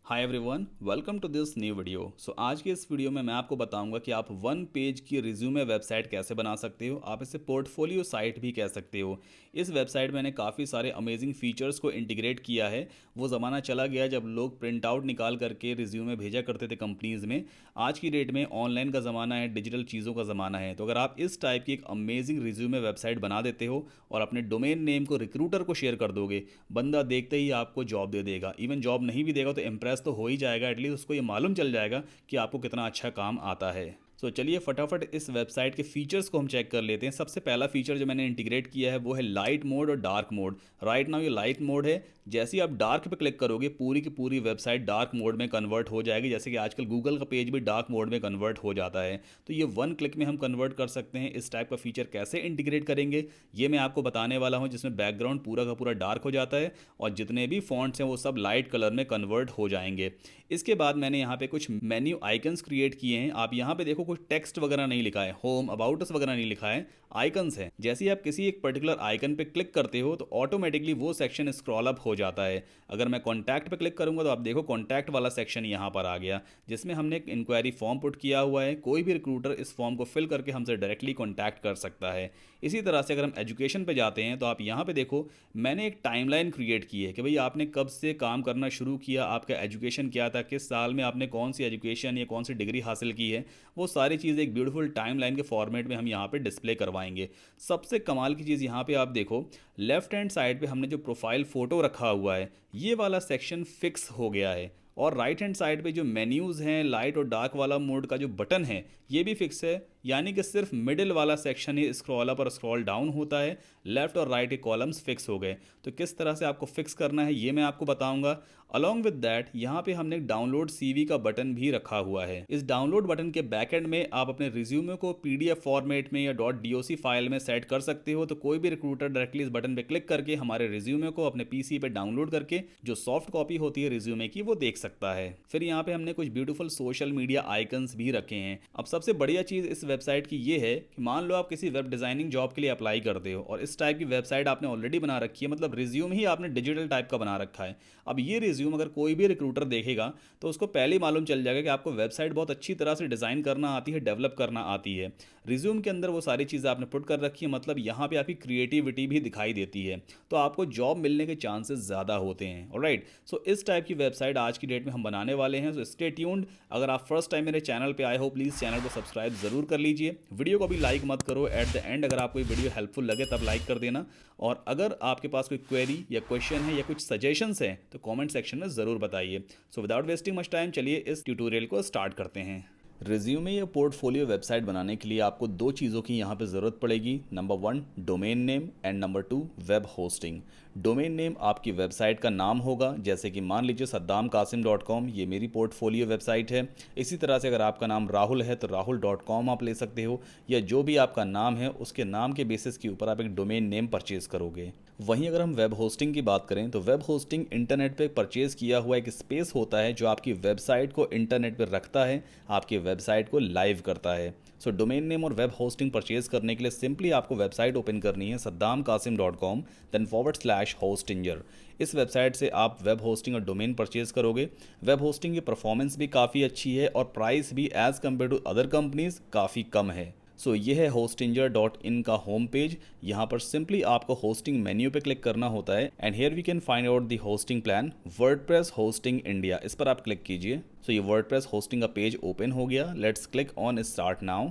Hi everyone, welcome to this new video. आज के इस वीडियो में मैं आपको बताऊंगा कि आप वन पेज की रिज्यूमे वेबसाइट कैसे बना सकते हो। आप इसे पोर्टफोलियो साइट भी कह सकते हो। इस वेबसाइट में मैंने काफ़ी सारे अमेजिंग फीचर्स को इंटीग्रेट किया है। वो ज़माना चला गया जब लोग प्रिंट आउट निकाल करके रिज्यूमे भेजा करते थे कंपनीज़ में। आज की डेट में ऑनलाइन का ज़माना है, डिजिटल चीज़ों का ज़माना है। तो अगर आप इस टाइप की एक अमेजिंग रिज्यूमे वेबसाइट बना देते हो और अपने डोमेन नेम को रिक्रूटर को शेयर कर दोगे, बंदा देखते ही आपको जॉब दे देगा। इवन जॉब नहीं भी देगा तो इम्प्रेस तो हो ही जाएगा, एटलीस्ट उसको ये मालूम चल जाएगा कि आपको कितना अच्छा काम आता है। चलिए फटाफट इस वेबसाइट के फीचर्स को हम चेक कर लेते हैं। सबसे पहला फीचर जो मैंने इंटीग्रेट किया है वो है लाइट मोड और डार्क मोड। राइट नाउ ये लाइट मोड है। जैसे ही आप डार्क पे क्लिक करोगे पूरी की पूरी वेबसाइट डार्क मोड में कन्वर्ट हो जाएगी। जैसे कि आजकल गूगल का पेज भी डार्क मोड में कन्वर्ट हो जाता है। तो ये वन क्लिक में हम कन्वर्ट कर सकते हैं। इस टाइप का फीचर कैसे इंटीग्रेट करेंगे ये मैं आपको बताने वाला हूँ, जिसमें बैकग्राउंड पूरा का पूरा डार्क हो जाता है और जितने भी फॉन्ट्स हैं वो सब लाइट कलर में कन्वर्ट हो जाएंगे। इसके बाद मैंने यहाँ पे कुछ मेन्यू आइकन्स क्रिएट किए हैं। आप यहाँ पे देखो, कुछ टेक्स्ट वगैरह नहीं लिखा है, होम अबाउट अस वगैरह नहीं लिखा है, आइकन्स है। जैसे ही आप किसी एक पर्टिकुलर आइकन पे क्लिक करते हो तो ऑटोमेटिकली वो सेक्शन स्क्रॉल अप हो जाता है। अगर मैं कॉन्टैक्ट पे क्लिक करूंगा तो आप देखो कॉन्टैक्ट वाला सेक्शन यहाँ पर आ गया, जिसमें हमने एक इंक्वायरी फॉर्म पुट किया हुआ है। कोई भी रिक्रूटर इस फॉर्म को फिल करके हमसे डायरेक्टली कॉन्टैक्ट कर सकता है। इसी तरह से अगर हम एजुकेशन पे जाते हैं तो आप यहाँ पे देखो, मैंने एक टाइमलाइन क्रिएट की है कि भाई आपने कब से काम करना शुरू किया, आपका एजुकेशन क्या था, किस साल में आपने कौन सी एजुकेशन या कौन सी डिग्री हासिल की है। वो सारी चीज़ें एक ब्यूटीफुल टाइमलाइन के फॉर्मेट में हम यहाँ पे डिस्प्ले करवाएंगे। सबसे कमाल की चीज़ यहाँ पे आप देखो, लेफ्ट हैंड साइड पे हमने जो प्रोफाइल फ़ोटो रखा हुआ है ये वाला सेक्शन फिक्स हो गया है। और राइट हैंड साइड पे जो मेन्यूज़ हैं, लाइट और डार्क वाला मोड का जो बटन है ये भी फिक्स है। यानी कि सिर्फ मिडिल वाला सेक्शन ही स्क्रॉल अप और स्क्रॉल डाउन होता है। लेफ्ट और राइट के कॉलम्स फिक्स हो गए। तो किस तरह से आपको फिक्स करना है ये मैं आपको बताऊंगा। अलॉन्ग विद दैट यहाँ पे हमने डाउनलोड सीवी का बटन भी रखा हुआ है। इस डाउनलोड बटन के बैक एंड में आप अपने रिज्यूमे को पीडीएफ फॉर्मेट में या .doc फाइल में सेट कर सकते हो। तो कोई भी रिक्रूटर डायरेक्टली इस बटन पे क्लिक करके हमारे रिज्यूमे को अपने पीसी पे डाउनलोड करके जो सॉफ्ट कॉपी होती है रिज्यूमे की वो देख सकता है। फिर यहाँ पे हमने कुछ ब्यूटीफुल सोशल मीडिया आइकन्स भी रखे हैं। अब सबसे बढ़िया चीज़ इस वेबसाइट की ये है कि मान लो आप किसी वेब डिज़ाइनिंग जॉब के लिए अप्लाई करते हो और इस टाइप की वेबसाइट आपने ऑलरेडी बना रखी है, मतलब रिज्यूम ही आपने डिजिटल टाइप का बना रखा है। अब ये रिज्यूम अगर कोई भी रिक्रूटर देखेगा तो उसको पहले ही मालूम चल जाएगा कि आपको वेबसाइट बहुत अच्छी तरह से डिज़ाइन करना आती है, डेवलप करना आती है। रिज्यूम के अंदर वो सारी चीज़ें आपने पुट कर रखी है, मतलब यहाँ पे आपकी क्रिएटिविटी भी दिखाई देती है। तो आपको जॉब मिलने के चांसेस ज़्यादा होते हैं। ऑलराइट, इस टाइप की वेबसाइट आज की डेट में हम बनाने वाले हैं। Stay tuned. अगर आप फर्स्ट टाइम मेरे चैनल पे आए हो प्लीज़ चैनल को सब्सक्राइब ज़रूर कर लीजिए। वीडियो को भी लाइक मत करो, एट द एंड अगर आपको ये वीडियो हेल्पफुल लगे तब लाइक कर देना। और अगर आपके पास कोई क्वेरी या क्वेश्चन है या कुछ सजेशंस हैं तो कमेंट सेक्शन में ज़रूर बताइए। विदाउट वेस्टिंग मच टाइम चलिए इस ट्यूटोरियल को स्टार्ट करते हैं। रिज्यूमे या पोर्टफोलियो वेबसाइट बनाने के लिए आपको दो चीज़ों की यहाँ पे ज़रूरत पड़ेगी। Number 1 domain name and number 2 web hosting. Domain name आपकी वेबसाइट का नाम होगा, जैसे कि मान लीजिए saddamkasim.com, ये मेरी पोर्टफोलियो वेबसाइट है। इसी तरह से अगर आपका नाम राहुल है तो rahul.com आप ले सकते हो, या जो भी आपका नाम है उसके नाम के बेसिस के ऊपर आप एक डोमेन नेम परचेज़ करोगे। वहीं अगर हम वेब होस्टिंग की बात करें तो वेब होस्टिंग इंटरनेट पे परचेज़ किया हुआ एक स्पेस होता है जो आपकी वेबसाइट को इंटरनेट पे रखता है, आपकी वेबसाइट को लाइव करता है। डोमेन नेम और वेब होस्टिंग परचेज करने के लिए सिंपली आपको वेबसाइट ओपन करनी है saddamkasim.com, देन /hostinger। इस वेबसाइट से आप वेब होस्टिंग और डोमेन परचेज करोगे। वेब होस्टिंग की परफॉर्मेंस भी काफ़ी अच्छी है और प्राइस भी as compare to other companies काफ़ी कम है। ये है hostinger.in का होम पेज। यहाँ पर सिंपली आपको होस्टिंग मेन्यू पे क्लिक करना होता है and here we can find out the hosting plan WordPress hosting India. इस पर आप क्लिक कीजिए। ये वर्डप्रेस होस्टिंग का पेज ओपन हो गया। Let's click on start now.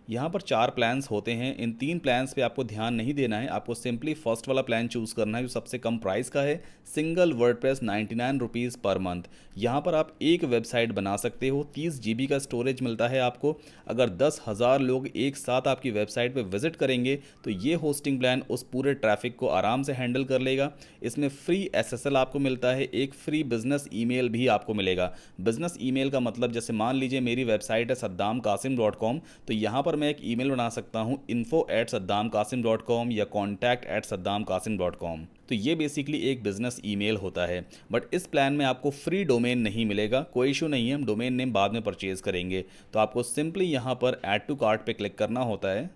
यहाँ पर 4 प्लान्स होते हैं। इन 3 प्लान्स पे आपको ध्यान नहीं देना है, आपको सिंपली फर्स्ट वाला प्लान चूज़ करना है जो सबसे कम प्राइस का है। Single WordPress 99 rupees per month. यहाँ पर आप एक वेबसाइट बना सकते हो। 30 GB का स्टोरेज मिलता है आपको। अगर 10,000 लोग एक साथ आपकी वेबसाइट पे विजिट करेंगे तो ये होस्टिंग प्लान उस पूरे ट्रैफिक को आराम से हैंडल कर लेगा। इसमें फ्री SSL आपको मिलता है, एक फ्री बिजनेस ईमेल भी आपको मिलेगा। बिजनेस ईमेल का मतलब जैसे मान लीजिए मेरी वेबसाइट है saddamkasim.com, तो यहाँ पर मैं एक ईमेल बना सकता हूँ info@saddamkasim.com या contact@saddamkasim.com। तो ये बेसिकली एक बिजनेस ईमेल होता है। बट इस प्लान में आपको फ्री डोमेन नहीं मिलेगा। कोई इशू नहीं है, हम डोमेन नेम बाद में परचेज करेंगे। तो आपको सिंपली यहाँ पर ऐड टू कार्ट पे क्लिक करना होता है।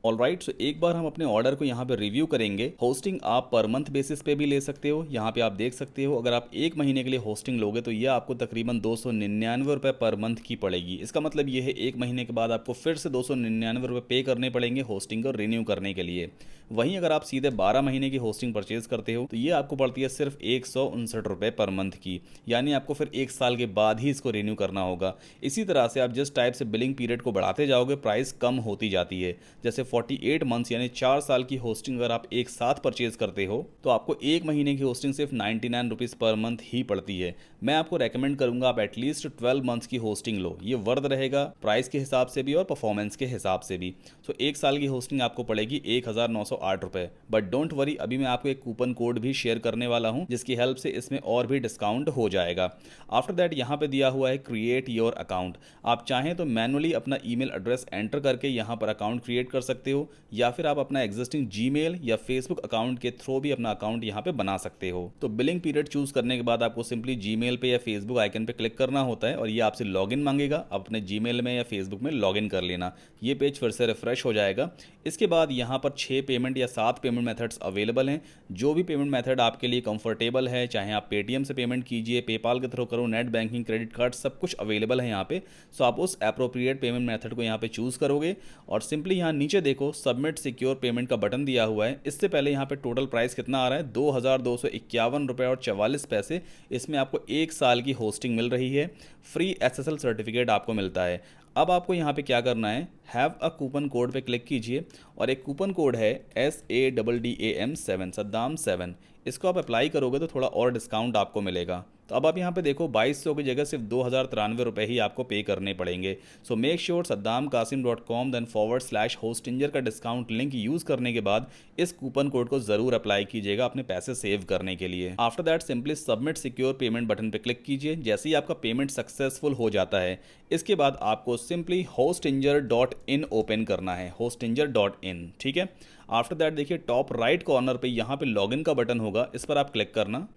ऑलराइट, सो एक बार हम अपने ऑर्डर को यहाँ पे रिव्यू करेंगे। होस्टिंग आप पर मंथ बेसिस पे भी ले सकते हो। यहाँ पे आप देख सकते हो अगर आप एक महीने के लिए होस्टिंग लोगे तो ये आपको तकरीबन 299 रुपये पर मंथ की पड़ेगी। इसका मतलब ये है एक महीने के बाद आपको फिर से 299 रुपये पे करने पड़ेंगे होस्टिंग को रिन्यू करने के लिए। वहीं अगर आप सीधे 12 महीने की होस्टिंग परचेज करते हो तो ये आपको पड़ती है सिर्फ 159 रुपये पर मंथ की, यानी आपको फिर एक साल के बाद ही इसको रिन्यू करना होगा। इसी तरह से आप जिस टाइप से बिलिंग पीरियड को बढ़ाते जाओगे प्राइस कम होती जाती है। जैसे 48 मंथ्स यानी 4 साल की होस्टिंग अगर आप एक साथ परचेज करते हो तो आपको एक महीने की होस्टिंग सिर्फ 99 रुपीज़ पर मंथ ही पड़ती है। मैं आपको रेकमेंड करूंगा आप एटलीस्ट 12 मंथ्स की होस्टिंग लो, ये वर्थ रहेगा प्राइस के हिसाब से भी और परफॉर्मेंस के हिसाब से भी। तो एक साल की होस्टिंग आपको पड़ेगी 1908 रुपये। बट डोंट वरी, अभी मैं आपको एक कूपन कोड भी शेयर करने वाला हूं जिसकी हेल्प से इसमें और भी डिस्काउंट हो जाएगा। आफ्टर दैट यहाँ पे दिया हुआ है क्रिएट योर अकाउंट। आप चाहें तो मैनुअली अपना ईमेल एड्रेस एंटर करके यहाँ पर अकाउंट क्रिएट कर सकते हो, या फिर आप अपना एग्जिस्टिंग जीमेल या फेसबुक अकाउंट के थ्रू भी अपना अकाउंट यहाँ पे बना सकते हो। तो बिलिंग पीरियड चूज करने के बाद आपको सिंपली जीमेल पे या फेसबुक आइकन पे क्लिक करना होता है और ये आपसे लॉगिन मांगेगा। अपने जीमेल में या फेसबुक में लॉगिन कर लेना, ये पेज फिर से रिफ्रेश हो जाएगा। इसके बाद यहाँ पर 6 पेमेंट या 7 पेमेंट मेथड्स अवेलेबल हैं। जो भी पेमेंट मेथड आपके लिए कंफर्टेबल है, चाहे आप पेटीएम से पेमेंट कीजिए, पेपाल के थ्रू करो, नेट बैंकिंग, क्रेडिट कार्ड, सब कुछ अवेलेबल है यहाँ पे। सो आप उस एप्रोप्रिएट पेमेंट मेथड को यहाँ पे चूज करोगे और सिंपली यहाँ नीचे देखो सबमिट सिक्योर पेमेंट का बटन दिया हुआ है। इससे पहले यहाँ पे टोटल प्राइस कितना आ रहा है, 2251 रुपये और 44 पैसे। इसमें आपको एक साल की होस्टिंग मिल रही है, फ्री एसएसएल सर्टिफिकेट आपको मिलता है। अब आपको यहाँ पे क्या करना है, हैव अ कूपन कोड पे क्लिक कीजिए और एक कूपन कोड है SADDAM7 सद्दाम 7। इसको आप अप्लाई करोगे तो थोड़ा और डिस्काउंट आपको मिलेगा। तो अब आप यहाँ पे देखो 2200 की जगह सिर्फ 2093 रुपये ही आपको पे करने पड़ेंगे। So make sure saddamkasim.com then /hostinjer का डिस्काउंट लिंक यूज़ करने के बाद इस कूपन कोड को ज़रूर अप्लाई कीजिएगा अपने पैसे सेव करने के लिए। After that simply submit secure payment button पे क्लिक कीजिए। जैसे ही आपका पेमेंट सक्सेसफुल हो जाता है इसके बाद आपको सिंपली hostinjer.in ओपन करना है, hostinjer.in, ठीक है। आफ्टर दैट देखिए टॉप राइट कॉर्नर पे यहाँ पे लॉगिन का बटन होगा, इस पर आप क्लिक करना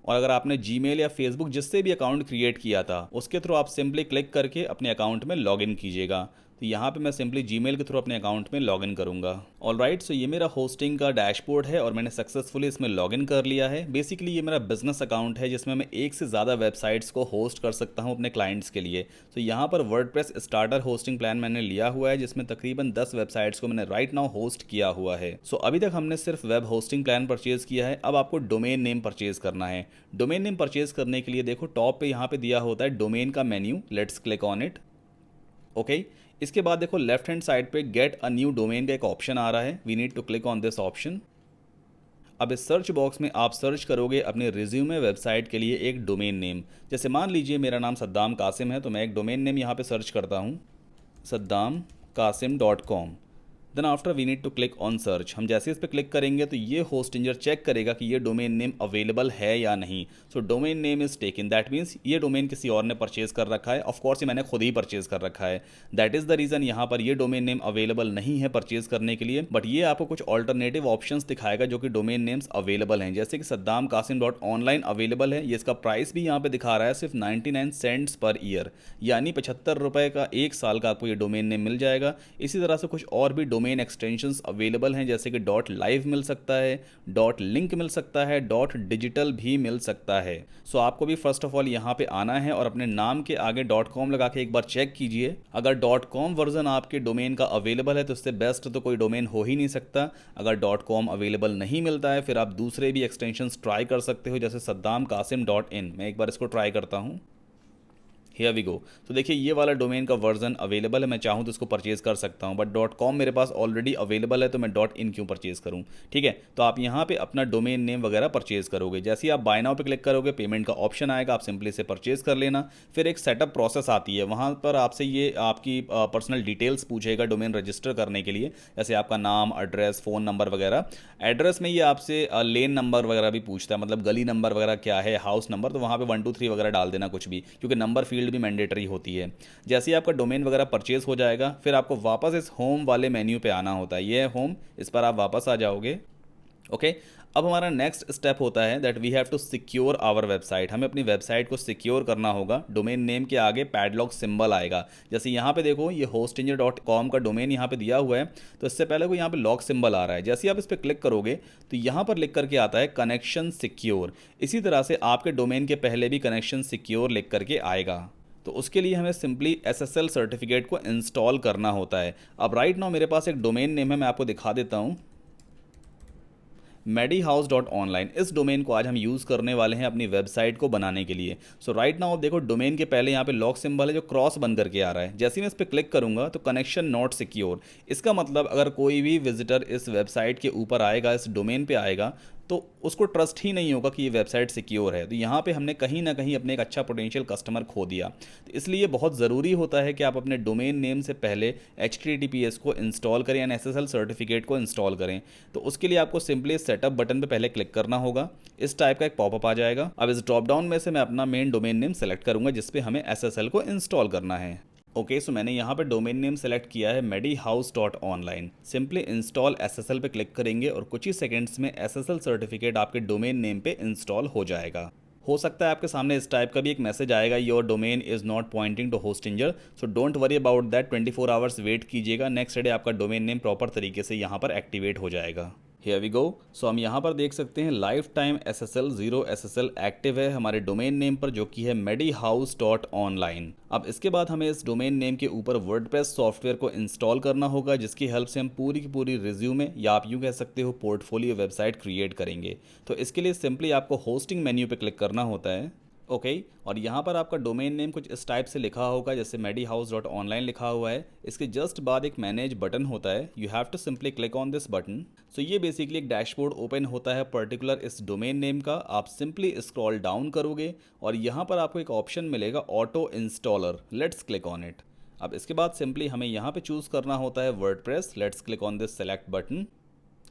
और अगर आपने जीमेल या फेसबुक जिससे भी अकाउंट क्रिएट किया था उसके थ्रू आप सिंपली क्लिक करके अपने अकाउंट में लॉगिन कीजिएगा। तो यहाँ पे मैं सिंपली जीमेल के थ्रू अपने अकाउंट में लॉगिन करूँगा। ऑलराइट, सो ये मेरा होस्टिंग का डैशबोर्ड है और मैंने सक्सेसफुली इसमें लॉगिन कर लिया है। बेसिकली ये मेरा बिजनेस अकाउंट है जिसमें मैं एक से ज़्यादा वेबसाइट्स को होस्ट कर सकता हूँ अपने क्लाइंट्स के लिए। तो यहाँ पर वर्डप्रेस स्टार्टर होस्टिंग प्लान मैंने लिया हुआ है जिसमें तकरीबन 10 वेबसाइट्स को मैंने राइट नाउ होस्ट किया हुआ है। सो अभी तक हमने सिर्फ वेब होस्टिंग प्लान परचेज किया है, अब आपको डोमेन नेम परचेज करना है। डोमेन नेम परचेज करने के लिए देखो टॉप पे यहाँ पे दिया होता है डोमेन का menu, let's click on it. Okay, इसके बाद देखो लेफ्ट हैंड साइड पे गेट अ न्यू डोमेन का एक ऑप्शन आ रहा है, we need to click on this option. अब इस सर्च बॉक्स में आप सर्च करोगे अपने रिज्यूमे वेबसाइट के लिए एक डोमेन नेम। जैसे मान लीजिए मेरा नाम सद्दाम कासिम है तो मैं एक डोमेन नेम यहाँ पे सर्च करता हूँ, saddamkasim.com। Then after we need to click on search. हम जैसे इस पर क्लिक करेंगे तो ये होस्टिंजर चेक करेगा कि ये डोमेन नेम अवेलेबल है या नहीं। So domain name is taken, that means ये डोमेन किसी और ने परचेज कर रखा है। ऑफ कोर्स ये मैंने खुद ही परचेज कर रखा है, दैट इज द रीजन यहाँ पर ये डोमेन नेम अवेलेबल नहीं है परचेज करने के लिए। बट ये आपको कुछ ऑल्टरनेटिव ऑप्शंस दिखाएगा जो कि डोमेन नेम्स अवेलेबल हैं, जैसे कि saddamkasim.online अवेलेबल है। ये इसका प्राइस भी यहाँ पे दिखा रहा है सिर्फ 99 सेंट्स पर ईयर, यानी 75 रुपये का एक साल का आपको ये डोमेन नेम मिल जाएगा। इसी तरह से कुछ और भी डोमेन एक्सटेंशंस अवेलेबल हैं जैसे कि .live मिल सकता है, .link मिल सकता है, .digital भी मिल सकता है। सो आपको भी फर्स्ट ऑफ ऑल यहाँ पे आना है और अपने नाम के आगे .com लगा के एक बार चेक कीजिए। अगर .com वर्जन आपके डोमेन का अवेलेबल है तो इससे बेस्ट तो कोई डोमेन हो ही नहीं सकता। अगर .com अवेलेबल नहीं मिलता है फिर आप दूसरे भी एक्सटेंशंस ट्राई कर सकते हो, जैसे saddamkasim.in। मैं एक बार इसको ट्राई करता हूँ, हियर वी गो। तो देखिए ये वाला डोमेन का वर्जन अवेलेबल है, मैं चाहूँ तो इसको परचेज कर सकता हूँ, बट .com मेरे पास ऑलरेडी अवेलेबल है तो मैं .in क्यों परचेज करूँ। ठीक है, तो आप यहाँ पे अपना डोमेन नेम वगैरह परचेज करोगे। जैसे ही आप बाय नाउ पे क्लिक करोगे पेमेंट का ऑप्शन आएगा, आप सिंपली से परचेज कर लेना। फिर एक सेटअप प्रोसेस आती है, वहाँ पर आपसे ये आपकी पर्सनल डिटेल्स पूछेगा डोमेन रजिस्टर करने के लिए, जैसे आपका नाम, एड्रेस, फ़ोन नंबर वगैरह। एड्रेस में ये आपसे लेन नंबर वगैरह भी पूछता है, मतलब गली नंबर वगैरह क्या है, हाउस नंबर, तो वहाँ पे 1 2 3 वगैरह डाल देना कुछ भी, क्योंकि नंबर फील्ड भी मैंडेटरी होती है। जैसे ही आपका डोमेन वगैरह परचेज हो जाएगा फिर आपको वापस इस होम वाले मेन्यू पे आना होता है, ये है होम, इस पर आप वापस आ जाओगे। ओके, अब हमारा नेक्स्ट स्टेप होता है that we have to secure our website. हमें अपनी वेबसाइट को सिक्योर करना होगा। डोमेन नेम के आगे पैडलॉक सिंबल आएगा। जैसे यहाँ पे देखो, ये hostinger.com का डोमेन यहाँ पे दिया हुआ है, तो इससे पहले को यहाँ पे लॉक सिंबल आ रहा है। जैसे ही आप इस पर क्लिक करोगे तो यहाँ पर लिख करके आता है कनेक्शन सिक्योर। इसी तरह से आपके डोमेन के पहले भी कनेक्शन सिक्योर लिख करके आएगा। तो उसके लिए हमें सिंपली SSL सर्टिफिकेट को इंस्टॉल करना होता है। अब राइट नाउ मेरे पास एक डोमेन नेम है, मैं आपको दिखा देता हूँ, medihouse.online। इस डोमेन को आज हम यूज़ करने वाले हैं अपनी वेबसाइट को बनाने के लिए। सो राइट नाउ आप देखो, डोमेन के पहले यहाँ पे लॉक सिंबल है जो क्रॉस बन करके आ रहा है। जैसे ही मैं इस पर क्लिक करूँगा तो कनेक्शन नॉट सिक्योर। इसका मतलब अगर कोई भी विजिटर इस वेबसाइट के ऊपर आएगा, इस डोमेन पे आएगा, तो उसको ट्रस्ट ही नहीं होगा कि ये वेबसाइट सिक्योर है। तो यहाँ पे हमने कहीं ना कहीं अपने एक अच्छा पोटेंशियल कस्टमर खो दिया। तो इसलिए बहुत ज़रूरी होता है कि आप अपने डोमेन नेम से पहले HTTPS को इंस्टॉल करें यानी SSL सर्टिफिकेट को इंस्टॉल करें। तो उसके लिए आपको सिंपली सेटअप बटन पे पहले क्लिक करना होगा। इस टाइप का एक पॉपअप आ जाएगा। अब इस ड्रॉप डाउन में से मैं अपना मेन डोमेन नेम सेलेक्ट करूँगा जिसपे हमें SSL को इंस्टॉल करना है। ओके, सो मैंने यहाँ पे डोमेन नेम सेलेक्ट किया है medihouse.online। सिंपली इंस्टॉल SSL पे क्लिक करेंगे और कुछ ही सेकंड्स में SSL सर्टिफिकेट आपके डोमेन नेम पे इंस्टॉल हो जाएगा। हो सकता है आपके सामने इस टाइप का भी एक मैसेज आएगा, your domain is not pointing to Hostinger, so don't worry about that. 24 hours wait कीजिएगा, नेक्स्ट डे आपका डोमेन नेम प्रॉपर तरीके से यहाँ पर एक्टिवेट हो जाएगा। Here we go. सो हम यहाँ पर देख सकते हैं life time SSL 0 SSL active है हमारे डोमेन नेम पर, जो कि है medihouse.online। अब इसके बाद हमें इस डोमेन नेम के ऊपर वर्डप्रेस सॉफ्टवेयर को इंस्टॉल करना होगा, जिसकी हेल्प से हम पूरी की पूरी रिज्यूमे या आप यूँ कह सकते हो पोर्टफोलियो वेबसाइट क्रिएट करेंगे। तो इसके लिए सिंपली आपको होस्टिंग मेन्यू पे क्लिक करना होता है। ओके, और यहाँ पर आपका डोमेन नेम कुछ इस टाइप से लिखा होगा, जैसे medihouse.online लिखा हुआ है। इसके जस्ट बाद एक मैनेज बटन होता है, you have to simply click on this button. So ये बेसिकली एक डैशबोर्ड ओपन होता है पर्टिकुलर इस डोमेन नेम का। आप सिंपली स्क्रॉल डाउन करोगे और यहाँ पर आपको एक ऑप्शन मिलेगा auto installer, let's click on it. अब इसके बाद सिंपली हमें यहाँ पे चूज़ करना होता है WordPress, let's click on this select button.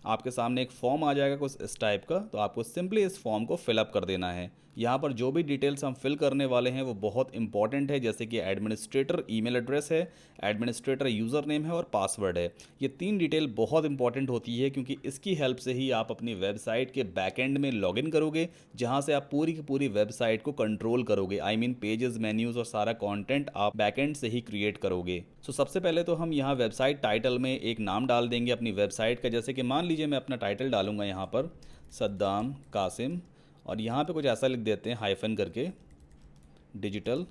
आपके सामने एक फॉर्म आ जाएगा कुछ इस टाइप का, तो आपको सिंपली इस फॉर्म को फिलअप कर देना है। यहाँ पर जो भी डिटेल्स हम फिल करने वाले हैं वो बहुत इंपॉर्टेंट है, जैसे कि एडमिनिस्ट्रेटर ईमेल एड्रेस है, एडमिनिस्ट्रेटर यूज़र नेम है और पासवर्ड है। ये 3 डिटेल बहुत इंपॉर्टेंट होती है, क्योंकि इसकी हेल्प से ही आप अपनी वेबसाइट के बैकएंड में लॉगिन करोगे, जहाँ से आप पूरी की पूरी वेबसाइट को कंट्रोल करोगे। आई मीन पेजेस, मेन्यूज़ और सारा कॉन्टेंट आप बैकएंड से ही क्रिएट करोगे। सो सबसे पहले तो हम यहाँ वेबसाइट टाइटल में एक नाम डाल देंगे अपनी वेबसाइट का। जैसे कि मान लीजिए मैं अपना टाइटल डालूंगा यहाँ पर सद्दाम कासिम, और यहाँ पे कुछ ऐसा लिख देते हैं हाइफन करके डिजिटल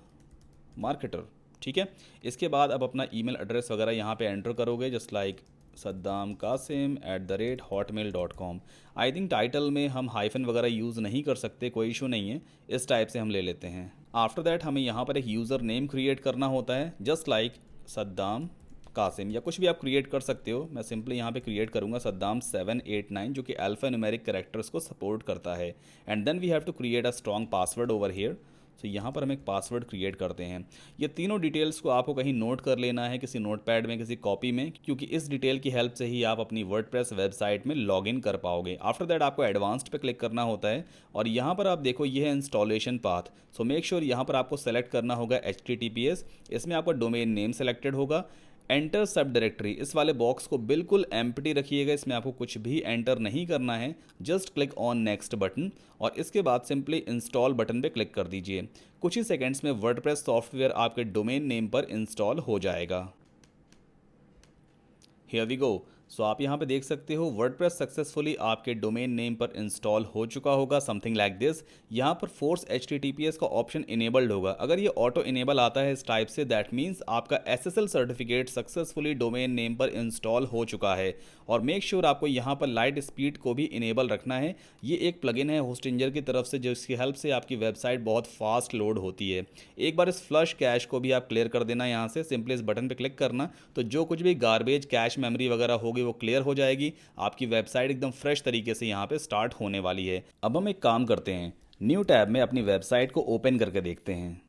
मार्केटर। ठीक है, इसके बाद अब अपना ईमेल एड्रेस वगैरह यहाँ पे एंटर करोगे, just like saddamkasim@hotmail.com। I think title में हम हाइफन वगैरह यूज़ नहीं कर सकते, कोई इशू नहीं है, इस टाइप से हम ले लेते हैं। आफ्टर दैट हमें यहाँ पर एक यूज़र नेम क्रिएट करना होता है, जस्ट लाइक सद्दाम कासिम, या कुछ भी आप क्रिएट कर सकते हो। मैं सिंपली यहाँ पे क्रिएट करूँगा सद्दाम 789, जो कि अल्फ़ा न्यूमेरिक कैरेक्टर्स को सपोर्ट करता है। And then we have to create a strong password over here. तो यहाँ पर हम एक पासवर्ड क्रिएट करते हैं। ये तीनों डिटेल्स को आपको कहीं नोट कर लेना है, किसी नोटपैड में, किसी कॉपी में, क्योंकि इस डिटेल की हेल्प से ही आप अपनी वर्डप्रेस वेबसाइट में लॉगिन कर पाओगे। आफ्टर दैट आपको एडवांस्ड पे क्लिक करना होता है और यहाँ पर आप देखो ये है इंस्टॉलेशन पाथ। सो मेक श्योर यहाँ पर आपको सेलेक्ट करना होगा HTTPS। इसमें आपका डोमेन नेम सेलेक्टेड होगा। एंटर सब डायरेक्टरी, इस वाले बॉक्स को बिल्कुल एम्प्टी रखिएगा, इसमें आपको कुछ भी एंटर नहीं करना है। Just click on next button और इसके बाद सिंपली इंस्टॉल बटन पे क्लिक कर दीजिए। कुछ ही सेकंड्स में वर्डप्रेस सॉफ्टवेयर आपके डोमेन नेम पर इंस्टॉल हो जाएगा। Here we go. सो आप यहाँ पे देख सकते हो वर्डप्रेस सक्सेसफुली आपके डोमेन नेम पर इंस्टॉल हो चुका होगा, समथिंग लाइक दिस। यहाँ पर फोर्स HTTPS का ऑप्शन इनेबल्ड होगा। अगर ये ऑटो इनेबल आता है इस टाइप से, दैट मीन्स आपका SSL certificate successfully domain name पर इंस्टॉल हो चुका है। और मेक श्योर आपको यहाँ पर लाइट स्पीड को भी इनेबल रखना है। ये एक प्लगइन है होस्टिंजर की तरफ से, जिसकी हेल्प से आपकी वेबसाइट बहुत फास्ट लोड होती है। एक बार इस फ्लश कैश को भी आप क्लियर कर देना यहाँ से, सिंपली इस बटन पर क्लिक करना, तो जो कुछ भी गार्बेज कैश मेमोरी वगैरह होगी वो क्लियर हो जाएगी। आपकी वेबसाइट एकदम फ्रेश तरीके से यहाँ पे स्टार्ट होने वाली है। अब हम एक काम करते हैं, न्यू टैब में अपनी वेबसाइट को ओपन करके देखते हैं।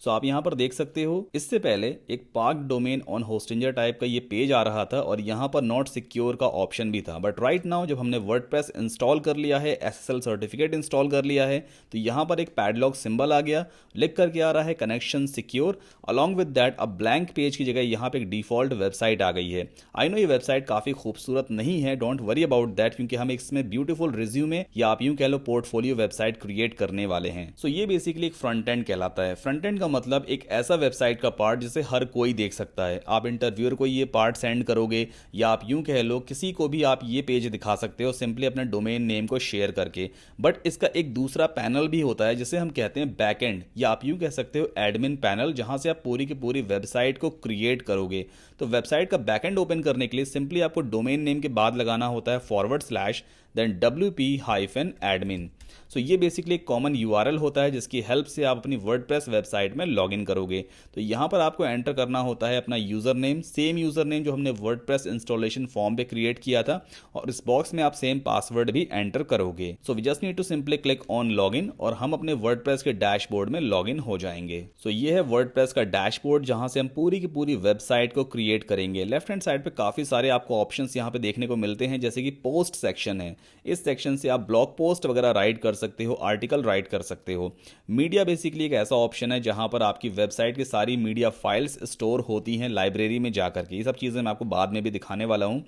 सो आप यहाँ पर देख सकते हो, इससे पहले एक park domain on Hostinger type का ये पेज आ रहा था और यहाँ पर नॉट सिक्योर का ऑप्शन भी था। बट राइट नाउ जब हमने वर्डप्रेस इंस्टॉल कर लिया है, SSL सर्टिफिकेट इंस्टॉल कर लिया है, तो यहाँ पर एक पैडलॉक सिंबल आ गया, लिख करके आ रहा है connection secure. Along with that अब ब्लैंक पेज की जगह यहाँ पे एक डिफॉल्ट वेबसाइट आ गई है। आई नो ये वेबसाइट काफ़ी खूबसूरत नहीं है, डोंट वरी अबाउट दैट, क्योंकि हम इसमें ब्यूटीफुल रिज्यूमे या आप यूँ कह लो पोर्टफोलियो वेबसाइट क्रिएट करने वाले हैं। सो ये बेसिकली एक फ्रंट एंड कहलाता है। फ्रंट एंड का मतलब एक ऐसा वेबसाइट का पार्ट जिसे हर कोई देख सकता है। आप इंटरव्यूअर को ये पार्ट सेंड करोगे या आप यूं कह लो किसी को भी आप ये पेज दिखा सकते हो सिंपली अपने डोमेन नेम को शेयर करके। बट इसका एक दूसरा पैनल भी होता है जिसे हम कहते हैं बैकएंड, या आप यूं कह सकते हो एडमिन पैनल, जहां से आप पूरी की पूरी वेबसाइट को क्रिएट करोगे। तो वेबसाइट का बैकएंड ओपन करने के लिए सिंपली आपको डोमेन नेम के बाद लगाना होता है / देन WP-admin। सो ये बेसिकली एक कॉमन URL होता है जिसकी हेल्प से आप अपनी वर्डप्रेस वेबसाइट में लॉगिन करोगे। तो यहाँ पर आपको एंटर करना होता है अपना user name, same user name जो हमने वर्डप्रेस इंस्टॉलेशन फॉर्म पे क्रिएट किया था, और इस बॉक्स में आप सेम पासवर्ड भी एंटर करोगे। So we just need to simply click on login और हम अपने वर्डप्रेस के डैशबोर्ड में लॉगिन हो जाएंगे। सो ये है वर्डप्रेस का डैशबोर्ड जहाँ से हम पूरी की पूरी वेबसाइट को क्रिएट करेंगे। लेफ्ट हैंड साइड पे काफ़ी सारे आपको ऑप्शंस यहाँ पे देखने को मिलते हैं, जैसे कि पोस्ट सेक्शन है। इस सेक्शन से आप ब्लॉग पोस्ट वगैरह राइट कर सकते हो, आर्टिकल राइट कर सकते हो। मीडिया बेसिकली एक ऐसा ऑप्शन है जहां पर आपकी वेबसाइट की सारी मीडिया फाइल्स स्टोर होती हैं लाइब्रेरी में जाकर के। ये सब चीज़ें मैं आपको बाद में भी दिखाने वाला हूं।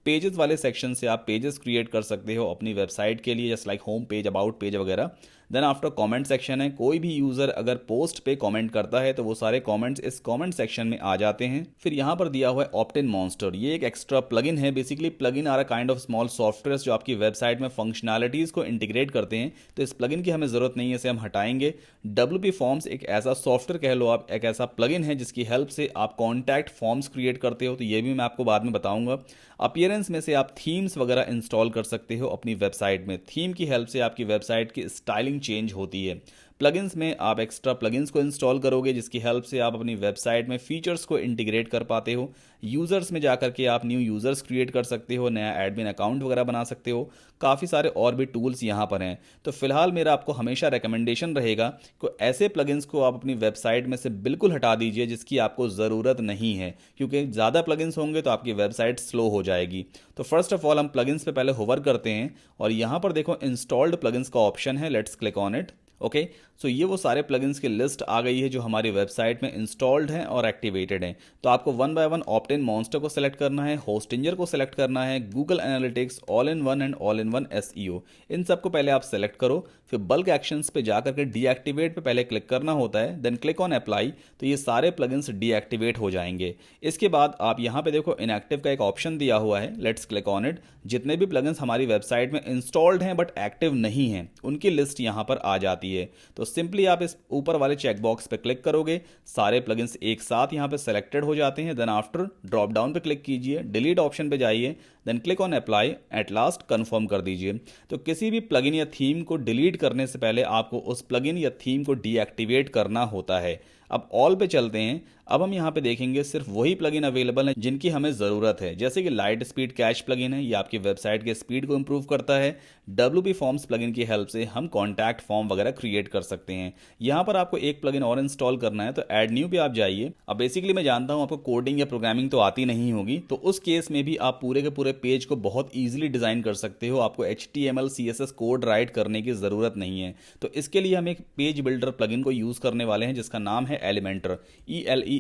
पेजेस वाले सेक्शन से आप पेजेस क्रिएट कर सकते हो अपनी वेबसाइट के लिए, just like home page, about page वगैरह। देन आफ्टर कमेंट सेक्शन है, कोई भी यूज़र अगर पोस्ट पे कमेंट करता है तो वो सारे कमेंट्स इस कमेंट सेक्शन में आ जाते हैं। फिर यहाँ पर दिया हुआ है ऑप्ट-इन मॉन्स्टर। ये एक एक्स्ट्रा प्लगइन है। Basically plugin are a kind of small software जो आपकी वेबसाइट में फंक्शनैलिटीज़ को इंटीग्रेट करते हैं। तो इस प्लगइन की हमें ज़रूरत नहीं है, इसे हम हटाएंगे। WP फॉर्म्स एक ऐसा सॉफ्टवेयर कह लो आप, एक ऐसा प्लगइन है जिसकी हेल्प से आप कॉन्टैक्ट फॉर्म्स क्रिएट करते हो। तो ये भी मैं आपको बाद में बताऊंगा। अपीयरेंस में से आप थीम्स वगैरह इंस्टॉल कर सकते हो अपनी वेबसाइट में। थीम की हेल्प से आपकी वेबसाइट की स्टाइलिंग चेंज होती है। प्लगइन्स में आप एक्स्ट्रा प्लगइन्स को इंस्टॉल करोगे जिसकी हेल्प से आप अपनी वेबसाइट में फीचर्स को इंटीग्रेट कर पाते हो। यूज़र्स में जाकर के आप न्यू यूज़र्स क्रिएट कर सकते हो, नया एडमिन अकाउंट वगैरह बना सकते हो। काफ़ी सारे और भी टूल्स यहाँ पर हैं। तो फिलहाल मेरा आपको हमेशा रिकमेंडेशन रहेगा कि ऐसे प्लगइन्स को आप अपनी वेबसाइट में से बिल्कुल हटा दीजिए जिसकी आपको ज़रूरत नहीं है, क्योंकि ज़्यादा प्लगइन्स होंगे तो आपकी वेबसाइट स्लो हो जाएगी। तो फर्स्ट ऑफ ऑल हम प्लगइन्स पे पहले होवर करते हैं और यहाँ पर देखो इंस्टॉल्ड प्लगइन्स का ऑप्शन है। Let's click on it. Okay, so ये वो सारे प्लगइन्स की लिस्ट आ गई है जो हमारी वेबसाइट में इंस्टॉल्ड हैं और एक्टिवेटेड हैं। तो आपको one by one opt-in monster को सेलेक्ट करना है, होस्टिंजर को सेलेक्ट करना है, Google analytics, all in one and all in one SEO, इन सबको पहले आप सेलेक्ट करो। फिर बल्क एक्शंस पे जाकर के डीएक्टिवेट पे पहले क्लिक करना होता है, देन क्लिक ऑन अप्लाई। तो ये सारे प्लगइन्स डीएक्टिवेट हो जाएंगे। इसके बाद आप यहाँ पे देखो इनएक्टिव का एक ऑप्शन दिया हुआ है, लेट्स क्लिक ऑन इट। जितने भी प्लगइन्स हमारी वेबसाइट में इंस्टॉल्ड हैं बट एक्टिव नहीं हैं, उनकी लिस्ट यहाँ पर आ जाती है। तो सिंपली आप इस ऊपर वाले चेकबॉक्स पे क्लिक करोगे, सारे प्लगइन्स एक साथ यहाँ पे सेलेक्टेड हो जाते हैं। देन आफ्टर ड्रॉप डाउन पे क्लिक कीजिए, डिलीट ऑप्शन पे जाइए, then click on apply, at last confirm कर दीजिए। तो किसी भी प्लगइन या थीम को डिलीट करने से पहले आपको उस प्लगइन या थीम को डीएक्टिवेट करना होता है। अब ऑल पे चलते हैं। अब हम यहाँ पे देखेंगे सिर्फ वही प्लगइन अवेलेबल हैं जिनकी हमें ज़रूरत है, जैसे कि लाइट स्पीड कैश प्लगइन है, ये आपकी वेबसाइट के स्पीड को इंप्रूव करता है। WP फॉर्म्स प्लगइन की हेल्प से हम कॉन्टैक्ट फॉर्म वगैरह क्रिएट कर सकते हैं। यहाँ पर आपको एक प्लगइन और इंस्टॉल करना है, तो ऐड न्यू पे आप जाइए। अब बेसिकली मैं जानता हूँ आपको कोडिंग या प्रोग्रामिंग तो आती नहीं होगी, तो उस केस में भी आप पूरे के पूरे पेज को बहुत ईजिली डिज़ाइन कर सकते हो। आपको HTML CSS कोड राइट करने की ज़रूरत नहीं है। तो इसके लिए हम एक पेज बिल्डर प्लगइन को यूज़ करने वाले हैं जिसका नाम है एलिमेंटर,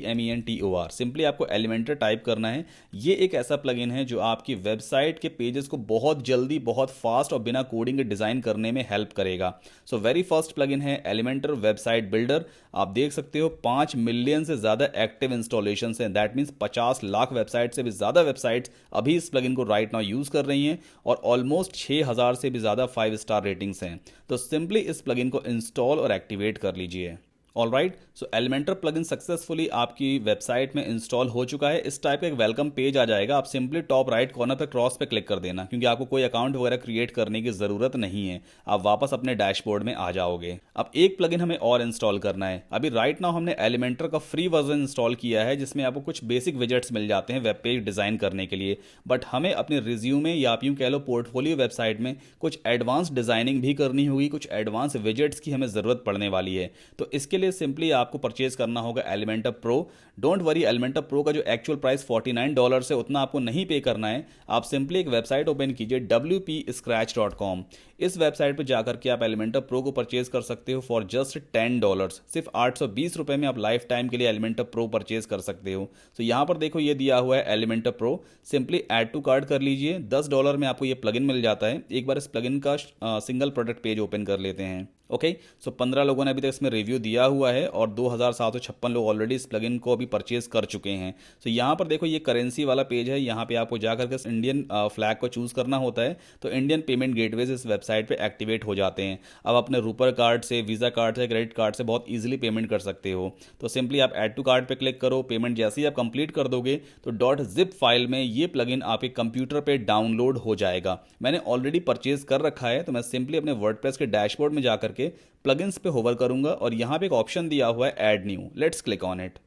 ELEMENTOR। सिंपली आपको एलिमेंटर टाइप करना है। ये एक ऐसा प्लगइन है जो आपकी वेबसाइट के पेजेस को बहुत जल्दी, बहुत फास्ट और बिना कोडिंग के डिज़ाइन करने में हेल्प करेगा। सो वेरी फर्स्ट प्लगइन है एलिमेंटर वेबसाइट बिल्डर। आप देख सकते हो 5 मिलियन से ज़्यादा एक्टिव इंस्टॉलेशन हैं। दैट मीन्स 50 लाख वेबसाइट से भी ज़्यादा वेबसाइट्स अभी इस प्लगइन को राइट नाउ यूज़ कर रही हैं और ऑलमोस्ट 6000 से भी ज़्यादा 5 स्टार रेटिंग्स हैं। तो सिंपली इस प्लगइन को इंस्टॉल और एक्टिवेट कर लीजिए। ऑल राइट, सो एलिमेंटर प्लगइन सक्सेसफुली आपकी वेबसाइट में इंस्टॉल हो चुका है। इस टाइप का एक वेलकम पेज आ जाएगा। आप सिंपली टॉप राइट कॉर्नर पे क्रॉस पे क्लिक कर देना, क्योंकि आपको कोई अकाउंट वगैरह क्रिएट करने की ज़रूरत नहीं है। आप वापस अपने डैशबोर्ड में आ जाओगे। अब एक प्लगइन हमें और इंस्टॉल करना है। अभी राइट नाउ हमने एलिमेंटर का फ्री वर्जन इंस्टॉल किया है जिसमें आपको कुछ बेसिक विजेट्स मिल जाते हैं वेब पेज डिज़ाइन करने के लिए। बट हमें अपने रिज्यूमे या आप यूँ कह लो पोर्टफोलियो वेबसाइट में कुछ एडवांस डिज़ाइनिंग भी करनी होगी, कुछ एडवांस विजेट्स की हमें ज़रूरत पड़ने वाली है। तो इसके लिए सिंपली आपको परचेज करना होगा Elementor pro. Don't worry, Elementor pro का जो एक्चुअल प्राइस $49 है उतना आपको नहीं पे करना है। आप सिंपली एक वेबसाइट ओपन कीजिए wpscratch.com। इस वेबसाइट पर जाकर के आप एलिमेंटर प्रो को परचेज कर सकते हो फॉर जस्ट $10। सिर्फ 820 रुपये में आप लाइफ टाइम के लिए एलिमेंटर प्रो परचेज कर सकते हो। तो यहाँ पर देखो ये दिया हुआ है Elementor Pro, simply add to cart कर लीजिए। $10 में आपको ये प्लगइन मिल जाता है। एक बार इस प्लगइन का सिंगल प्रोडक्ट पेज ओपन कर लेते हैं। ओके, सो 15 लोगों ने अभी तक इसमें रिव्यू दिया हुआ है और 2756 लोग ऑलरेडी इस प्लगइन को अभी परचेज कर चुके हैं। सो यहाँ पर देखो ये करेंसी वाला पेज है। यहाँ पे आपको जाकर के इंडियन फ्लैग को चूज़ करना होता है तो इंडियन पेमेंट गेटवेज इस वेबसाइट पे एक्टिवेट हो जाते हैं। अब अपने रूपर कार्ड से, वीज़ा कार्ड से, क्रेडिट कार्ड से बहुत ईजिली पेमेंट कर सकते हो। तो सिंपली आप ऐड टू कार्ड पे क्लिक करो। पेमेंट जैसे ही आप कंप्लीट कर दोगे तो .zip फाइल में ये प्लगइन आपके कंप्यूटर पे डाउनलोड हो जाएगा। मैंने ऑलरेडी परचेज कर रखा है तो मैं सिंपली अपने वर्डप्रेस के डैशबोर्ड में जाकर के प्लगइन्स पे होवर करूंगा और यहाँ पे एक ऑप्शन दिया हुआ है add new. Let's click on it.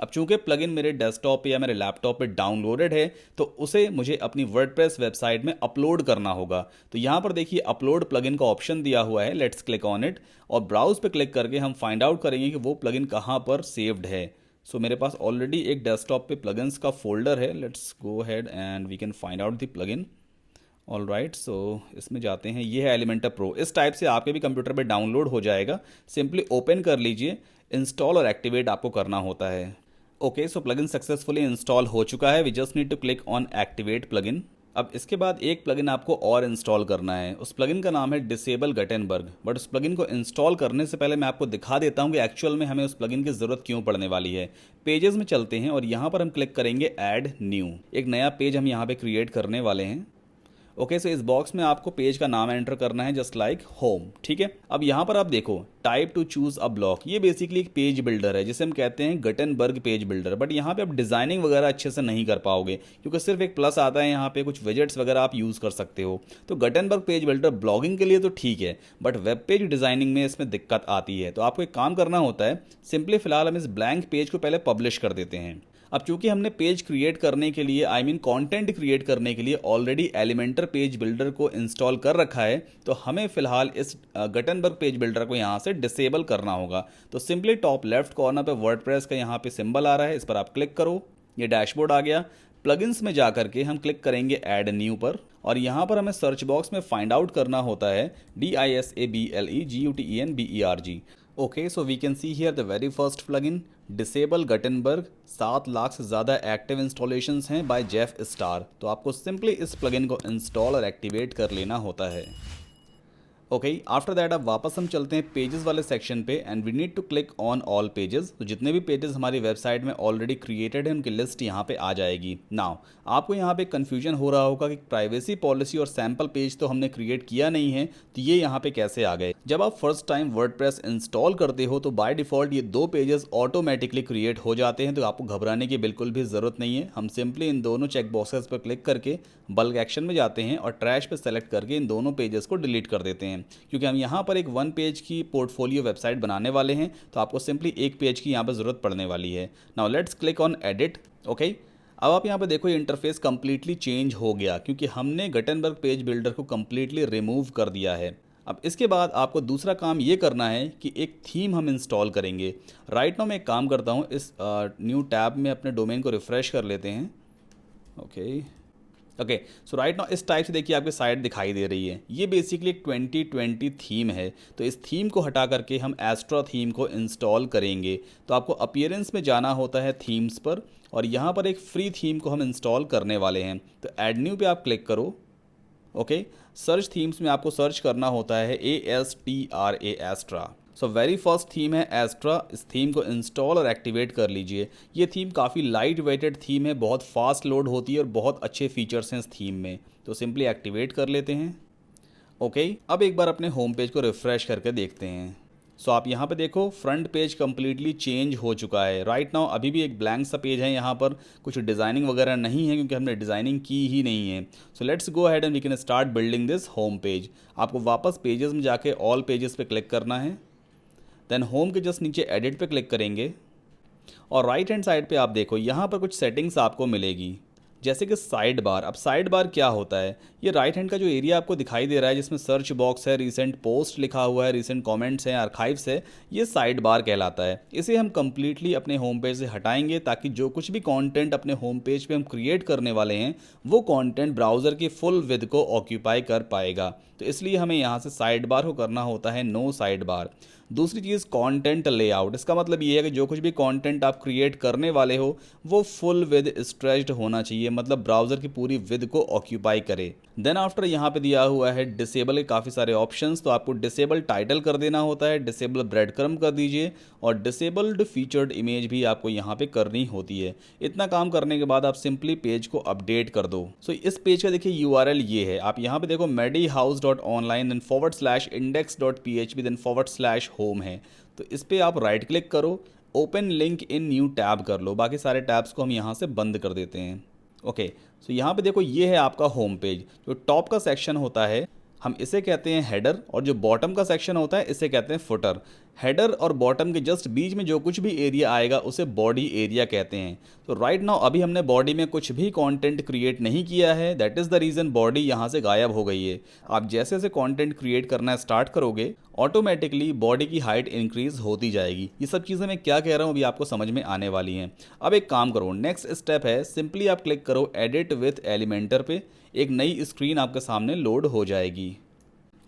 अब चूंकि प्लगइन मेरे डेस्कटॉप पे या मेरे लैपटॉप पे डाउनलोडेड है तो उसे मुझे अपनी वर्डप्रेस वेबसाइट में अपलोड करना होगा। तो यहाँ पर देखिए अपलोड प्लगइन का ऑप्शन दिया हुआ है। लेट्स क्लिक ऑन इट और ब्राउज पे क्लिक करके हम फाइंड आउट करेंगे कि वो प्लगइन कहाँ पर सेव्ड है। सो मेरे पास ऑलरेडी एक डेस्कटॉप पे प्लगइन्स का फोल्डर है। Let's go ahead and we can find out the plugin. All right, so इसमें जाते हैं। ये है एलिमेंटर प्रो। इस टाइप से आपके भी कंप्यूटर पे डाउनलोड हो जाएगा। सिंपली ओपन कर लीजिए। इंस्टॉल और एक्टिवेट आपको करना होता है। Okay, so plugin successfully install हो चुका है। We just need to click on activate plugin. अब इसके बाद एक प्लगइन आपको और इंस्टॉल करना है। उस प्लगइन का नाम है डिसेबल गटेनबर्ग। बट उस प्लगइन को इंस्टॉल करने से पहले मैं आपको दिखा देता हूँ कि एक्चुअल में हमें उस प्लगइन की ज़रूरत क्यों पड़ने वाली है। पेजेस में चलते हैं और यहाँ पर हम क्लिक करेंगे ऐड न्यू। एक नया पेज हम यहाँ पे क्रिएट करने वाले हैं। ओके, सो इस बॉक्स में आपको पेज का नाम एंटर करना है जस्ट लाइक होम। ठीक है, अब यहाँ पर आप देखो type two choose a block. ये बेसिकली एक पेज बिल्डर है जिसे हम कहते हैं गटेनबर्ग पेज बिल्डर। बट यहाँ पे आप डिजाइनिंग वगैरह अच्छे से नहीं कर पाओगे क्योंकि सिर्फ एक प्लस आता है यहाँ पे, कुछ विजेट्स वगैरह आप यूज़ कर सकते हो। तो गटेनबर्ग पेज बिल्डर ब्लॉगिंग के लिए तो ठीक है बट वेब पेज डिजाइनिंग में इसमें दिक्कत आती है। तो आपको एक काम करना होता है, सिंपली फिलहाल हम इस ब्लैंक पेज को पहले पब्लिश कर देते हैं। अब चूंकि हमने पेज क्रिएट करने के लिए कंटेंट क्रिएट करने के लिए ऑलरेडी एलिमेंटर पेज बिल्डर को इंस्टॉल कर रखा है तो हमें फिलहाल इस गटेनबर्ग पेज बिल्डर को यहाँ से डिसेबल करना होगा। तो सिंपली टॉप लेफ्ट कॉर्नर पे वर्डप्रेस का यहाँ पे सिंबल आ रहा है, इस पर आप क्लिक करो। ये डैशबोर्ड आ गया। प्लगइन्स में जाकर के हम क्लिक करेंगे ऐड न्यू पर और यहाँ पर हमें सर्च बॉक्स में फाइंड आउट करना होता है DISABLEGUTENBERG। Okay, so we can see here the very first plugin disable Gutenberg. 7 lakh से ज़्यादा एक्टिव इंस्टॉलेशंस हैं बाय जेफ स्टार। तो आपको सिंपली इस प्लगइन को इंस्टॉल और एक्टिवेट कर लेना होता है। ओके, आफ्टर दैट अब वापस हम चलते हैं पेजेस वाले सेक्शन पे and we need to click on all pages. तो जितने भी पेजेस हमारी वेबसाइट में ऑलरेडी क्रिएटेड हैं उनकी लिस्ट यहाँ पे आ जाएगी। नाउ आपको यहाँ पे कंफ्यूजन हो रहा होगा कि प्राइवेसी पॉलिसी और सैम्पल पेज तो हमने क्रिएट किया नहीं है तो ये यहाँ पे कैसे आ गए। जब आप फर्स्ट टाइम वर्डप्रेस इंस्टॉल करते हो तो बाय डिफ़ॉल्ट ये 2 पेजेस ऑटोमेटिकली क्रिएट हो जाते हैं। तो आपको घबराने की बिल्कुल भी ज़रूरत नहीं है। हम सिंपली इन दोनों चेक बॉक्सेस पर क्लिक करके बल्क एक्शन में जाते हैं और ट्रैश पे सेलेक्ट करके इन दोनों पेजेस को डिलीट कर देते हैं क्योंकि हम यहाँ पर एक 1 पेज की पोर्टफोलियो वेबसाइट बनाने वाले हैं। तो आपको सिंपली 1 पेज की यहाँ पर ज़रूरत पड़ने वाली है। Now let's click on edit. Okay, अब आप यहाँ पर देखो ये इंटरफेस कंप्लीटली चेंज हो गया क्योंकि हमने गटेनबर्ग पेज बिल्डर को कंप्लीटली रिमूव कर दिया है। अब इसके बाद आपको दूसरा काम ये करना है कि एक थीम हम इंस्टॉल करेंगे। राइट नाउ मैं एक काम करता हूँ, इस न्यू टैब में अपने डोमेन को रिफ़्रेश कर लेते हैं। ओके, सो राइट नाउ इस टाइप से देखिए आपकी साइट दिखाई दे रही है। ये बेसिकली एक 2020 थीम है। तो इस थीम को हटा करके हम एस्ट्रा थीम को इंस्टॉल करेंगे। तो आपको अपीयरेंस में जाना होता है थीम्स पर और यहाँ पर एक फ्री थीम को हम इंस्टॉल करने वाले हैं। तो ऐड न्यू पे आप क्लिक करो। ओके, सर्च थीम्स में आपको सर्च करना होता है ASTRA Astra. So very first theme है एस्ट्रा। इस थीम को इंस्टॉल और एक्टिवेट कर लीजिए। ये थीम काफ़ी लाइट वेटेड थीम है, बहुत फास्ट लोड होती है और बहुत अच्छे फीचर्स हैं इस थीम में। तो सिंपली एक्टिवेट कर लेते हैं। ओके, अब एक बार अपने होम पेज को रिफ़्रेश करके देखते हैं। सो आप यहाँ पे देखो फ्रंट पेज कम्प्लीटली चेंज हो चुका है। राइट नाउ अभी भी एक ब्लैंक सा पेज है, यहाँ पर कुछ डिज़ाइनिंग वगैरह नहीं है क्योंकि हमने डिज़ाइनिंग की ही नहीं है। So let's go ahead and we can start building this home page. आपको वापस पेजेस में जाके ऑल पेजेस पे क्लिक करना है। देन होम के जस्ट नीचे एडिट पे क्लिक करेंगे और राइट हैंड साइड पे आप देखो यहाँ पर कुछ सेटिंग्स आपको मिलेगी। जैसे कि साइड बार। अब साइड बार क्या होता है, ये राइट हैंड का जो एरिया आपको दिखाई दे रहा है जिसमें सर्च बॉक्स है, रिसेंट पोस्ट लिखा हुआ है, रिसेंट कमेंट्स हैं, आर्काइव्स है, ये साइड बार कहलाता है। इसे हम कंप्लीटली अपने होम पेज से हटाएंगे ताकि जो कुछ भी कंटेंट अपने होम पेज पे हम क्रिएट करने वाले हैं वो कंटेंट ब्राउज़र की फुल विड्थ को ऑक्यूपाई कर पाएगा। तो इसलिए हमें यहाँ से साइड बार को करना होता है नो साइड बार। दूसरी चीज़ कंटेंट लेआउट। इसका मतलब ये है कि जो कुछ भी कंटेंट आप क्रिएट करने वाले हो वो फुल विद स्ट्रेच्ड होना चाहिए, मतलब ब्राउज़र की पूरी विद को ऑक्यूपाई करे। देन आफ्टर यहाँ पे दिया हुआ है डिसेबल के काफ़ी सारे ऑप्शंस, तो आपको डिसेबल टाइटल कर देना होता है, डिसेबल ब्रेड क्रम्ब कर दीजिए और डिसेबल्ड फीचर्ड इमेज भी आपको यहाँ पे करनी होती है। इतना काम करने के बाद आप सिंपली पेज को अपडेट कर दो। सो इस पेज का देखिए यूआरएल ये है, आप यहाँ पे देखो medihouse.online then /index.php then /home है। तो इस पर आप राइट क्लिक करो, open link in new tab कर लो, बाकी सारे टैब्स को हम यहाँ से बंद कर देते हैं। ओके, सो यहाँ पे देखो ये है आपका होम पेज। जो टॉप का सेक्शन होता है हम इसे कहते हैं हेडर और जो बॉटम का सेक्शन होता है इसे कहते हैं फुटर। हेडर और बॉटम के जस्ट बीच में जो कुछ भी एरिया आएगा उसे बॉडी एरिया कहते हैं। तो राइट नाउ अभी हमने बॉडी में कुछ भी कंटेंट क्रिएट नहीं किया है, that is the reason body यहाँ से गायब हो गई है। आप जैसे जैसे कंटेंट क्रिएट करना स्टार्ट करोगे ऑटोमेटिकली बॉडी की हाइट इंक्रीज होती जाएगी। ये सब चीज़ें मैं क्या कह रहा हूँ अभी आपको समझ में आने वाली हैं। अब एक काम करो, नेक्स्ट स्टेप है सिंपली आप क्लिक करो एडिट विथ एलिमेंटर पे, एक नई स्क्रीन आपके सामने लोड हो जाएगी।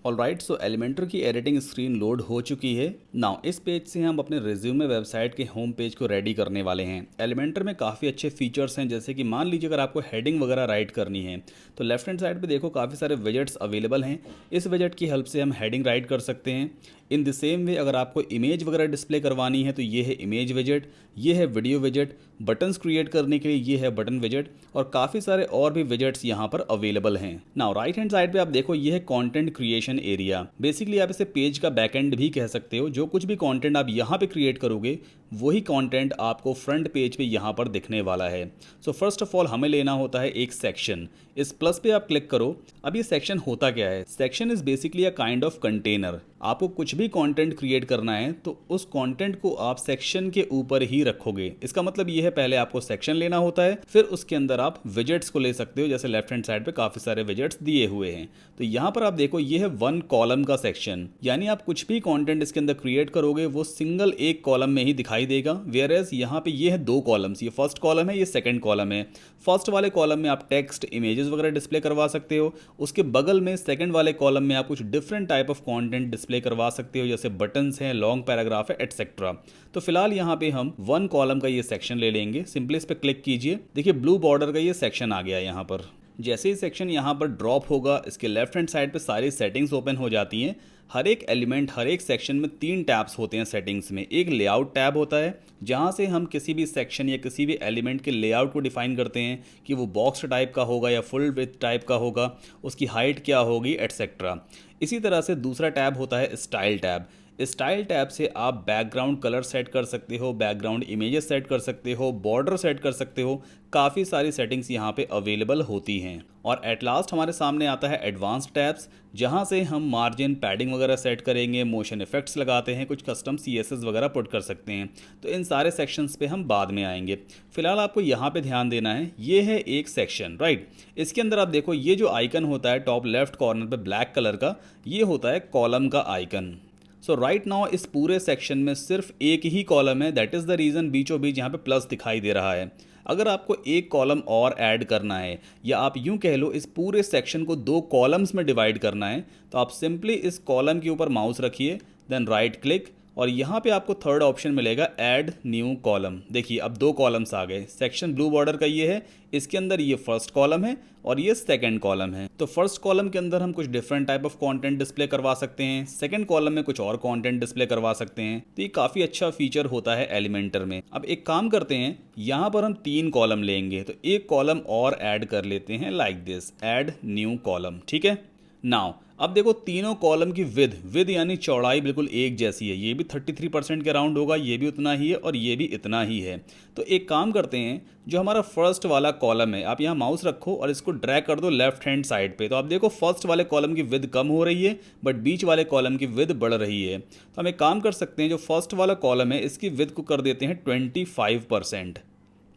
ऑलराइट, सो एलिमेंटर की एडिटिंग स्क्रीन लोड हो चुकी है। नाउ इस पेज से हम अपने रिज्यूमे वेबसाइट के होम पेज को रेडी करने वाले हैं। एलिमेंटर में काफ़ी अच्छे फीचर्स हैं, जैसे कि मान लीजिए अगर आपको हेडिंग वगैरह राइट करनी है तो लेफ्ट हैंड साइड पे देखो काफ़ी सारे विजेट्स अवेलेबल हैं। इस विजेट की हेल्प से हम हेडिंग राइट कर सकते हैं। इन द सेम वे अगर आपको इमेज वगैरह डिस्प्ले करवानी है तो ये है इमेज विजेट, ये है वीडियो विजेट, बटन्स क्रिएट करने के लिए ये है बटन विजेट और काफ़ी सारे और भी विजेट्स यहाँ पर अवेलेबल हैं। नाउ राइट हैंड साइड पे आप देखो ये है कंटेंट क्रिएशन एरिया। बेसिकली आप इसे पेज का बैकएंड भी कह सकते हो। जो कुछ भी कंटेंट आप यहाँ पे क्रिएट करोगे वही कंटेंट आपको फ्रंट पेज पे यहाँ पर दिखने वाला है। सो फर्स्ट ऑफ ऑल हमें लेना होता है एक सेक्शन। इस प्लस पे आप क्लिक करो। अब ये सेक्शन होता क्या है, section is basically a kind of container. आपको कुछ भी कंटेंट क्रिएट करना है तो उस कंटेंट को आप सेक्शन के ऊपर ही रखोगे। इसका मतलब ये है पहले आपको सेक्शन लेना होता है, फिर उसके अंदर आप विजेट्स को ले सकते हो। जैसे लेफ्ट हैंड साइड पे काफ़ी सारे विजेट्स दिए हुए हैं। तो यहाँ पर आप देखो ये है वन कॉलम का सेक्शन, यानी आप कुछ भी कंटेंट इसके अंदर क्रिएट करोगे वो सिंगल एक कॉलम में ही दिखाई देगा। वेयर एज यहाँ पे ये है दो कॉलम्स, ये फर्स्ट कॉलम है, ये सेकंड कॉलम है। फर्स्ट वाले कॉलम में आप टेक्स्ट इमेजेस वगैरह डिस्प्ले करवा सकते हो, उसके बगल में सेकंड वाले कॉलम में आप कुछ different type of content display करवा सकते हो, जैसे बटन्स हैं, लॉन्ग पैराग्राफ है, एटसेट्रा। तो फिलहाल यहाँ पे हम वन कॉलम का ये सेक्शन ले लेंगे। सिंपली इस पर क्लिक कीजिए, देखिए ब्लू बॉर्डर का ये सेक्शन आ गया यहाँ पर। जैसे ही सेक्शन यहाँ पर ड्रॉप होगा इसके लेफ्ट हैंड साइड पे सारी सेटिंग्स ओपन हो जाती हैं। हर एक एलिमेंट, हर एक सेक्शन में 3 टैब्स होते हैं सेटिंग्स में। एक लेआउट टैब होता है जहाँ से हम किसी भी सेक्शन या किसी भी एलिमेंट के लेआउट को डिफाइन करते हैं कि वो बॉक्स टाइप का होगा या फुल विड्थ टाइप का होगा, उसकी हाइट क्या होगी, एटसेट्रा। इसी तरह से दूसरा टैब होता है स्टाइल टैब। स्टाइल टैब से आप बैकग्राउंड कलर सेट कर सकते हो, बैकग्राउंड इमेजेस सेट कर सकते हो, बॉर्डर सेट कर सकते हो। काफ़ी सारी सेटिंग्स यहाँ पे अवेलेबल होती हैं। और एट लास्ट हमारे सामने आता है एडवांस टैब्स, जहाँ से हम मार्जिन, पैडिंग वगैरह सेट करेंगे, मोशन इफेक्ट्स लगाते हैं, कुछ कस्टम CSS वगैरह पुट कर सकते हैं। तो इन सारे सेक्शंस पे हम बाद में आएंगे। फिलहाल आपको यहाँ पे ध्यान देना है, ये है एक सेक्शन, राइट। इसके अंदर आप देखो ये जो आइकन होता है टॉप लेफ्ट कॉर्नर पे ब्लैक कलर का, ये होता है कॉलम का आइकन। सो राइट नाउ इस पूरे सेक्शन में सिर्फ एक ही कॉलम है, दैट इज़ द रीज़न बीचों बीच यहाँ पे प्लस दिखाई दे रहा है। अगर आपको एक कॉलम और ऐड करना है, या आप यूँ कह लो इस पूरे सेक्शन को 2 कॉलम्स में डिवाइड करना है, तो आप सिंपली इस कॉलम के ऊपर माउस रखिए, देन राइट क्लिक और यहाँ पे आपको थर्ड ऑप्शन मिलेगा ऐड न्यू कॉलम। देखिए अब 2 कॉलम्स आ गए। सेक्शन ब्लू बॉर्डर का ये है, इसके अंदर ये फर्स्ट कॉलम है और ये सेकंड कॉलम है। तो फर्स्ट कॉलम के अंदर हम कुछ different type of content display करवा सकते हैं, सेकंड कॉलम में कुछ और कंटेंट डिस्प्ले करवा सकते हैं। तो ये काफ़ी अच्छा फीचर होता है एलिमेंटर में। अब एक काम करते हैं, यहाँ पर हम 3 कॉलम लेंगे, तो एक कॉलम और ऐड कर लेते हैं like this, add new column. ठीक है। नाउ अब देखो तीनों कॉलम की विद यानी चौड़ाई बिल्कुल एक जैसी है। ये भी 33% के अराउंड होगा, ये भी उतना ही है और ये भी इतना ही है। तो एक काम करते हैं, जो हमारा फर्स्ट वाला कॉलम है, आप यहाँ माउस रखो और इसको ड्रैग कर दो लेफ्ट हैंड साइड पे। तो आप देखो फर्स्ट वाले कॉलम की विद कम हो रही है, बट बीच वाले कॉलम की विद बढ़ रही है। तो हम एक काम कर सकते हैं, जो फर्स्ट वाला कॉलम है इसकी विद को कर देते हैं 25%।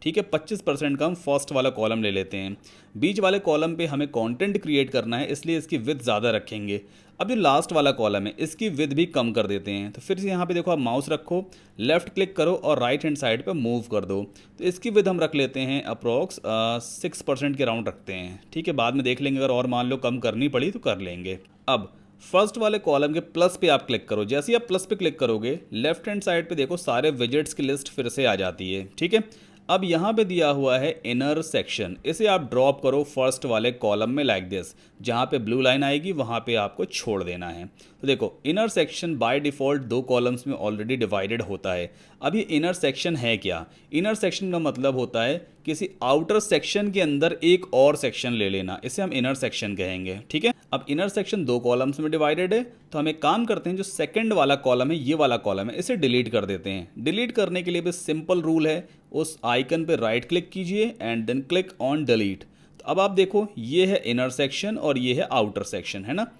ठीक है, 25% का हम फर्स्ट वाला कॉलम ले लेते हैं। बीच वाले कॉलम पे हमें कंटेंट क्रिएट करना है, इसलिए इसकी विड्थ ज़्यादा रखेंगे। अब जो लास्ट वाला कॉलम है इसकी विड्थ भी कम कर देते हैं। तो फिर से यहाँ पे देखो, आप माउस रखो, लेफ्ट क्लिक करो और राइट हैंड साइड पे मूव कर दो। तो इसकी विड्थ हम रख लेते हैं अप्रॉक्स 6% के राउंड रखते हैं। ठीक है, बाद में देख लेंगे, अगर और मान लो कम करनी पड़ी तो कर लेंगे। अब फर्स्ट वाले कॉलम के प्लस पे आप क्लिक करो। जैसे ही आप प्लस पे क्लिक करोगे, लेफ्ट हैंड साइड पे देखो सारे विजेट्स की लिस्ट फिर से आ जाती है। ठीक है, अब यहाँ पे दिया हुआ है इनर सेक्शन, इसे आप ड्रॉप करो फर्स्ट वाले कॉलम में लाइक दिस। जहाँ पे ब्लू लाइन आएगी वहाँ पे आपको छोड़ देना है। तो देखो, inner section by default 2 columns में ऑलरेडी डिवाइडेड होता है। अब ये इनर सेक्शन है क्या? इनर सेक्शन का मतलब होता है किसी आउटर सेक्शन के अंदर एक और सेक्शन ले लेना, इसे हम इनर सेक्शन कहेंगे। ठीक है, अब इनर सेक्शन 2 कॉलम्स में डिवाइडेड है, तो हम एक काम करते हैं, जो सेकंड वाला कॉलम है, ये वाला कॉलम है, इसे डिलीट कर देते हैं। डिलीट करने के लिए भी सिंपल रूल है, उस आइकन पे राइट क्लिक कीजिए and then click on delete. तो अब आप देखो, ये है इनर सेक्शन और ये है आउटर सेक्शन, है ना।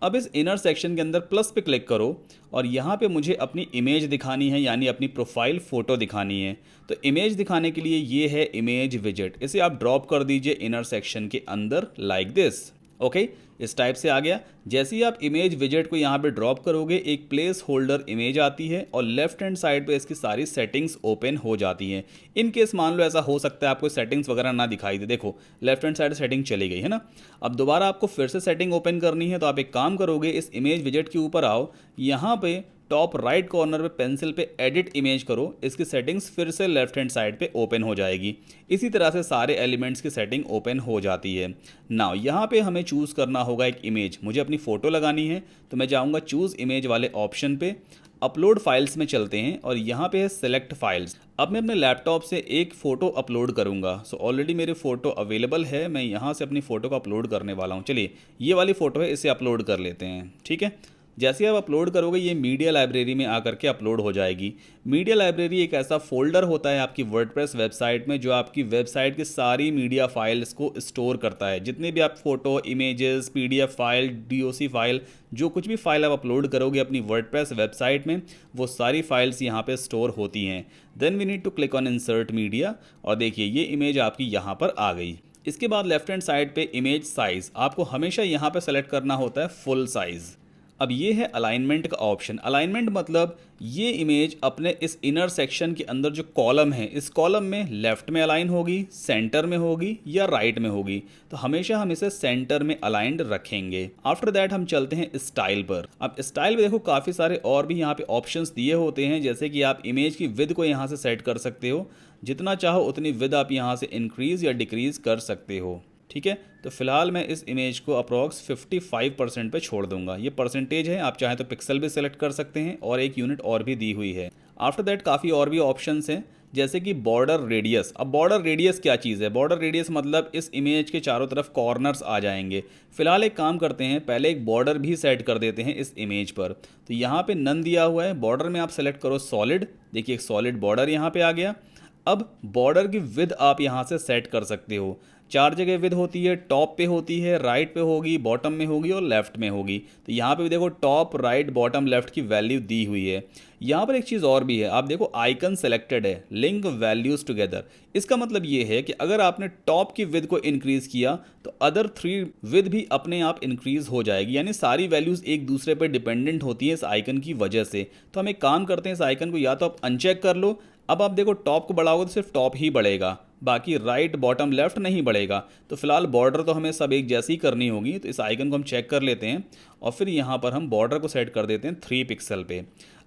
अब इस इनर सेक्शन के अंदर प्लस पे क्लिक करो और यहाँ पे मुझे अपनी इमेज दिखानी है, यानी अपनी प्रोफाइल फ़ोटो दिखानी है। तो इमेज दिखाने के लिए ये है इमेज विजेट, इसे आप ड्रॉप कर दीजिए इनर सेक्शन के अंदर लाइक दिस। ओके, इस टाइप से आ गया। जैसे ही आप इमेज विजेट को यहाँ पे ड्रॉप करोगे, एक प्लेस होल्डर इमेज आती है और लेफ्ट हैंड साइड पे इसकी सारी सेटिंग्स ओपन हो जाती हैं। इन केस मान लो ऐसा हो सकता है आपको सेटिंग्स वगैरह ना दिखाई दे, देखो लेफ्ट हैंड साइड सेटिंग चली गई है ना। अब दोबारा आपको फिर से सेटिंग ओपन करनी है, तो आप एक काम करोगे, इस इमेज विजेट के ऊपर आओ, यहाँ पे टॉप राइट कॉर्नर पे पेंसिल पे एडिट इमेज करो, इसकी सेटिंग्स फिर से लेफ्ट हैंड साइड पे ओपन हो जाएगी। इसी तरह से सारे एलिमेंट्स की सेटिंग ओपन हो जाती है। नाउ यहाँ पे हमें चूज़ करना होगा एक इमेज, मुझे अपनी फ़ोटो लगानी है, तो मैं जाऊँगा चूज़ इमेज वाले ऑप्शन पे, अपलोड फाइल्स में चलते हैं और यहाँ पे है सेलेक्ट फाइल्स। अब मैं अपने लैपटॉप से एक फ़ोटो अपलोड करूँगा। सो ऑलरेडी मेरी फ़ोटो अवेलेबल है, मैं यहाँ से अपनी फ़ोटो को अपलोड करने वाला हूँ। चलिए, ये वाली फ़ोटो है, इसे अपलोड कर लेते हैं। ठीक है, जैसे आप अपलोड करोगे, ये मीडिया लाइब्रेरी में आकर के अपलोड हो जाएगी। मीडिया लाइब्रेरी एक ऐसा फोल्डर होता है आपकी वर्डप्रेस वेबसाइट में, जो आपकी वेबसाइट की सारी मीडिया फाइल्स को स्टोर करता है। जितने भी आप photo, images, PDF file, DOC file, जो कुछ भी फाइल आप अपलोड करोगे अपनी वर्डप्रेस वेबसाइट में, वो सारी फाइल्स यहाँ पे स्टोर होती हैं। Then we need to click on insert media और देखिए ये इमेज आपकी यहाँ पर आ गई। इसके बाद लेफ्ट हैंड साइड पे इमेज साइज़, आपको हमेशा यहाँ पे सेलेक्ट करना होता है फुल साइज़। अब ये है अलाइनमेंट का ऑप्शन। अलाइनमेंट मतलब ये इमेज अपने इस इनर सेक्शन के अंदर जो कॉलम है, इस कॉलम में लेफ्ट में अलाइन होगी, सेंटर में होगी या राइट में होगी। तो हमेशा हम इसे सेंटर में अलाइंड रखेंगे। आफ्टर दैट हम चलते हैं स्टाइल पर। अब स्टाइल में देखो काफ़ी सारे और भी यहाँ पे ऑप्शंस दिए होते हैं, जैसे कि आप इमेज की विड्थ को यहाँ से सेट कर सकते हो, जितना चाहो उतनी विड्थ आप यहाँ से इंक्रीज़ या डिक्रीज़ कर सकते हो। ठीक है, तो फिलहाल मैं इस इमेज को अप्रॉक्स 55% पे छोड़ दूंगा। ये परसेंटेज है, आप चाहें तो पिक्सल भी सेलेक्ट कर सकते हैं और एक यूनिट और भी दी हुई है। आफ्टर दैट काफ़ी और भी ऑप्शंस हैं, जैसे कि बॉर्डर रेडियस। अब बॉर्डर रेडियस क्या चीज़ है? बॉर्डर रेडियस मतलब इस इमेज के चारों तरफ कॉर्नर्स आ जाएंगे। फिलहाल एक काम करते हैं, पहले एक बॉर्डर भी सेट कर देते हैं इस इमेज पर। तो यहाँ पे नन दिया हुआ है, बॉर्डर में आप सेलेक्ट करो सॉलिड। देखिए एक सॉलिड बॉर्डर यहाँ पे आ गया। अब बॉर्डर की विड्थ आप यहाँ से सेट कर सकते हो। 4 जगह विड्थ होती है, टॉप पे होती है, राइट पे होगी, बॉटम में होगी और लेफ्ट में होगी। तो यहाँ पे भी देखो टॉप, राइट, बॉटम, लेफ्ट की वैल्यू दी हुई है। यहाँ पर एक चीज़ और भी है, आप देखो आइकन सेलेक्टेड है, लिंक वैल्यूज टुगेदर। इसका मतलब ये है कि अगर आपने टॉप की विड्थ को इंक्रीज किया तो अदर 3 विड्थ भी अपने आप इंक्रीज हो जाएगी, यानी सारी वैल्यूज एक दूसरे पर डिपेंडेंट होती है इस आइकन की वजह से। तो हम एक काम करते हैं, इस आइकन को या तो आप अनचेक कर लो। अब आप देखो टॉप को बढ़ाओगे तो सिर्फ टॉप ही बढ़ेगा, बाकी राइट, बॉटम, लेफ्ट नहीं बढ़ेगा। तो फिलहाल बॉर्डर तो हमें सब एक जैसी ही करनी होगी। तो इस आइकन को हम चेक कर लेते हैं और फिर यहाँ पर हम बॉर्डर को सेट कर देते हैं 3 पिक्सल पे।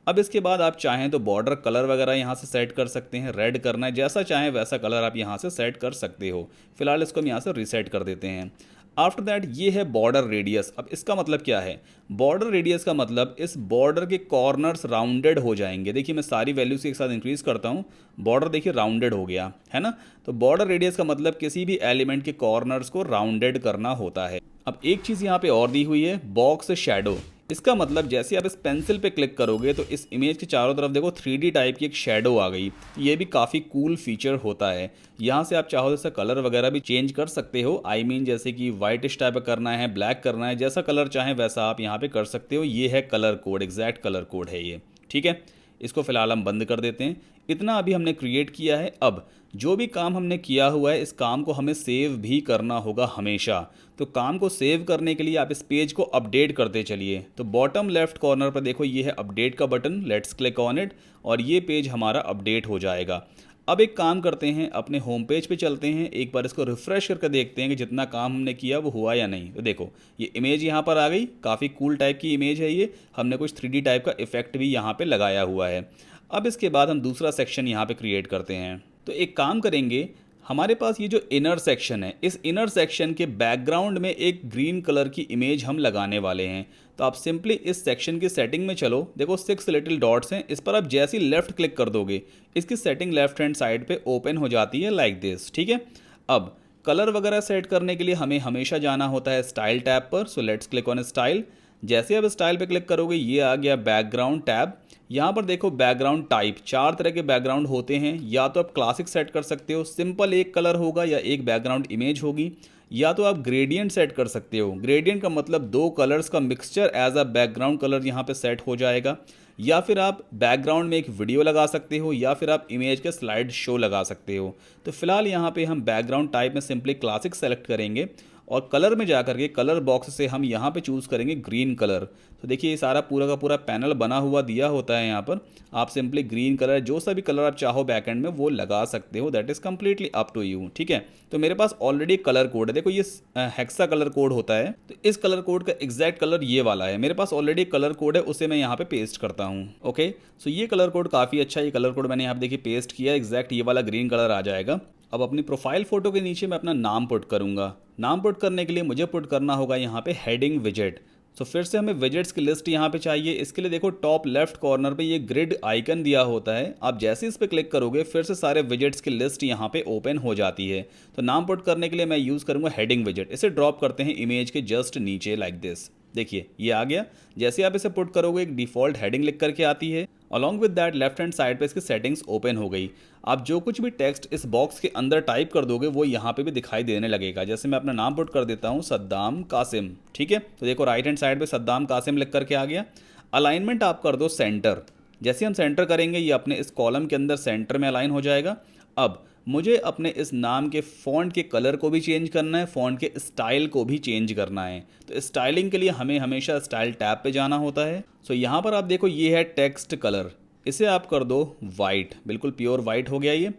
अब इसके बाद आप चाहें तो बॉर्डर कलर वगैरह यहाँ से सेट कर सकते हैं, रेड करना है, जैसा चाहें वैसा कलर आप यहाँ से सेट कर सकते हो। फिलहाल इसको हम यहाँ से रीसेट कर देते हैं। आफ्टर दैट ये है बॉर्डर रेडियस। अब इसका मतलब क्या है? बॉर्डर रेडियस का मतलब इस बॉर्डर के कॉर्नर्स राउंडेड हो जाएंगे। देखिए मैं सारी वैल्यूज एक साथ इंक्रीज करता हूँ, बॉर्डर देखिए राउंडेड हो गया है ना। तो बॉर्डर रेडियस का मतलब किसी भी एलिमेंट के कॉर्नर्स को राउंडेड करना होता है। अब एक चीज़ यहाँ पे और दी हुई है, बॉक्स शैडो। इसका मतलब जैसे आप इस पेंसिल पे क्लिक करोगे तो इस इमेज के चारों तरफ देखो 3D टाइप की एक शेडो आ गई। ये भी काफ़ी कूल फीचर होता है। यहाँ से आप चाहो जैसा कलर वगैरह भी चेंज कर सकते हो। आई मीन जैसे कि वाइटिश टाइप का करना है, ब्लैक करना है, जैसा कलर चाहें वैसा आप यहाँ पे कर सकते हो। ये है colour code, exact colour code है ये। ठीक है, इसको फिलहाल हम बंद कर देते हैं। इतना अभी हमने क्रिएट किया है। अब जो भी काम हमने किया हुआ है इस काम को हमें सेव भी करना होगा हमेशा। तो काम को सेव करने के लिए आप इस पेज को अपडेट करते चलिए। तो बॉटम लेफ्ट कॉर्नर पर देखो ये है अपडेट का button, let's click on it और ये पेज हमारा अपडेट हो जाएगा। अब एक काम करते हैं, अपने होम पेज पे चलते हैं, एक बार इसको रिफ्रेश करके देखते हैं कि जितना काम हमने किया वो हुआ या नहीं। तो देखो ये इमेज यहाँ पर आ गई, काफ़ी कूल टाइप की इमेज है ये। हमने कुछ 3D टाइप का इफेक्ट भी यहाँ पे लगाया हुआ है। अब इसके बाद हम दूसरा सेक्शन यहाँ पे क्रिएट करते हैं। तो एक काम करेंगे, हमारे पास ये जो इनर सेक्शन है, इस इनर सेक्शन के बैकग्राउंड में एक ग्रीन कलर की इमेज हम लगाने वाले हैं। तो आप सिंपली इस सेक्शन की सेटिंग में चलो, देखो 6 लिटिल डॉट्स हैं, इस पर आप जैसे ही लेफ्ट क्लिक कर दोगे इसकी सेटिंग लेफ्ट हैंड साइड पे ओपन हो जाती है लाइक दिस। ठीक है, अब कलर वगैरह सेट करने के लिए हमें हमेशा जाना होता है स्टाइल टैब पर। So let's click on style. जैसे आप स्टाइल पे क्लिक करोगे ये आ गया बैकग्राउंड टैब। यहाँ पर देखो बैकग्राउंड टाइप, 4 तरह के बैकग्राउंड होते हैं। या तो आप क्लासिक सेट कर सकते हो, सिंपल एक कलर होगा या एक बैकग्राउंड इमेज होगी, या तो आप ग्रेडियंट सेट कर सकते हो। ग्रेडियंट का मतलब 2 कलर्स का mixture as a background colour यहाँ पे सेट हो जाएगा। या फिर आप बैकग्राउंड में एक वीडियो लगा सकते हो, या फिर आप इमेज के स्लाइड शो लगा सकते हो। तो फिलहाल यहाँ पे हम बैकग्राउंड टाइप में सिंपली क्लासिक सेलेक्ट करेंगे और कलर में जाकर के कलर बॉक्स से हम यहाँ पे चूज़ करेंगे ग्रीन कलर। तो देखिए ये सारा पूरा का पूरा पैनल बना हुआ दिया होता है। यहाँ पर आप सिंपली ग्रीन कलर, जो सा भी कलर आप चाहो बैकएंड में वो लगा सकते हो, that is completely up to you. ठीक है, तो मेरे पास ऑलरेडी कलर कोड है, देखो ये हेक्सा कलर कोड होता है। तो इस कलर कोड का एग्जैक्ट कलर ये वाला है, मेरे पास ऑलरेडी कलर कोड है, उसे मैं यहाँ पे पेस्ट करता हूँ। ओके, सो ये कलर कोड काफ़ी अच्छा है। ये कलर कोड मैंने यहाँ पे देखिए पेस्ट किया, एग्जैक्ट ये वाला ग्रीन कलर आ जाएगा। अब अपनी प्रोफाइल फ़ोटो के नीचे मैं अपना नाम पुट करूँगा। नाम पुट करने के लिए मुझे पुट करना होगा यहाँ पे हेडिंग विजेट। तो फिर से हमें विजेट्स की लिस्ट यहाँ पे चाहिए। इसके लिए देखो टॉप लेफ्ट कॉर्नर पे ये ग्रिड आइकन दिया होता है, आप जैसे इस पर क्लिक करोगे फिर से सारे विजेट्स की लिस्ट यहाँ पे ओपन हो जाती है। तो नाम पुट करने के लिए मैं यूज़ करूँगा हेडिंग विजेट। इसे ड्रॉप करते हैं इमेज के जस्ट नीचे लाइक दिस। देखिए ये आ गया। जैसे आप इसे पुट करोगे एक डिफ़ॉल्ट हेडिंग लिख करके आती है। Along with that left hand side पे इसकी सेटिंग्स ओपन हो गई। आप जो कुछ भी टेक्स्ट इस बॉक्स के अंदर टाइप कर दोगे वो यहाँ पे भी दिखाई देने लगेगा। जैसे मैं अपना नाम पुट कर देता हूँ सद्दाम कासिम। ठीक है, तो देखो राइट हैंड साइड पे सद्दाम कासिम लिख करके आ गया। अलाइनमेंट आप कर दो सेंटर। जैसे हम सेंटर करेंगे ये अपने इस कॉलम के अंदर सेंटर में अलाइन हो जाएगा। अब मुझे अपने इस नाम के फ़ॉन्ट के कलर को भी चेंज करना है, फ़ॉन्ट के स्टाइल को भी चेंज करना है। तो स्टाइलिंग के लिए हमें हमेशा स्टाइल टैब पे जाना होता है। सो यहाँ पर आप देखो ये है टेक्स्ट कलर, इसे आप कर दो वाइट, बिल्कुल प्योर वाइट हो गया ये।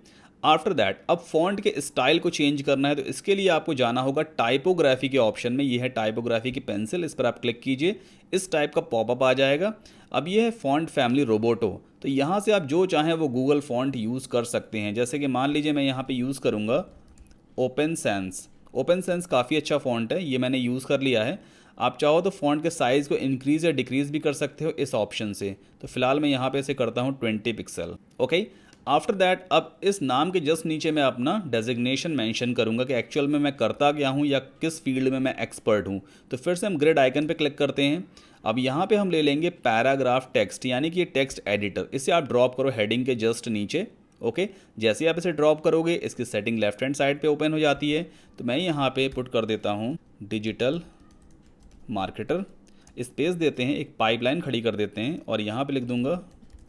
आफ्टर दैट अब फॉन्ट के स्टाइल को चेंज करना है, तो इसके लिए आपको जाना होगा टाइपोग्राफी के ऑप्शन में। ये है टाइपोग्राफी की पेंसिल, इस पर आप क्लिक कीजिए, इस टाइप का पॉपअप आ जाएगा। अब ये है फॉन्ट फैमिली रोबोटो। तो यहाँ से आप जो चाहें वो गूगल फॉन्ट यूज़ कर सकते हैं। जैसे कि मान लीजिए मैं यहाँ पे यूज़ करूँगा ओपन सेंस। ओपन सेंस काफ़ी अच्छा फ़ॉन्ट है, ये मैंने यूज़ कर लिया है। आप चाहो तो फ़ॉन्ट के साइज़ को इंक्रीज़ या डिक्रीज़ भी कर सकते हो इस ऑप्शन से। तो फिलहाल मैं यहाँ पे इसे करता हूँ 20 पिक्सल। ओके, आफ्टर दैट अब इस नाम के जस्ट नीचे मैं अपना डेजिग्नेशन मेंशन करूँगा कि एक्चुअल में मैं करता क्या हूँ या किस फील्ड में मैं एक्सपर्ट हूँ। तो फिर से हम ग्रिड आइकन पे क्लिक करते हैं। अब यहाँ पे हम ले लेंगे पैराग्राफ टेक्स्ट, यानी कि ये टेक्स्ट एडिटर। इसे आप ड्रॉप करो हेडिंग के जस्ट नीचे। ओके, जैसे आप इसे ड्रॉप करोगे इसकी सेटिंग लेफ्ट हैंड साइड पे ओपन हो जाती है। तो मैं यहाँ पे पुट कर देता हूँ डिजिटल मार्केटर, स्पेस देते हैं, एक पाइपलाइन खड़ी कर देते हैं और यहाँ पे लिख दूंगा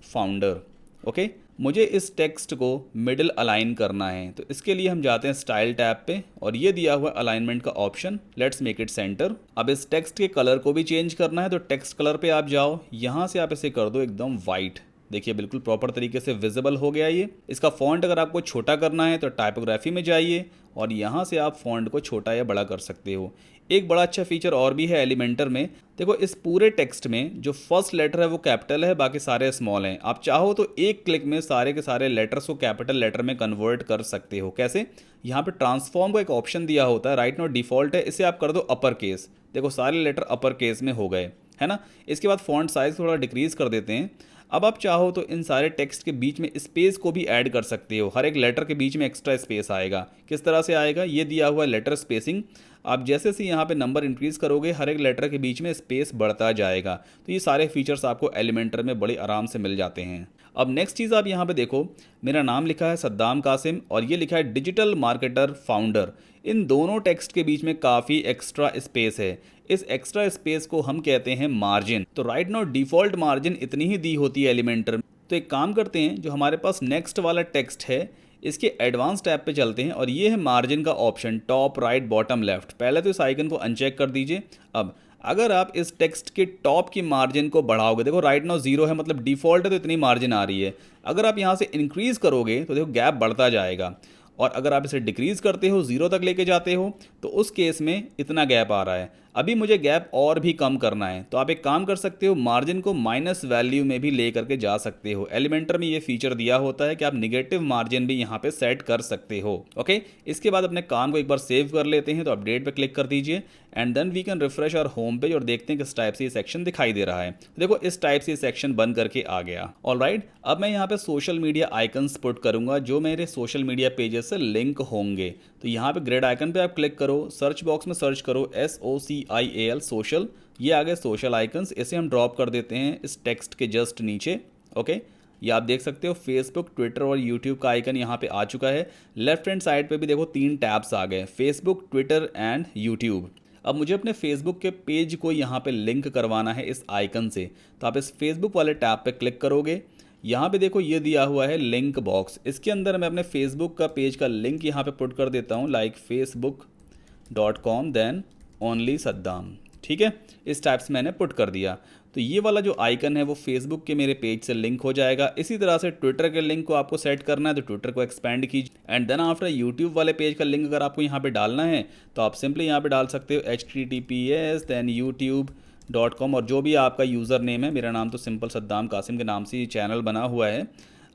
फाउंडर। ओके, मुझे इस टेक्स्ट को मिडिल अलाइन करना है, तो इसके लिए हम जाते हैं स्टाइल टैब पे और ये दिया हुआ अलाइनमेंट का option, let's make it centre. अब इस टेक्स्ट के कलर को भी चेंज करना है, तो टेक्स्ट कलर पे आप जाओ, यहाँ से आप इसे कर दो एकदम वाइट। देखिए बिल्कुल प्रॉपर तरीके से विजिबल हो गया ये। इसका फॉन्ट अगर आपको छोटा करना है तो टाइपोग्राफी में जाइए और यहाँ से आप फॉन्ट को छोटा या बड़ा कर सकते हो। एक बड़ा अच्छा फीचर और भी है एलिमेंटर में, देखो इस पूरे टेक्स्ट में जो फर्स्ट लेटर है वो कैपिटल है, बाकी सारे स्मॉल हैं। आप चाहो तो एक क्लिक में सारे के सारे लेटर्स को कैपिटल लेटर में कन्वर्ट कर सकते हो। कैसे? यहाँ पे ट्रांसफॉर्म को एक ऑप्शन दिया होता है, राइट नाउ डिफ़ॉल्ट है, इसे आप कर दो अपर केस। देखो सारे लेटर अपर केस में हो गए, है ना। इसके बाद फॉन्ट साइज़ थोड़ा डिक्रीज़ कर देते हैं। अब आप चाहो तो इन सारे टेक्स्ट के बीच में स्पेस को भी ऐड कर सकते हो, हर एक लेटर के बीच में एक्स्ट्रा स्पेस आएगा। किस तरह से आएगा? ये दिया हुआ लेटर स्पेसिंग, आप जैसे से यहाँ पे नंबर इंक्रीज़ करोगे हर एक लेटर के बीच में स्पेस बढ़ता जाएगा। तो ये सारे फीचर्स आपको एलिमेंटर में बड़े आराम से मिल जाते हैं। अब नेक्स्ट चीज़ आप यहाँ पे देखो, मेरा नाम लिखा है सद्दाम कासिम और ये लिखा है डिजिटल मार्केटर फाउंडर। इन दोनों टेक्स्ट के बीच में काफ़ी एक्स्ट्रा स्पेस है, इस एक्स्ट्रा स्पेस को हम कहते हैं मार्जिन। तो राइट नाउ डिफ़ॉल्ट मार्जिन इतनी ही दी होती है एलिमेंटर, तो एक काम करते हैं, जो हमारे पास नेक्स्ट वाला टेक्स्ट है इसके एडवांस टैब पे चलते हैं और ये है मार्जिन का option, top right bottom left. पहले तो इस आइकन को अनचेक कर दीजिए। अब अगर आप इस टेक्स्ट के टॉप की मार्जिन को बढ़ाओगे, देखो राइट नाउ 0 है, मतलब डिफ़ॉल्ट है तो इतनी मार्जिन आ रही है। अगर आप यहाँ से इंक्रीज़ करोगे तो देखो गैप बढ़ता जाएगा, और अगर आप इसे डिक्रीज़ करते हो, 0 तक लेके जाते हो, तो उस केस में इतना गैप आ रहा है। अभी मुझे गैप और भी कम करना है, तो आप एक काम कर सकते हो, मार्जिन को माइनस वैल्यू में भी ले करके जा सकते हो। एलिमेंटर में ये फीचर दिया होता है कि आप निगेटिव मार्जिन भी यहाँ पे सेट कर सकते हो। ओके, इसके बाद अपने काम को एक बार सेव कर लेते हैं, तो अपडेट पे क्लिक कर दीजिए and then we can refresh our home page और देखते हैं किस टाइप से ये सेक्शन दिखाई दे रहा है। तो देखो इस टाइप से ये सेक्शन बन करके आ गया। ऑलराइट, अब मैं यहाँ पे सोशल मीडिया आइकन्स पुट करूँगा जो मेरे सोशल मीडिया पेजेस से लिंक होंगे। तो यहाँ पे ग्रेड आइकन पे आप क्लिक करो, सर्च बॉक्स में सर्च करो SOCIAL सोशल, ये आ गए सोशल आइकन्स। इसे हम ड्रॉप कर देते हैं इस टेक्स्ट के जस्ट नीचे। ओके, ये आप देख सकते हो फेसबुक, ट्विटर और यूट्यूब का आइकन यहाँ पे आ चुका है। लेफ्ट हैंड साइड पे भी देखो 3 टैब्स आ गए, फेसबुक, ट्विटर एंड यूट्यूब। अब मुझे अपने फेसबुक के पेज को यहाँ पे लिंक करवाना है इस आइकन से, तो आप इस फेसबुक वाले टैब पे क्लिक करोगे। यहाँ पे देखो ये दिया हुआ है लिंक बॉक्स, इसके अंदर मैं अपने फेसबुक का पेज का लिंक यहाँ पे पुट कर देता हूँ, like facebook.com then only Saddam. ठीक है, इस टाइप से मैंने पुट कर दिया। तो ये वाला जो आइकन है वो फेसबुक के मेरे पेज से लिंक हो जाएगा। इसी तरह से ट्विटर के लिंक को आपको सेट करना है, तो ट्विटर को एक्सपेंड कीजिए एंड देन आफ्टर यूट्यूब वाले पेज का लिंक अगर आपको यहाँ पे डालना है तो आप सिंपली यहाँ पे डाल सकते हो https देन youtube.com और जो भी आपका यूज़र नेम है। मेरा नाम तो सिंपल सद्दाम कासिम के नाम से ये चैनल बना हुआ है।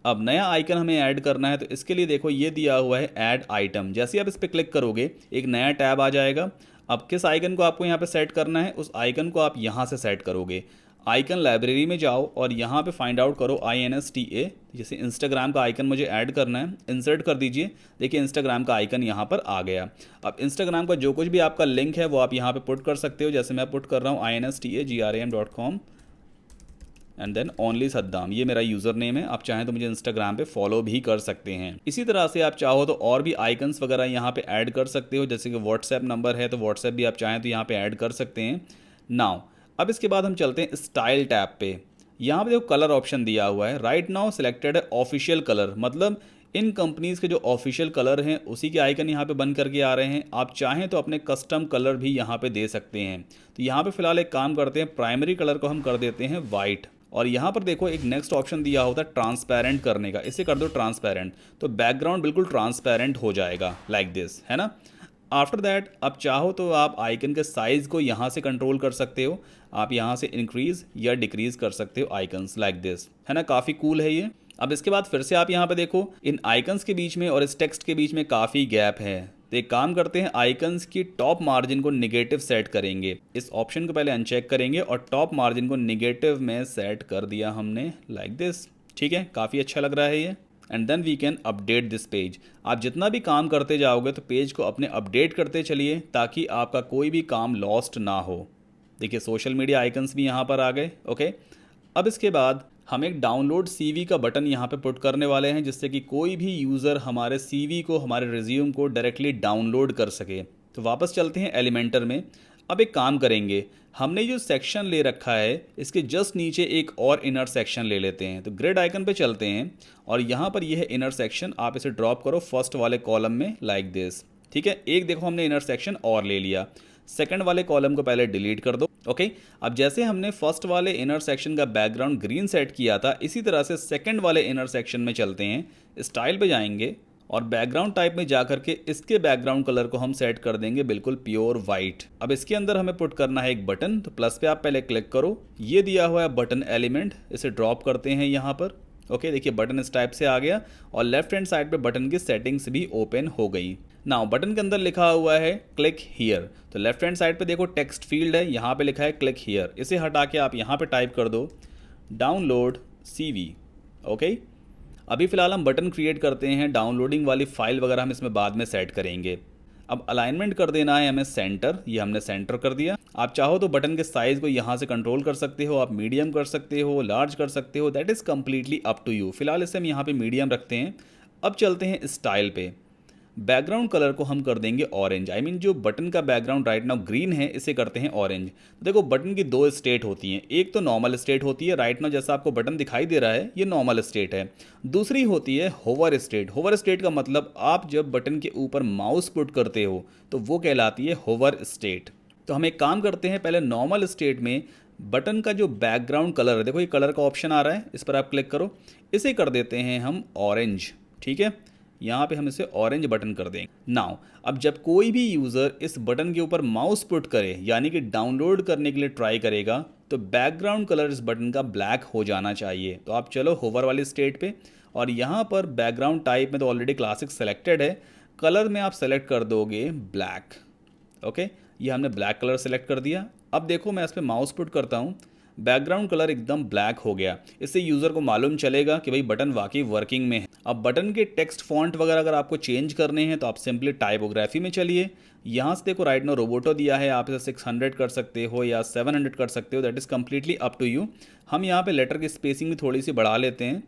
अब नया आइकन हमें ऐड करना है, तो इसके लिए देखो ये दिया हुआ है ऐड आइटम। जैसे ही आप इस पर क्लिक करोगे एक नया टैब आ जाएगा। अब किस आइकन को आपको यहाँ पे सेट करना है, उस आइकन को आप यहाँ से सेट करोगे। आइकन लाइब्रेरी में जाओ और यहाँ पे फाइंड आउट करो INSTA, जैसे इंस्टाग्राम का आइकन मुझे ऐड करना है, इंसर्ट कर दीजिए। देखिए इंस्टाग्राम का आइकन यहाँ पर आ गया। अब इंस्टाग्राम का जो कुछ भी आपका लिंक है वो आप यहाँ पे पुट कर सकते हो, जैसे मैं पुट कर रहा हूँ INSTAGRAM.com and then only Saddam, ये मेरा यूज़र नेम है। आप चाहें तो मुझे इंस्टाग्राम पे फॉलो भी कर सकते हैं। इसी तरह से आप चाहो तो और भी आइकन्स वगैरह यहाँ पे ऐड कर सकते हो, जैसे कि व्हाट्सएप नंबर है तो व्हाट्सएप भी आप चाहें तो यहाँ पे ऐड कर सकते हैं। नाउ अब इसके बाद हम चलते हैं स्टाइल टैब पे। यहाँ पे देखो कलर ऑप्शन दिया हुआ है, राइट नाउ सिलेक्टेड है ऑफिशियल कलर, मतलब इन कंपनीज़ के जो ऑफिशियल कलर हैं उसी के आइकन यहाँ पे बन करके आ रहे हैं। आप चाहें तो अपने कस्टम कलर भी यहाँ पे दे सकते हैं। तो यहाँ पे फिलहाल एक काम करते हैं, प्राइमरी कलर को हम कर देते हैं वाइट। और यहाँ पर देखो एक नेक्स्ट ऑप्शन दिया होता है ट्रांसपेरेंट करने का, इसे कर दो ट्रांसपेरेंट, तो बैकग्राउंड बिल्कुल ट्रांसपेरेंट हो जाएगा लाइक दिस, है ना। आफ्टर दैट आप चाहो तो आप आइकन के साइज़ को यहाँ से कंट्रोल कर सकते हो, आप यहाँ से इंक्रीज़ या डिक्रीज़ कर सकते हो आइकन्स लाइक दिस, है ना। काफ़ी कूल है ये। अब इसके बाद फिर से आप यहाँ पे देखो इन आइकन्स के बीच में और इस टेक्स्ट के बीच में काफ़ी गैप है। तो एक काम करते हैं, आइकन्स की टॉप मार्जिन को निगेटिव सेट करेंगे। इस ऑप्शन को पहले अनचेक करेंगे और टॉप मार्जिन को निगेटिव में सेट कर दिया हमने लाइक दिस। ठीक है, काफ़ी अच्छा लग रहा है ये। And then we can update this page. आप जितना भी काम करते जाओगे तो पेज को अपने अपडेट करते चलिए ताकि आपका कोई भी काम लॉस्ट ना हो। देखिए सोशल मीडिया आइकन्स भी यहाँ पर आ गए। ओके, अब इसके बाद हम एक डाउनलोड CV का बटन यहाँ पे पुट करने वाले हैं, जिससे कि कोई भी यूज़र हमारे CV को, हमारे रिज्यूम को डायरेक्टली डाउनलोड कर सके। तो वापस चलते हैं एलिमेंटर में। अब एक काम करेंगे, हमने जो सेक्शन ले रखा है इसके जस्ट नीचे एक और इनर सेक्शन ले लेते हैं। तो ग्रिड आइकन पे चलते हैं और यहाँ पर यह है इनर सेक्शन, आप इसे ड्रॉप करो फर्स्ट वाले कॉलम में लाइक दिस। ठीक है, एक देखो हमने इनर सेक्शन और ले लिया। सेकंड वाले कॉलम को पहले डिलीट कर दो। ओके, अब जैसे हमने फर्स्ट वाले इनर सेक्शन का बैकग्राउंड ग्रीन सेट किया था, इसी तरह से सेकंड वाले इनर सेक्शन में चलते हैं, स्टाइल पे जाएंगे और बैकग्राउंड टाइप में जा करके इसके बैकग्राउंड कलर को हम सेट कर देंगे बिल्कुल प्योर वाइट। अब इसके अंदर हमें पुट करना है एक बटन, तो प्लस पे आप पहले क्लिक करो, ये दिया हुआ है बटन एलिमेंट, इसे ड्रॉप करते हैं यहाँ पर। ओके, देखिए बटन इस टाइप से आ गया और लेफ्ट हैंड साइड पे बटन की सेटिंग्स भी ओपन हो गई। नाउ बटन के अंदर लिखा हुआ है क्लिक हियर, तो लेफ्ट हैंड साइड पे देखो टेक्स्ट फील्ड है, यहाँ पे लिखा है क्लिक हियर, इसे हटा के आप यहाँ पे टाइप कर दो डाउनलोड CV। ओके, अभी फ़िलहाल हम बटन क्रिएट करते हैं, डाउनलोडिंग वाली फ़ाइल वगैरह हम इसमें बाद में सेट करेंगे। अब अलाइनमेंट कर देना है हमें सेंटर, ये हमने सेंटर कर दिया। आप चाहो तो बटन के साइज़ को यहाँ से कंट्रोल कर सकते हो, आप मीडियम कर सकते हो, लार्ज कर सकते हो, that is completely up to you. फिलहाल इसे हम यहाँ पे मीडियम रखते हैं। अब चलते हैं स्टाइल पे। बैकग्राउंड कलर को हम कर देंगे ऑरेंज। आई मीन जो बटन का बैकग्राउंड राइट नाउ ग्रीन है, इसे करते हैं ऑरेंज। तो देखो बटन की दो स्टेट होती हैं, एक तो नॉर्मल स्टेट होती है, राइट नाउ जैसा आपको बटन दिखाई दे रहा है ये नॉर्मल स्टेट है। दूसरी होती है होवर स्टेट। होवर स्टेट का मतलब आप जब बटन के ऊपर माउस पुट करते हो तो वो कहलाती है होवर स्टेट। तो हम एक काम करते हैं, पहले नॉर्मल स्टेट में बटन का जो बैकग्राउंड कलर है, देखो ये कलर का ऑप्शन आ रहा है, इस पर आप क्लिक करो, इसे कर देते हैं हम ऑरेंज। ठीक है, यहाँ पे हम इसे ऑरेंज बटन कर देंगे। नाउ अब जब कोई भी यूज़र इस बटन के ऊपर माउस पुट करे यानी कि डाउनलोड करने के लिए ट्राई करेगा तो बैकग्राउंड कलर इस बटन का ब्लैक हो जाना चाहिए। तो आप चलो होवर वाली स्टेट पे, और यहाँ पर बैकग्राउंड टाइप में तो ऑलरेडी क्लासिक सेलेक्टेड है, कलर में आप सेलेक्ट कर दोगे ब्लैक। ओके, ये हमने ब्लैक कलर सेलेक्ट कर दिया। अब देखो मैं इस पर माउस पुट करता हूँ, बैकग्राउंड कलर एकदम ब्लैक हो गया। इससे यूज़र को मालूम चलेगा कि भाई बटन वाकई वर्किंग में है। अब बटन के टेक्स्ट फॉन्ट वगैरह अगर आपको चेंज करने हैं तो आप सिंपली टाइपोग्राफी में चलिए, यहाँ से देखो राइट नो रोबोटो दिया है, आप इसे 600 कर सकते हो या 700 कर सकते हो, that is completely up to you. हम यहाँ पे लेटर की स्पेसिंग भी थोड़ी सी बढ़ा लेते हैं,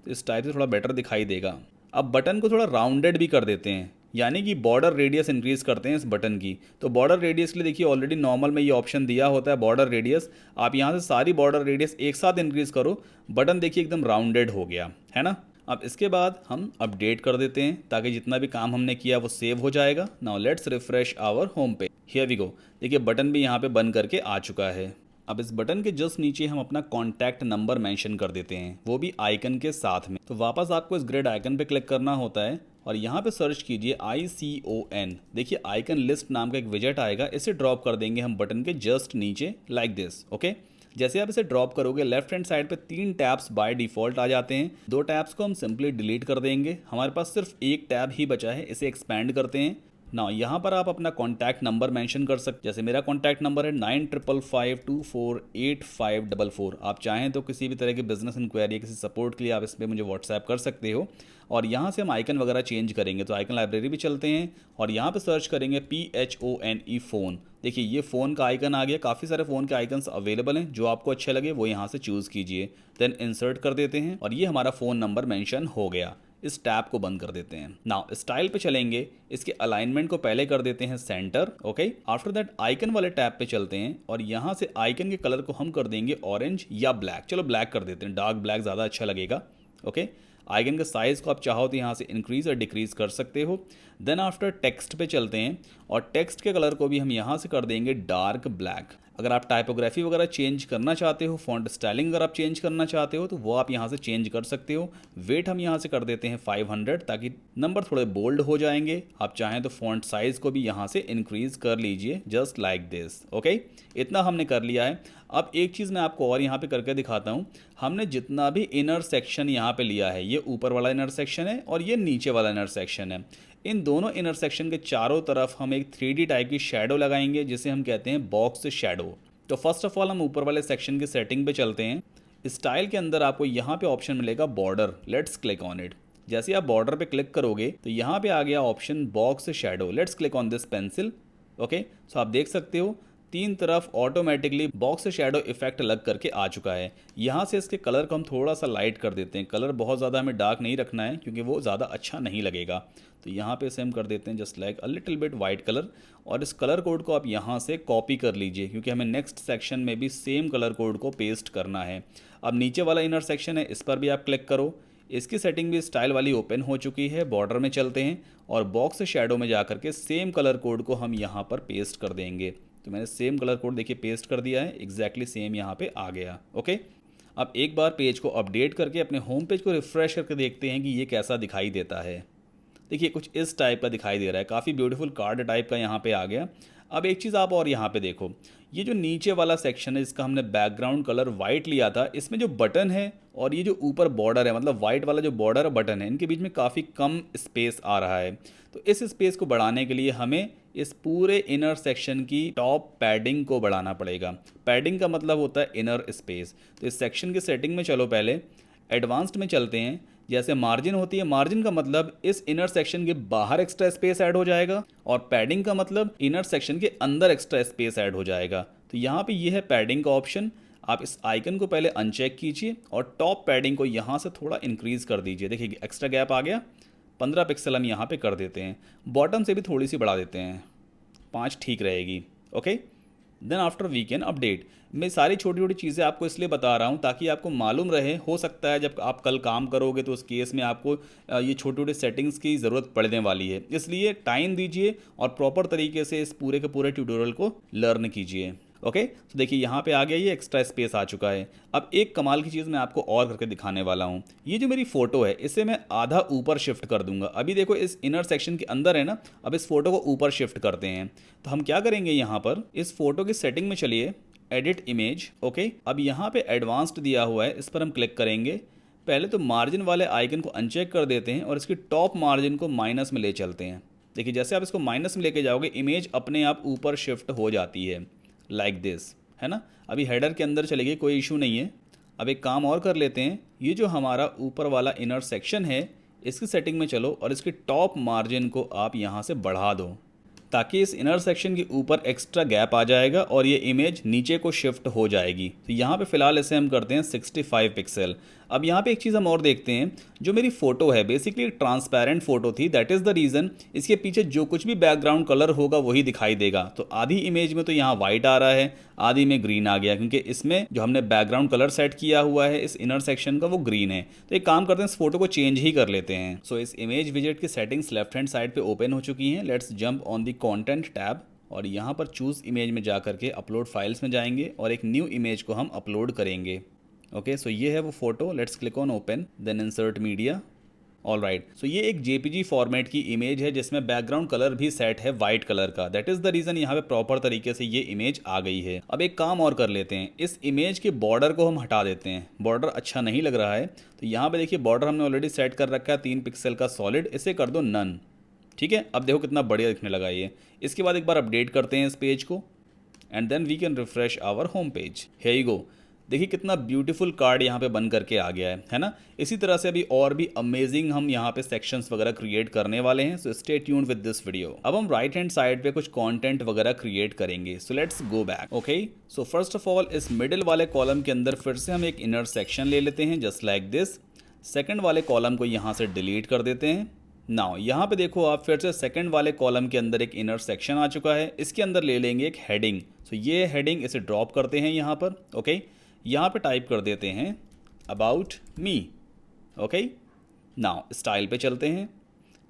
तो इस टाइप से थोड़ा बेटर दिखाई देगा। अब बटन को थोड़ा राउंडेड भी कर देते हैं, यानी कि बॉर्डर रेडियस इंक्रीज करते हैं इस बटन की। तो बॉर्डर रेडियस के लिए देखिए ऑलरेडी नॉर्मल में ये ऑप्शन दिया होता है बॉर्डर रेडियस, आप यहाँ से सारी बॉर्डर रेडियस एक साथ इंक्रीज करो, बटन देखिए एकदम राउंडेड हो गया है ना। अब इसके बाद हम अपडेट कर देते हैं ताकि जितना भी काम हमने किया वो सेव हो जाएगा। Now let's refresh our home page, here we go. देखिए बटन भी यहाँ पे बन करके आ चुका है। अब इस बटन के जस्ट नीचे हम अपना कॉन्टैक्ट नंबर मेंशन कर देते हैं, वो भी आइकन के साथ में। तो वापस आपको इस ग्रेड आइकन पे क्लिक करना होता है और यहाँ पे सर्च कीजिए ICON। देखिए आइकन लिस्ट नाम का एक विजेट आएगा, इसे ड्रॉप कर देंगे हम बटन के जस्ट नीचे लाइक दिस। ओके, जैसे आप इसे ड्रॉप करोगे लेफ्ट हैंड साइड पे 3 टैब्स बाय डिफॉल्ट आ जाते हैं। 2 टैब्स को हम सिंपली डिलीट कर देंगे, हमारे पास सिर्फ एक टैब ही बचा है, इसे एक्सपैंड करते हैं। ना यहाँ पर आप अपना कॉन्टैक्ट नंबर मेंशन कर सकते, जैसे मेरा कॉन्टैक्ट नंबर है 9555248544। आप चाहें तो किसी भी तरह की बिजनेस इंक्वायरी, किसी सपोर्ट के लिए आप इस पर मुझे व्हाट्सएप कर सकते हो। और यहाँ से हम आइकन वगैरह चेंज करेंगे, तो आइकन लाइब्रेरी भी चलते हैं और यहाँ पे सर्च करेंगे PHONE फ़ोन। देखिए ये फ़ोन का आइकन आ गया, काफ़ी सारे फ़ोन के आइकन्स अवेलेबल हैं, जो आपको अच्छे लगे वो यहाँ से चूज़ कीजिए, देन इंसर्ट कर देते हैं और ये हमारा फ़ोन नंबर मेंशन हो गया। इस टैब को बंद कर देते हैं। नाउ स्टाइल पे चलेंगे, इसके अलाइनमेंट को पहले कर देते हैं centre. Okay, after that icon वाले टैब पे चलते हैं और यहाँ से आइकन के कलर को हम कर देंगे ऑरेंज या ब्लैक। चलो ब्लैक कर देते हैं, डार्क ब्लैक ज़्यादा अच्छा लगेगा। ओके, आइकन के साइज़ को आप चाहो तो यहाँ से इंक्रीज़ और डिक्रीज़ कर सकते हो। देन आफ्टर टेक्स्ट पे चलते हैं और टेक्स्ट के कलर को भी हम यहाँ से कर देंगे डार्क ब्लैक। अगर आप टाइपोग्राफी वगैरह चेंज करना चाहते हो, फॉन्ट स्टाइलिंग अगर आप चेंज करना चाहते हो तो वो आप यहाँ से चेंज कर सकते हो। वेट हम यहाँ से कर देते हैं 500 ताकि नंबर थोड़े बोल्ड हो जाएंगे। आप चाहें तो फॉन्ट साइज़ को भी यहाँ से इंक्रीज़ कर लीजिए जस्ट लाइक दिस। ओके, इतना हमने कर लिया है। अब एक चीज़ मैं आपको और यहाँ पे करके दिखाता हूँ। हमने जितना भी इनर सेक्शन यहाँ पे लिया है, ये ऊपर वाला इनर सेक्शन है और ये नीचे वाला इनर सेक्शन है। इन दोनों इनर सेक्शन के चारों तरफ हम एक 3D टाइप की शेडो लगाएंगे जिसे हम कहते हैं बॉक्स शेडो। तो फर्स्ट ऑफ ऑल हम ऊपर वाले सेक्शन की सेटिंग पे चलते हैं। स्टाइल के अंदर आपको यहाँ पे ऑप्शन मिलेगा border, let's click on it. जैसे आप बॉर्डर पे क्लिक करोगे तो यहाँ पे आ गया option box shadow, let's click on this pencil. Okay, so आप देख सकते हो 3 तरफ ऑटोमेटिकली बॉक्स शेडो इफेक्ट लग करके आ चुका है। यहाँ से इसके कलर को हम थोड़ा सा लाइट कर देते हैं, कलर बहुत ज़्यादा हमें डार्क नहीं रखना है क्योंकि वो ज़्यादा अच्छा नहीं लगेगा। तो यहाँ पे इसे हम कर देते हैं just like a little bit white colour, और इस कलर कोड को आप यहाँ से कॉपी कर लीजिए क्योंकि हमें नेक्स्ट सेक्शन में भी सेम कलर कोड को पेस्ट करना है। अब नीचे वाला इनर सेक्शन है, इस पर भी आप क्लिक करो, इसकी सेटिंग भी स्टाइल वाली ओपन हो चुकी है। बॉर्डर में चलते हैं और बॉक्स शेडो में जा करके सेम कलर कोड को हम यहाँ पर पेस्ट कर देंगे। तो मैंने सेम कलर कोड देखिए पेस्ट कर दिया है, एग्जैक्टली सेम यहाँ पे आ गया। ओके, अब एक बार पेज को अपडेट करके अपने होम पेज को रिफ्रेश करके देखते हैं कि ये कैसा दिखाई देता है। देखिए कुछ इस टाइप का दिखाई दे रहा है, काफ़ी ब्यूटीफुल कार्ड टाइप का यहाँ पे आ गया। अब एक चीज़ आप और यहाँ पे देखो, ये जो नीचे वाला सेक्शन है इसका हमने बैकग्राउंड कलर वाइट लिया था, इसमें जो बटन है और ये जो ऊपर बॉर्डर है, मतलब वाइट वाला जो बॉर्डर और बटन है, इनके बीच में काफ़ी कम स्पेस आ रहा है। तो इस स्पेस को बढ़ाने के लिए हमें इस पूरे इनर सेक्शन की टॉप पैडिंग को बढ़ाना पड़ेगा। पैडिंग का मतलब होता है इनर स्पेस। तो इस सेक्शन की सेटिंग में चलो, पहले एडवांस्ड में चलते हैं। जैसे मार्जिन होती है, मार्जिन का मतलब इस इनर सेक्शन के बाहर एक्स्ट्रा स्पेस ऐड हो जाएगा, और पैडिंग का मतलब इनर सेक्शन के अंदर एक्स्ट्रा स्पेस ऐड हो जाएगा। तो यहाँ पे ये है पैडिंग का ऑप्शन। आप इस आइकन को पहले अनचेक कीजिए और टॉप पैडिंग को यहाँ से थोड़ा इंक्रीज कर दीजिए। देखिए एक्स्ट्रा गैप आ गया, 15 पिक्सल हम यहाँ पे कर देते हैं। बॉटम से भी थोड़ी सी बढ़ा देते हैं, 5 ठीक रहेगी। Okay, then after we can update. मैं सारी छोटी छोटी चीज़ें आपको इसलिए बता रहा हूँ ताकि आपको मालूम रहे, हो सकता है जब आप कल काम करोगे तो उस केस में आपको ये छोटी छोटी सेटिंग्स की ज़रूरत पड़ने वाली है। इसलिए टाइम दीजिए और प्रॉपर तरीके से इस पूरे के पूरे ट्यूटोरियल को लर्न कीजिए। ओके, तो देखिए यहाँ पे आ गया, ये एक्स्ट्रा स्पेस आ चुका है। अब एक कमाल की चीज़ मैं आपको और करके दिखाने वाला हूँ। ये जो मेरी फ़ोटो है इसे मैं आधा ऊपर शिफ्ट कर दूंगा। अभी देखो इस इनर सेक्शन के अंदर है ना, अब इस फोटो को ऊपर शिफ्ट करते हैं। तो हम क्या करेंगे, यहाँ पर इस फोटो की सेटिंग में चलिए, एडिट इमेज। ओके, अब यहाँ पे एडवांस्ड दिया हुआ है, इस पर हम क्लिक करेंगे। पहले तो मार्जिन वाले आइकन को अनचेक कर देते हैं और इसकी टॉप मार्जिन को माइनस में ले चलते हैं। देखिए जैसे आप इसको माइनस में लेके जाओगे इमेज अपने आप ऊपर शिफ्ट हो जाती है, लाइक दिस, है ना। अभी हेडर के अंदर चले गए, कोई इशू नहीं है। अब एक काम और कर लेते हैं, ये जो हमारा ऊपर वाला इनर सेक्शन है इसकी सेटिंग में चलो और इसकी टॉप मार्जिन को आप यहाँ से बढ़ा दो ताकि इस इनर सेक्शन के ऊपर एक्स्ट्रा गैप आ जाएगा और ये इमेज नीचे को शिफ्ट हो जाएगी। तो यहाँ पे फ़िलहाल इसे हम करते हैं 65 पिक्सल। अब यहाँ पे एक चीज़ हम और देखते हैं, जो मेरी फ़ोटो है बेसिकली एक ट्रांसपेरेंट फ़ोटो थी, दैट इज़ द रीज़न इसके पीछे जो कुछ भी बैकग्राउंड कलर होगा वही दिखाई देगा। तो आधी इमेज में तो यहाँ वाइट आ रहा है, आधी में ग्रीन आ गया, क्योंकि इसमें जो हमने बैकग्राउंड कलर सेट किया हुआ है इस इनर सेक्शन का वो ग्रीन है। तो एक काम करते हैं, इस फोटो को चेंज ही कर लेते हैं। सो इस इमेज विजेट की सेटिंग्स लेफ्ट हैंड साइड पे ओपन हो चुकी हैं। Let's jump on the content tab और यहाँ पर चूज़ इमेज में जा करके अपलोड फाइल्स में जाएंगे और एक न्यू इमेज को हम अपलोड करेंगे। ओके, सो ये है वो photo. Let's click on open, then insert media. All right, so ये एक जेपीजी फॉर्मेट की इमेज है जिसमें बैकग्राउंड कलर भी सेट है वाइट कलर का। दैट इज़ द रीज़न यहाँ पे प्रॉपर तरीके से ये इमेज आ गई है। अब एक काम और कर लेते हैं, इस इमेज के बॉर्डर को हम हटा देते हैं। बॉर्डर अच्छा नहीं लग रहा है, तो यहाँ पे देखिए बॉर्डर हमने ऑलरेडी सेट कर रखा है 3 पिक्सल का सॉलिड, इसे कर दो नन। ठीक है, अब देखो कितना बढ़िया दिखने लगा ये। इसके बाद एक बार अपडेट करते हैं इस पेज को and then we can refresh our home page. Here you go, देखिए कितना ब्यूटीफुल कार्ड यहाँ पे बन करके आ गया है ना। इसी तरह से अभी और भी अमेजिंग हम यहाँ पे सेक्शंस वगैरह क्रिएट करने वाले हैं। So stay tuned with this video. अब हम राइट हैंड साइड पे कुछ कंटेंट वगैरह क्रिएट करेंगे। सो let's go back. Okay, so first of all इस मिडिल वाले कॉलम के अंदर फिर से हम एक इनर सेक्शन ले लेते हैं, जस्ट लाइक दिस। सेकेंड वाले कॉलम को यहाँ से डिलीट कर देते हैं। नाउ यहाँ पे देखो आप, फिर से सेकंड वाले कॉलम के अंदर एक इनर सेक्शन आ चुका है, इसके अंदर ले लेंगे एक हेडिंग। सो ये हेडिंग, इसे ड्रॉप करते हैं यहाँ पर। ओके, यहाँ पे टाइप कर देते हैं about me. Okay, now style पे चलते हैं।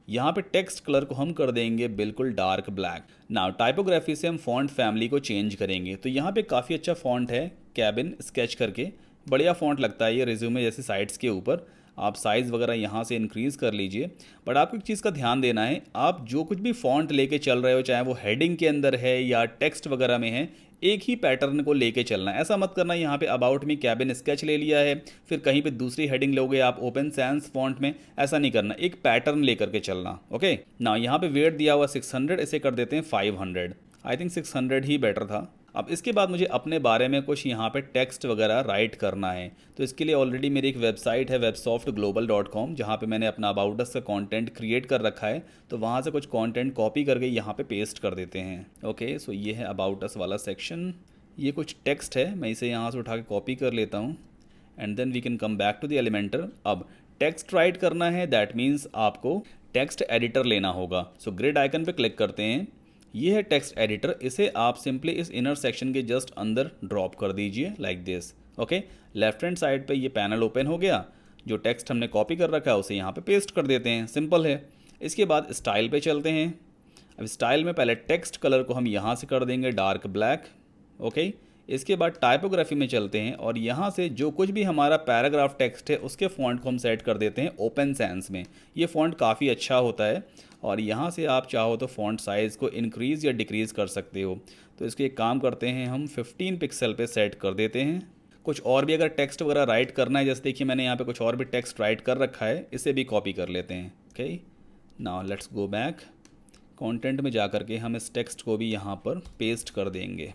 यहाँ पे टेक्स्ट कलर को हम कर देंगे बिल्कुल डार्क ब्लैक। नाउ टाइपोग्राफी से हम फॉन्ट फैमिली को चेंज करेंगे। तो यहाँ पे काफ़ी अच्छा फॉन्ट है, कैबिन स्केच करके, बढ़िया फॉन्ट लगता है ये रिज्यूमे जैसी साइट्स के ऊपर। आप साइज़ वगैरह यहाँ से इंक्रीज़ कर लीजिए। बट आपको एक चीज़ का ध्यान देना है, आप जो कुछ भी फॉन्ट लेके चल रहे हो, चाहे वो हेडिंग के अंदर है या टेक्स्ट वगैरह में है, एक ही पैटर्न को लेके चलना है। ऐसा मत करना यहाँ पे अबाउट मी कैबिन स्केच ले लिया है, फिर कहीं पे दूसरी हेडिंग लोगे आप ओपन सैंस फॉन्ट में, ऐसा नहीं करना, एक पैटर्न लेकर के चलना। ओके, ना यहाँ पे वेट दिया हुआ 600, इसे कर देते हैं 500। आई थिंक 600 ही बेटर था। अब इसके बाद मुझे अपने बारे में कुछ यहाँ पे टेक्स्ट वगैरह राइट करना है। तो इसके लिए ऑलरेडी मेरी एक वेबसाइट है websoftglobal.com, जहाँ पे मैंने अपना अबाउट अस का कंटेंट क्रिएट कर रखा है। तो वहाँ से कुछ कंटेंट कॉपी करके यहाँ पे पेस्ट कर देते हैं। ओके, सो ये है अबाउट अस वाला सेक्शन। ये कुछ टेक्स्ट है, मैं इसे यहाँ से उठा के कॉपी कर लेता हूँ and then we can come back to the Elementor. अब टेक्स्ट राइट करना है, दैट मीन्स आपको टेक्स्ट एडिटर लेना होगा। सो ग्रिड आइकन पे क्लिक करते हैं, ये है टेक्स्ट एडिटर। इसे आप सिंपली इस इनर सेक्शन के जस्ट अंदर ड्रॉप कर दीजिए like this. Okay, left hand side पे ये पैनल ओपन हो गया। जो टेक्स्ट हमने कॉपी कर रखा है उसे यहाँ पे पेस्ट कर देते हैं, सिंपल है। इसके बाद स्टाइल पे चलते हैं। अब स्टाइल में पहले टेक्स्ट कलर को हम यहाँ से कर देंगे डार्क ब्लैक। ओके, इसके बाद टाइपोग्राफी में चलते हैं और यहाँ से जो कुछ भी हमारा पैराग्राफ टेक्स्ट है उसके फ़ॉन्ट को हम सेट कर देते हैं ओपन सैंस में। ये फ़ॉन्ट काफ़ी अच्छा होता है और यहाँ से आप चाहो तो फ़ॉन्ट साइज़ को इंक्रीज़ या डिक्रीज़ कर सकते हो। तो इसके एक काम करते हैं, हम 15 पिक्सल पे सेट कर देते हैं। कुछ और भी अगर टेक्स्ट वगैरह राइट करना है, जैसे देखिए मैंने यहाँ पे कुछ और भी टेक्स्ट राइट कर रखा है, इसे भी कॉपी कर लेते हैं। Okay, now let's go back. Content में जा कर के हम इस टेक्स्ट को भी यहाँ पर पेस्ट कर देंगे।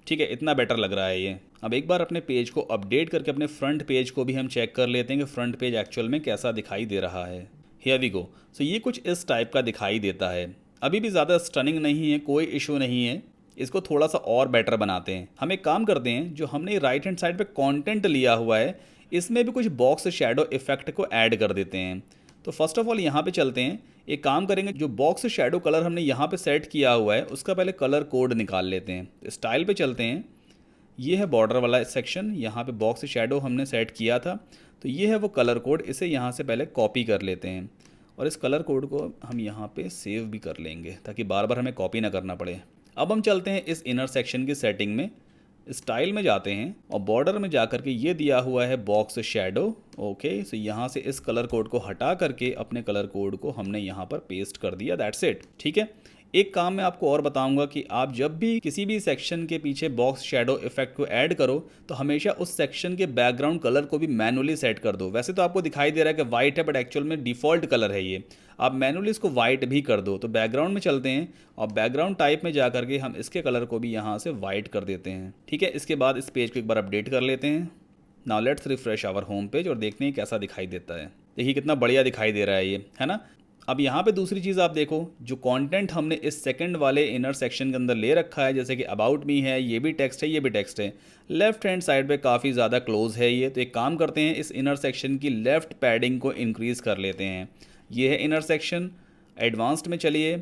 ठीक है, इतना बेटर लग रहा है ये। अब एक बार अपने पेज को अपडेट करके अपने फ्रंट पेज को भी हम चेक कर लेते हैं कि फ्रंट पेज एक्चुअल में कैसा दिखाई दे रहा है। Here we go. सो ये कुछ इस टाइप का दिखाई देता है। अभी भी ज़्यादा स्टनिंग नहीं है, कोई इशू नहीं है। इसको थोड़ा सा और बेटर बनाते हैं। हम एक काम करते हैं, जो हमने राइट हैंड साइड पे कंटेंट लिया हुआ है इसमें भी कुछ बॉक्स शेडो इफेक्ट को ऐड कर देते हैं। तो फर्स्ट ऑफ ऑल यहाँ पे चलते हैं, एक काम करेंगे, जो बॉक्स शैडो कलर हमने यहाँ पे सेट किया हुआ है उसका पहले कलर कोड निकाल लेते हैं। स्टाइल पे चलते हैं, ये है बॉर्डर वाला सेक्शन, यहाँ पे बॉक्स शैडो हमने सेट किया था, तो ये है वो कलर कोड। इसे यहाँ से पहले कॉपी कर लेते हैं और इस कलर कोड को हम यहाँ पे सेव भी कर लेंगे ताकि बार बार हमें कॉपी ना करना पड़े। अब हम चलते हैं इस इनर सेक्शन की सेटिंग में, स्टाइल में जाते हैं और बॉर्डर में जाकर के ये दिया हुआ है बॉक्स शैडो। ओके, सो यहाँ से इस कलर कोड को हटा करके अपने कलर कोड को हमने यहाँ पर पेस्ट कर दिया, दैट्स इट। ठीक है, एक काम मैं आपको और बताऊंगा कि आप जब भी किसी भी सेक्शन के पीछे बॉक्स शैडो इफेक्ट को ऐड करो तो हमेशा उस सेक्शन के बैकग्राउंड कलर को भी मैनुअली सेट कर दो। वैसे तो आपको दिखाई दे रहा है कि वाइट है, बट एक्चुअल में डिफ़ॉल्ट कलर है ये, आप मैनुअली इसको वाइट भी कर दो। तो बैकग्राउंड में चलते हैं और बैकग्राउंड टाइप में जा करके हम इसके कलर को भी यहाँ से वाइट कर देते हैं। ठीक है, इसके बाद इस पेज को एक बार अपडेट कर लेते हैं। Now let's refresh our home page और देखते हैं कैसा दिखाई देता है। देखिए कितना बढ़िया दिखाई दे रहा है ये, है ना। अब यहाँ पे दूसरी चीज़ आप देखो, जो कंटेंट हमने इस सेकंड वाले इनर सेक्शन के अंदर ले रखा है, जैसे कि अबाउट मी है, ये भी टेक्स्ट है, ये भी टेक्स्ट है, लेफ्ट हैंड साइड पे काफ़ी ज़्यादा क्लोज है ये। तो एक काम करते हैं, इस इनर सेक्शन की लेफ़्ट पैडिंग को इंक्रीज़ कर लेते हैं। ये है इनर सेक्शन, एडवांस्ड में चलिए,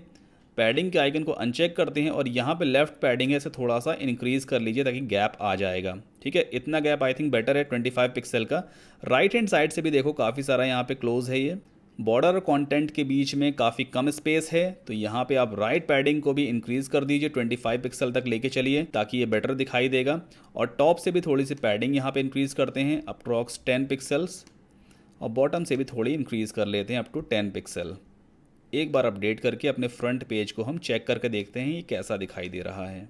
पैडिंग के आइकन को अनचेक करते हैं और यहाँ पे लेफ्ट पैडिंग है, इसे थोड़ा सा इंक्रीज़ कर लीजिए ताकि गैप आ जाएगा। ठीक है, इतना गैप आई थिंक बेटर है 25 पिक्सल का। राइट हैंड साइड से भी देखो काफ़ी सारा यहाँ पे क्लोज है ये। बॉर्डर और कंटेंट के बीच में काफ़ी कम स्पेस है, तो यहाँ पे आप राइट पैडिंग को भी इंक्रीज़ कर दीजिए, 25 पिक्सल तक लेके चलिए ताकि ये बेटर दिखाई देगा। और टॉप से भी थोड़ी सी पैडिंग यहाँ पे इंक्रीज़ करते हैं, अप्रॉक्स 10 पिक्सल्स, और बॉटम से भी थोड़ी इंक्रीज़ कर लेते हैं अप टू 10 पिक्सल। एक बार अपडेट करके अपने फ्रंट पेज को हम चेक करके देखते हैं ये कैसा दिखाई दे रहा है।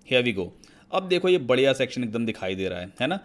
Here we go. अब देखो ये बढ़िया सेक्शन एकदम दिखाई दे रहा है ना।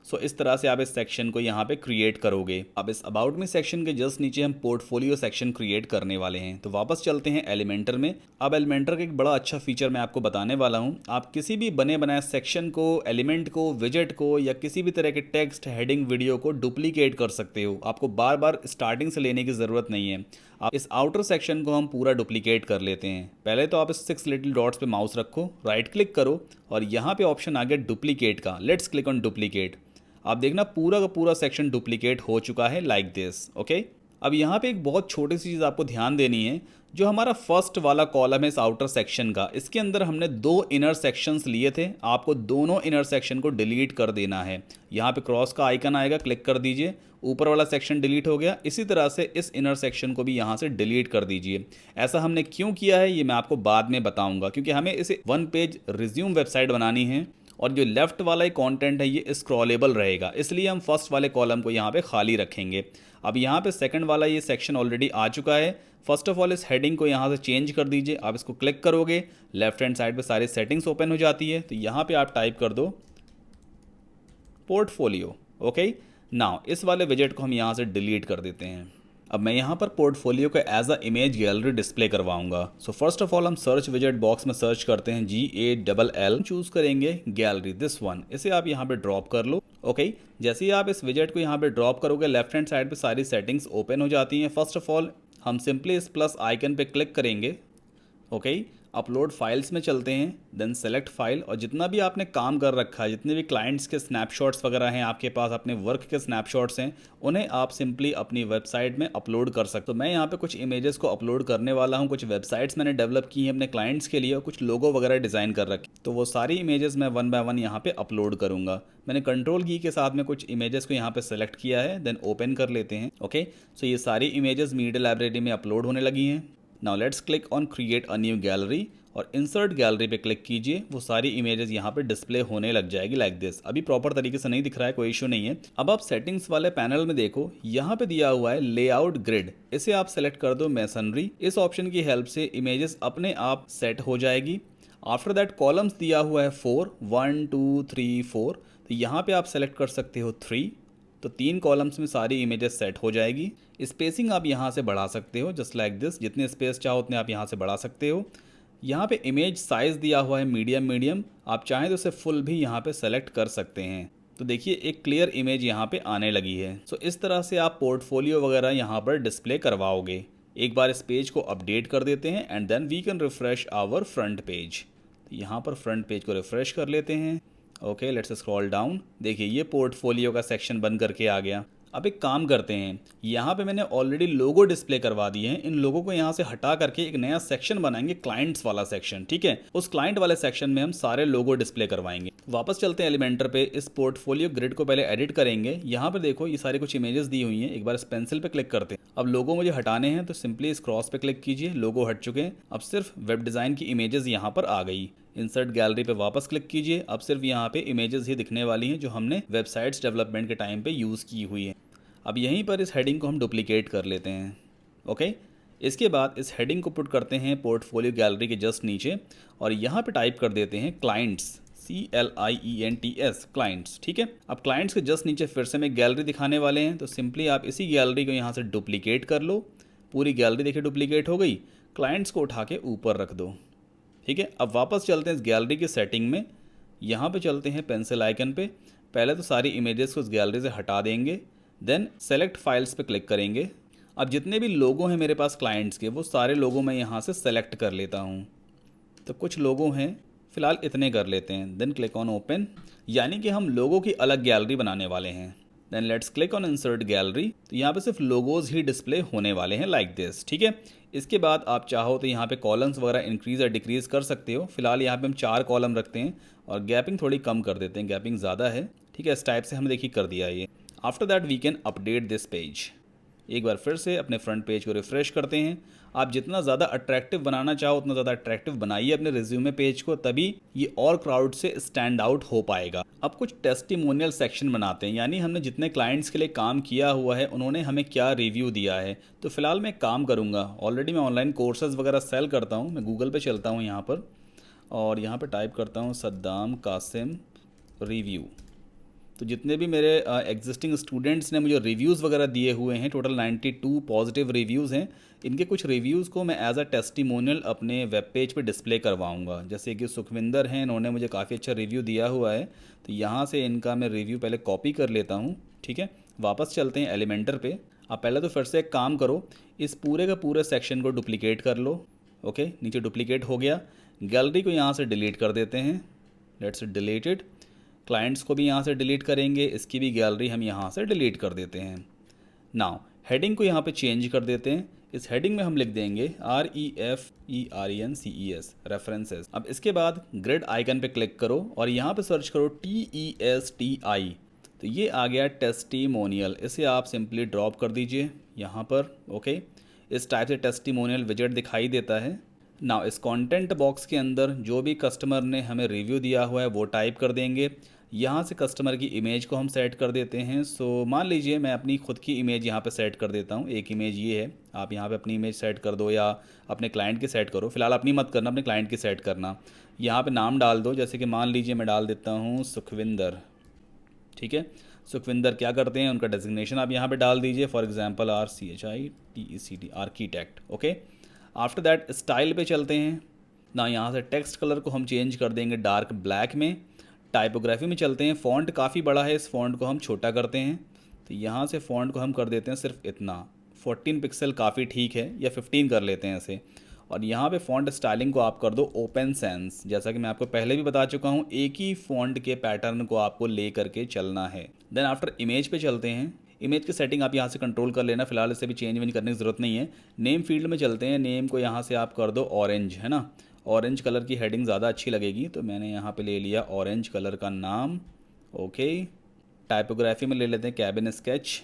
सो इस तरह से आप इस सेक्शन को यहाँ पे क्रिएट करोगे। अब इस अबाउट मी सेक्शन के जस्ट नीचे हम पोर्टफोलियो सेक्शन क्रिएट करने वाले हैं। तो वापस चलते हैं एलिमेंटर में। अब एलिमेंटर का एक बड़ा अच्छा फीचर मैं आपको बताने वाला हूँ। आप किसी भी बने बनाए सेक्शन को, एलिमेंट को, विजेट को या किसी भी तरह के टेक्स्ट, हेडिंग, वीडियो को डुप्लीकेट कर सकते हो। आपको बार बार स्टार्टिंग से लेने की ज़रूरत नहीं है। आप इस आउटर सेक्शन को हम पूरा डुप्लीकेट कर लेते हैं। पहले तो आप इस 6 लिटिल डॉट्स पे माउस रखो, राइट क्लिक करो और यहाँ पे ऑप्शन आ गया डुप्लीकेट का। Let's click on duplicate. आप देखना पूरा का पूरा सेक्शन डुप्लीकेट हो चुका है लाइक दिस। ओके, अब यहाँ पे एक बहुत छोटी सी चीज़ आपको ध्यान देनी है। जो हमारा फर्स्ट वाला कॉलम है इस आउटर सेक्शन का, इसके अंदर हमने 2 इनर सेक्शंस लिए थे। आपको दोनों इनर सेक्शन को डिलीट कर देना है। यहाँ पे क्रॉस का आइकन आएगा, क्लिक कर दीजिए, ऊपर वाला सेक्शन डिलीट हो गया। इसी तरह से इस इनर सेक्शन को भी यहाँ से डिलीट कर दीजिए। ऐसा हमने क्यों किया है ये मैं आपको बाद में बताऊँगा, क्योंकि हमें इसे 1 पेज रिज्यूम वेबसाइट बनानी है और जो लेफ्ट वाला कंटेंट है ये स्क्रॉलेबल रहेगा, इसलिए हम फर्स्ट वाले कॉलम को यहाँ पे खाली रखेंगे। अब यहाँ पे सेकंड वाला ये सेक्शन ऑलरेडी आ चुका है। फर्स्ट ऑफ ऑल इस हेडिंग को यहाँ से चेंज कर दीजिए। आप इसको क्लिक करोगे, लेफ्ट हैंड साइड पे सारी सेटिंग्स ओपन हो जाती है। तो यहाँ पे आप टाइप कर दो पोर्टफोलियो। ओके, नाउ इस वाले विजेट को हम यहाँ से डिलीट कर देते हैं। अब मैं यहाँ पर पोर्टफोलियो का as a image gallery display करवाऊंगा। सो फर्स्ट ऑफ ऑल हम सर्च विजेट बॉक्स में सर्च करते हैं GALL, चूज़ करेंगे गैलरी, दिस वन। इसे आप यहाँ पे ड्रॉप कर लो। ओके, जैसे ही आप इस विजेट को यहाँ पे ड्रॉप करोगे, लेफ्ट हैंड साइड पे सारी सेटिंग्स ओपन हो जाती हैं। फर्स्ट ऑफ ऑल हम सिंपली इस प्लस आइकन पे क्लिक करेंगे। ओके, अपलोड फाइल्स में चलते हैं, देन सेलेक्ट फाइल, और जितना भी आपने काम कर रखा है, जितने भी क्लाइंट्स के स्नैपशॉट्स वगैरह हैं आपके पास, अपने वर्क के स्नैपशॉट्स हैं, उन्हें आप सिंपली अपनी वेबसाइट में अपलोड कर सकते हो। मैं यहाँ पे कुछ इमेजेस को अपलोड करने वाला हूँ। कुछ वेबसाइट्स मैंने डेवलप की हैं अपने क्लाइंट्स के लिए और कुछ लोगो वगैरह डिज़ाइन कर रखे, तो वो सारी इमेजेस मैं 1 बाय 1 यहाँ पे अपलोड करूँगा। मैंने कंट्रोल की के साथ में कुछ इमेजेस को यहाँ पे सेलेक्ट किया है, देन ओपन कर लेते हैं। ओके, सो ये सारी इमेजेस मीडिया लाइब्रेरी में अपलोड होने लगी हैं। Now let's click on create a new gallery और इंसर्ट गैलरी पे क्लिक कीजिए। वो सारी इमेजेस यहाँ पे डिस्प्ले होने लग जाएगी लाइक दिस। अभी प्रॉपर तरीके से नहीं दिख रहा है, कोई इशू नहीं है। अब आप सेटिंग्स वाले पैनल में देखो, यहाँ पे दिया हुआ है लेआउट ग्रिड, इसे आप सेलेक्ट कर दो मैसनरी। इस ऑप्शन की हेल्प से इमेजेस अपने आप सेट हो जाएगी। आफ्टर दैट कॉलम्स दिया हुआ है 4, 1 2 3 4, तो यहाँ पे आप सेलेक्ट कर सकते हो 3, तो 3 कॉलम्स में सारी इमेजेस सेट हो जाएगी। स्पेसिंग आप यहाँ से बढ़ा सकते हो, जस्ट लाइक दिस। जितने स्पेस चाहो उतने आप यहाँ से बढ़ा सकते हो। यहाँ पे इमेज साइज़ दिया हुआ है मीडियम, आप चाहें तो इसे फुल भी यहाँ पे सेलेक्ट कर सकते हैं। तो देखिए एक क्लियर इमेज यहाँ पे आने लगी है। सो इस तरह से आप पोर्टफोलियो वगैरह यहाँ पर डिस्प्ले करवाओगे। एक बार इस पेज को अपडेट कर देते हैं and then we can refresh our front page. यहाँ पर फ्रंट पेज को रिफ्रेश कर लेते हैं। Okay, let's scroll down. देखिए ये पोर्टफोलियो का सेक्शन बन करके आ गया। अब एक काम करते हैं, यहाँ पे मैंने ऑलरेडी लोगो डिस्प्ले करवा दिए हैं। इन लोगों को यहाँ से हटा करके एक नया सेक्शन बनाएंगे, क्लाइंट्स वाला सेक्शन। ठीक है, उस क्लाइंट वाले सेक्शन में हम सारे लोगो डिस्प्ले करवाएंगे। वापस चलते हैं एलिमेंटर पे। इस पोर्टफोलियो ग्रिड को पहले एडिट करेंगे। यहाँ पे देखो ये सारी कुछ इमेजेस दी हुई हैं। एक बार इस पेंसिल पे क्लिक करते हैं। अब लोगो मुझे हटाने हैं तो सिंपली इस क्रॉस पे क्लिक कीजिए, लोगो हट चुके हैं। अब सिर्फ वेब डिज़ाइन की इमेजेस यहाँ पर आ गई। इंसर्ट गैलरी पे वापस क्लिक कीजिए। अब सिर्फ यहाँ पे इमेजेस ही दिखने वाली हैं जो हमने वेबसाइट्स डेवलपमेंट के टाइम पे यूज़ की हुई है। अब यहीं पर इस हेडिंग को हम डुप्लीकेट कर लेते हैं। ओके, इसके बाद इस हेडिंग को पुट करते हैं पोर्टफोलियो गैलरी के जस्ट नीचे और यहाँ पे टाइप कर देते हैं क्लाइंट्स, CLIENTS, क्लाइंट्स। ठीक है, अब क्लाइंट्स के जस्ट नीचे फिर से मैं गैलरी दिखाने वाले हैं, तो सिंपली आप इसी गैलरी को यहाँ से डुप्लीकेट कर लो। पूरी गैलरी देखिए डुप्लीकेट हो गई। क्लाइंट्स को उठा के ऊपर रख दो। ठीक है, अब वापस चलते हैं इस गैलरी की सेटिंग में। यहाँ पे चलते हैं पेंसिल आइकन पे। पहले तो सारी इमेजेस को उस गैलरी से हटा देंगे, देन सेलेक्ट फाइल्स पे क्लिक करेंगे। अब जितने भी लोगो हैं मेरे पास क्लाइंट्स के, वो सारे लोगो मैं यहाँ से सेलेक्ट कर लेता हूँ। तो कुछ लोगो हैं, फ़िलहाल इतने कर लेते हैं। देन क्लिक ऑन ओपन, यानी कि हम लोगों की अलग गैलरी बनाने वाले हैं। Then let's click on insert gallery. तो यहाँ पे सिर्फ लोगोज ही डिस्प्ले होने वाले हैं लाइक दिस। ठीक है, इसके बाद आप चाहो तो यहाँ पे कॉलम्स वगैरह इंक्रीज़ या डिक्रीज़ कर सकते हो। फिलहाल यहाँ पे हम 4 कॉलम रखते हैं और गैपिंग थोड़ी कम कर देते हैं, गैपिंग ज़्यादा है। ठीक है, इस टाइप से हमने देखिए कर दिया ये। After that we can update this page. एक बार फिर से अपने फ्रंट पेज को रिफ़्रेश करते हैं। आप जितना ज़्यादा अट्रैक्टिव बनाना चाहो उतना ज़्यादा अट्रैक्टिव बनाइए अपने रिज्यूमे पेज को, तभी ये और क्राउड से स्टैंड आउट हो पाएगा। अब कुछ टेस्टिमोनियल सेक्शन बनाते हैं, यानी हमने जितने क्लाइंट्स के लिए काम किया हुआ है उन्होंने हमें क्या रिव्यू दिया है। तो फिलहाल मैं एक काम करूँगा, ऑलरेडी मैं ऑनलाइन कोर्सेज वगैरह सेल करता हूँ। मैं गूगल पे चलता हूँ यहाँ पर और यहाँ पर टाइप करता हूँ सद्दाम कासिम रिव्यू। तो जितने भी मेरे एग्जिस्टिंग स्टूडेंट्स ने मुझे रिव्यूज़ वगैरह दिए हुए हैं, टोटल 92 पॉजिटिव रिव्यूज़ हैं। इनके कुछ रिव्यूज़ को मैं एज अ टेस्टिमोनियल अपने वेब पेज पे डिस्प्ले करवाऊंगा। जैसे कि सुखविंदर हैं, इन्होंने मुझे काफ़ी अच्छा रिव्यू दिया हुआ है, तो यहाँ से इनका मैं रिव्यू पहले कॉपी कर लेता हूँ। ठीक है, वापस चलते हैं एलिमेंटर पे। आप पहले तो फिर से एक काम करो, इस पूरे का पूरे सेक्शन को डुप्लीकेट कर लो। ओके, नीचे डुप्लीकेट हो गया। गैलरी को यहाँ से डिलीट कर देते हैं, लेट्स डिलीट इट। क्लाइंट्स को भी यहाँ से डिलीट करेंगे, इसकी भी गैलरी हम यहाँ से डिलीट कर देते हैं। नाउ हेडिंग को यहाँ पे चेंज कर देते हैं। इस हेडिंग में हम लिख देंगे REFERENCES, रेफरेंसेस। अब इसके बाद ग्रिड आइकन पे क्लिक करो और यहाँ पे सर्च करो TESTI। तो ये आ गया टेस्टिमोनियल। इसे आप सिंपली ड्रॉप कर दीजिए यहाँ पर। ओके, इस टाइप से टेस्टिमोनियल विजेट दिखाई देता है। नाउ इस कंटेंट बॉक्स के अंदर जो भी कस्टमर ने हमें रिव्यू दिया हुआ है वो टाइप कर देंगे। यहाँ से कस्टमर की इमेज को हम सेट कर देते हैं। सो मान लीजिए मैं अपनी खुद की इमेज यहाँ पे सेट कर देता हूँ। एक इमेज ये है, आप यहाँ पे अपनी इमेज सेट कर दो या अपने क्लाइंट की सेट करो। फिलहाल अपनी मत करना, अपने क्लाइंट की सेट करना। यहाँ पे नाम डाल दो, जैसे कि मान लीजिए मैं डाल देता हूँ सुखविंदर। ठीक है, सुखविंदर क्या करते हैं, उनका डेजिग्नेशन आप यहाँ पे डाल दीजिए, for example RCHITECT, architect. Okay, after that style पे चलते हैं ना। यहाँ से टेक्स्ट कलर को हम चेंज कर देंगे डार्क ब्लैक में। टाइपोग्राफी में चलते हैं, फ़ॉन्ट काफ़ी बड़ा है, इस फ़ॉन्ट को हम छोटा करते हैं। तो यहाँ से फ़ॉन्ट को हम कर देते हैं सिर्फ इतना, 14 पिक्सल काफ़ी ठीक है, या 15 कर लेते हैं ऐसे। और यहाँ पे फ़ॉन्ट स्टाइलिंग को आप कर दो ओपन सेंस। जैसा कि मैं आपको पहले भी बता चुका हूँ, एक ही फ़ॉन्ट के पैटर्न को आपको ले करके चलना है। देन आफ्टर इमेज पे चलते हैं। इमेज की सेटिंग आप यहाँ से कंट्रोल कर लेना, फिलहाल इसे भी चेंज वेंज करने की ज़रूरत नहीं है। नेम फील्ड में चलते हैं, नेम को यहाँ से आप कर दो ऑरेंज, है ना। ऑरेंज कलर की हेडिंग ज़्यादा अच्छी लगेगी, तो मैंने यहाँ पे ले लिया ऑरेंज कलर का नाम। ओके, टाइपोग्राफी में ले लेते हैं कैबिन स्केच।